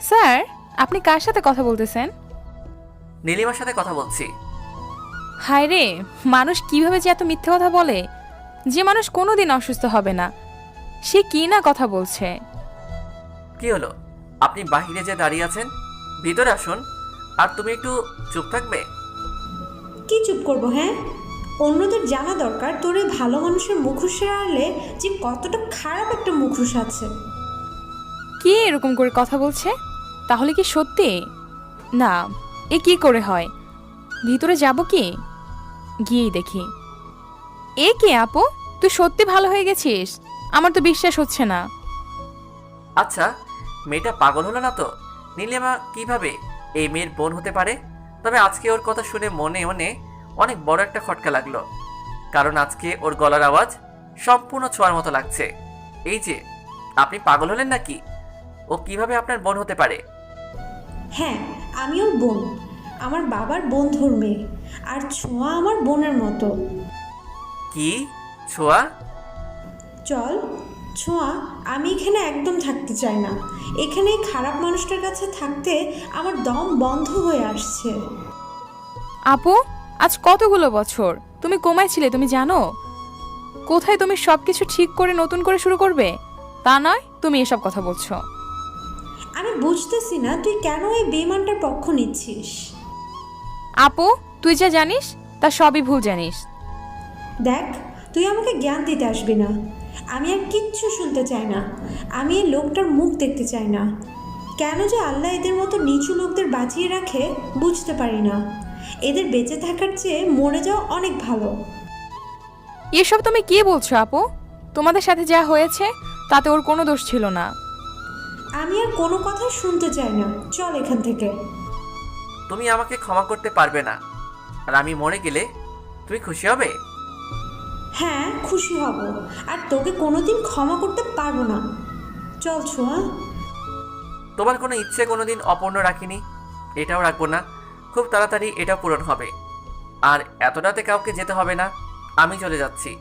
স্যার, আপনি কার সাথে কথা বলতেছেন? নীলিমার সাথে কথা বলছি। হায় রে, মানুষ কিভাবে যে এত মিথ্যে কথা বলে, যে মানুষ কোনোদিন অসুস্থ হবে না, সে কি না কথা বলছে। কি হলো, আপনি বাহিরে যে দাঁড়িয়ে আছেন, ভিতরে আসুন। আর তুমি একটু চুপ থাকবে? কি চুপ করবো? হ্যাঁ, অন্যদের জানা দরকার তোর এই ভালো মানুষের মুখোশের আড়ালে যে কতটা খারাপ একটা মুখোশ আছে। কি এরকম করে কথা বলছে? তাহলে কি সত্যি? না, এ কি করে হয়? ভিতরে যাব কি? গিয়েই দেখি। এ কি আপু, তুই সত্যি ভালো হয়ে গেছিস? আমার তো বিশ্বাস হচ্ছে না। আচ্ছা, মেয়েটা পাগল হলো না তো? নীলিমা কিভাবে এই মেয়ের বোন হতে পারে? তবে আজকে ওর কথা শুনে মনে মনে অনেক বড় একটা খটকা লাগলো, কারণ আজকে ওর গলার আওয়াজ সম্পূর্ণ ছোঁয়ার মতো লাগছে। এই যে, আপনি পাগল হলেন নাকি? ও কিভাবে আপনার বোন হতে পারে? হ্যাঁ, আমি ওর বোন, আমার বাবার বন্ধুর মেয়ে। আর ছোঁয়া আমার বোনের মতো। কি ছোঁয়া? চল ছোঁয়া, আমি এখানে একদম থাকতে চাই না। এখানে এই খারাপ মানুষটার কাছে থাকতে আমার দম বন্ধ হয়ে আসছে। আপু, আজ কতগুলো বছর তুমি কোমায় ছিলে, তুমি জানো? কোথায় তুমি সবকিছু ঠিক করে নতুন করে শুরু করবে, তা নয় তুমি এসব কথা বলছো। আমি বুঝতেছি না তুই কেন এই বেঈমানটার পক্ষ নিচ্ছিস। আপু, তুই যা জানিস তা সবই ভুল জানিস। দেখ, তুই আমাকে জ্ঞান দিতে আসবি না। আমি আর কিচ্ছু শুনতে চাই না। আমি এই লোকটার মুখ দেখতে চাই না। কেন যে আল্লাহ এদের মতো নিচু লোকদের বাঁচিয়ে রাখে বুঝতে পারি না। এদের বেঁচে থাকার চেয়ে মরে যাওয়া অনেক ভালো। এসব তুমি কি বলছো আপু? তোমাদের সাথে যা হয়েছে তাতে ওর কোনো দোষ ছিল না। আমি আর কোনো কথা শুনতে চাই না, চল এখান থেকে। তুমি আমাকে ক্ষমা করতে পারবে না, আর আমি মরে গেলে তুমি খুশি হবে? হ্যাঁ, খুশি হব। আর তোকে কোনোদিন ক্ষমা করতে পারবো না। চল ছোঁয়া। তোমার কোনো ইচ্ছে কোনোদিন অপূর্ণ রাখিনি, এটাও রাখবো না। খুব তাড়াতাড়ি এটা পূরণ হবে। আর এত রাতে কাউকে যেতে হবে না, আমি চলে যাচ্ছি।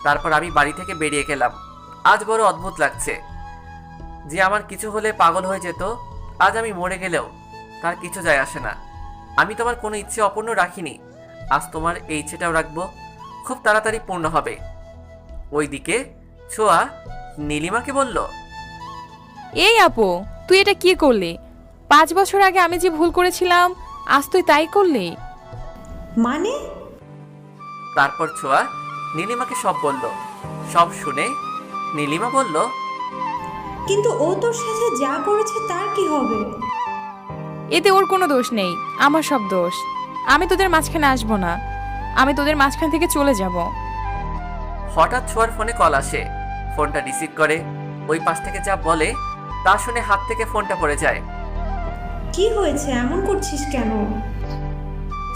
তারপর আমি বাড়ি থেকে বেরিয়ে গেলাম। আজ বড় অদ্ভুত লাগছে যে আমার কিছু হলে পাগল হয়ে যেত, আজ আমি মরে গেলেও তার কিছু যায় আসে না। আমি তোমার কোনো ইচ্ছে অপূর্ণ রাখিনি, আজ তোমার এই ইচ্ছেটাও রাখবো, খুব তাড়াতাড়ি পূর্ণ হবে। ওইদিকে ছোঁয়া নীলিমাকে বলল, এই আপু, তুই এটা কি করলি? 5 বছর আগে আমি যে ভুল করেছিলাম আজ তুই তাই করলি? মানে? তারপর ছোঁয়া নীলিমাকে সব বলল। সব শুনে নীলিমা বলল, কিন্তু ও তোর সাথে যা করেছে তার কি হবে? এতে ওর কোনো দোষ নেই, আমার সব দোষ। আমি তোদের মাঝখানে আসবো না, আমি তোদের মাঝখান থেকে চলে যাব। হঠাৎ ছোঁয়ার ফোনে কল আসে। ফোনটা রিসিভ করে ওই পাশ থেকে যা বলে তা শুনে হাত থেকে ফোনটা পড়ে যায়। কি হয়েছে, এমন করছিস কেন?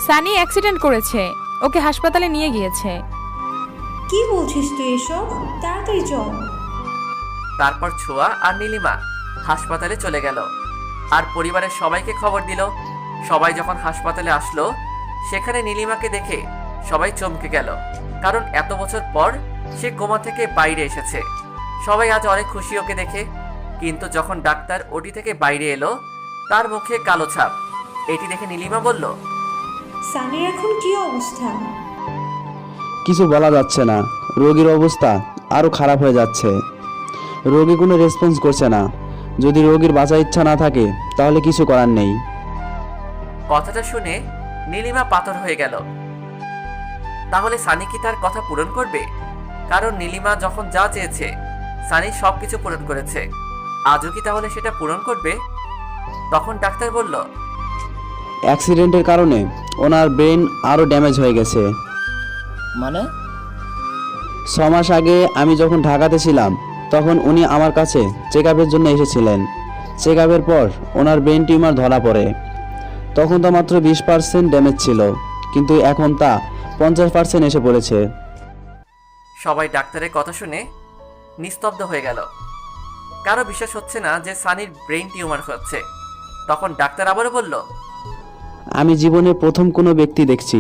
সানি অ্যাক্সিডেন্ট করেছে, ওকে হাসপাতালে নিয়ে গিয়েছে। কি বলছিস তুই এসব? তাড়াতাড়ি চল। তারপর ছোঁয়া আর নীলিমা হাসপাতালে চলে গেল আর পরিবারের সবাইকে খবর দিল। সবাই যখন হাসপাতালে আসলো সেখানে নীলিমাকে দেখে সবাই চমকে গেল, কারণ এত বছর পর সে কোমা থেকে বাইরে এসেছে। সবাই আজ অনেক খুশি ওকে দেখে। কিন্তু যখন ডাক্তার ওটি থেকে বাইরে এলো তার মুখে কালো ছাপ। এটি দেখে নীলিমা বলল, সানির এখন কি অবস্থা? কিছু বলা যাচ্ছে না, রোগীর অবস্থা আরও খারাপ হয়ে যাচ্ছে। রোগী কোনো রেসপন্স করছে না। যদি রোগীর বাঁচার ইচ্ছা না থাকে তাহলে কিছু করার নেই। কথাটা শুনে নীলিমা পাথর হয়ে গেল। তাহলে সানি কি তার কথা পূরণ করবে? কারণ নীলিমা যখন যা চেয়েছে সানি সবকিছু পূরণ করেছে। আজও কি তাহলে সেটা পূরণ করবে? তখন ডাক্তার বলল, অ্যাক্সিডেন্টের কারণে ওনার ব্রেন আরও ড্যামেজ হয়ে গেছে। মানে? 6 মাস আগে আমি যখন ঢাকাতে ছিলাম তখন উনি আমার কাছে চেক আপের জন্য এসেছিলেন। চেক আপের পর ওনার ব্রেন টিউমার ধরা পড়ে। তখন তো মাত্র 20% ড্যামেজ ছিল, কিন্তু এখন তা 50% এসে পড়েছে। সবাই ডাক্তারের কথা শুনে নিস্তব্ধ হয়ে গেল। কারো বিশ্বাস হচ্ছে না যে সানির ব্রেন টিউমার হচ্ছে। তখন ডাক্তার আবারও বলল, আমি জীবনে প্রথম কোনো ব্যক্তি দেখছি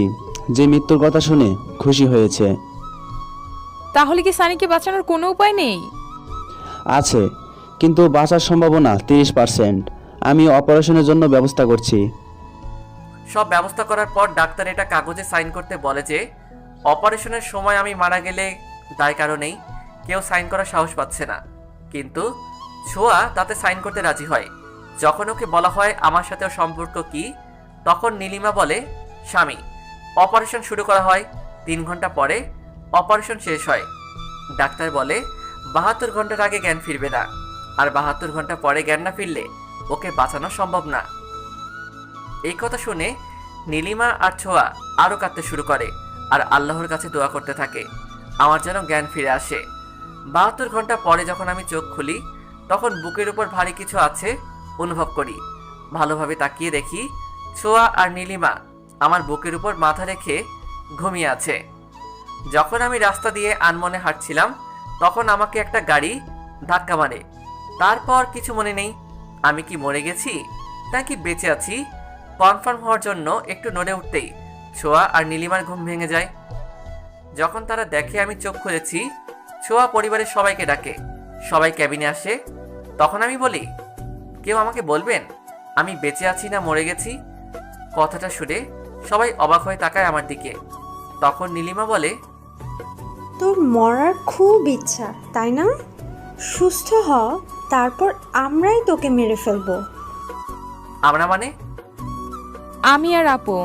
যে মৃত্যুর কথা শুনে খুশি হয়েছে। তাহলে কি সানিকে বাঁচানোর কোনো উপায় নেই? আছে, কিন্তু বাঁচার সম্ভাবনা 30%। আমি অপারেশনের জন্য ব্যবস্থা করছি। সব ব্যবস্থা করার পর ডাক্তার এটা কাগজে সাইন করতে বলে যে অপারেশনের সময় আমি মারা গেলে দায় কারো নেই, কেউ সাইন করার সাহস পাচ্ছে না। কিন্তু ছোঁয়া তাতে সাইন করতে রাজি হয়। যখন ওকে বলা হয় আমার সাথেও সম্পর্ক কি, তখন নীলিমা বলে স্বামী। অপারেশন শুরু করা হয়। 3 ঘন্টা পরে অপারেশন শেষ হয়। ডাক্তার বলে 72 ঘন্টার আগে জ্ঞান ফিরবে না, আর 72 ঘন্টা পরে জ্ঞান না ফিরলে ওকে বাঁচানো সম্ভব না। এই কথা শুনে নীলিমা আর ছোঁয়া আরও কাঁদতে শুরু করে আর আল্লাহর কাছে দোয়া করতে থাকে আমার যেন জ্ঞান ফিরে আসে। 72 ঘন্টা পরে যখন আমি চোখ খুলি তখন বুকের উপর ভারী কিছু আছে অনুভব করি। ভালোভাবে তাকিয়ে দেখি ছোঁয়া আর নীলিমা আমার বুকের উপর মাথা রেখে ঘুমিয়ে আছে। যখন আমি রাস্তা দিয়ে আনমনে হাঁটছিলাম তখন আমাকে একটা গাড়ি ধাক্কা মারে। তারপর কিছু মনে নেই। আমি কি মরে গেছি নাকি বেঁচে আছি কনফার্ম হওয়ার জন্য একটু নড়ে উঠতেই ছোঁয়া আর নীলিমার ঘুম ভেঙে যায়। যখন তারা দেখে আমি চোখ খুলেছি, ছোঁয়া পরিবারের সবাইকে ডাকে। সবাই ক্যাবিনে আসে। তখন আমি বলি, কেউ আমাকে বলবেন আমি বেঁচে আছি না মরে গেছি? কথাটা শুনে সবাই অবাক হয়ে তাকায় আমার দিকে। তখন নীলিমা বলে, তোর মরার খুব ইচ্ছা তাই না? সুস্থ হ, তারপর আমরাই তোকে মেরে ফেলবো। আমরা মানে? আমি আর আপু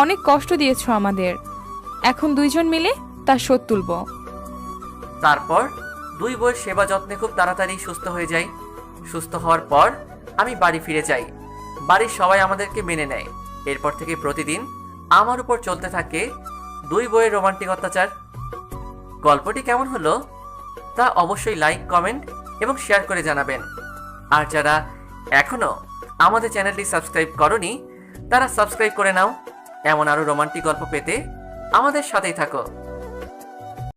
অনেক কষ্ট দিয়েছো আমাদের, এখন 2 জন মিলে তার শোধ তুলব। তারপর 2 বউয়ের সেবা যত্নে খুব তাড়াতাড়ি সুস্থ হয়ে যাই। সুস্থ হওয়ার পর আমি বাড়ি ফিরে যাই। বাড়ির সবাই আমাদেরকে মেনে নেয়। এরপর থেকে প্রতিদিন আমার উপর চলতে থাকে 2 বউয়ের রোমান্টিক অত্যাচার। গল্পটি কেমন হলো তা অবশ্যই লাইক, কমেন্ট এবং শেয়ার করে জানাবেন। আর যারা এখনও আমাদের চ্যানেলটি সাবস্ক্রাইব করনি তারা সাবস্ক্রাইব করে নাও। এমন আরও রোমান্টিক গল্প পেতে আমাদের সাথেই থাকো।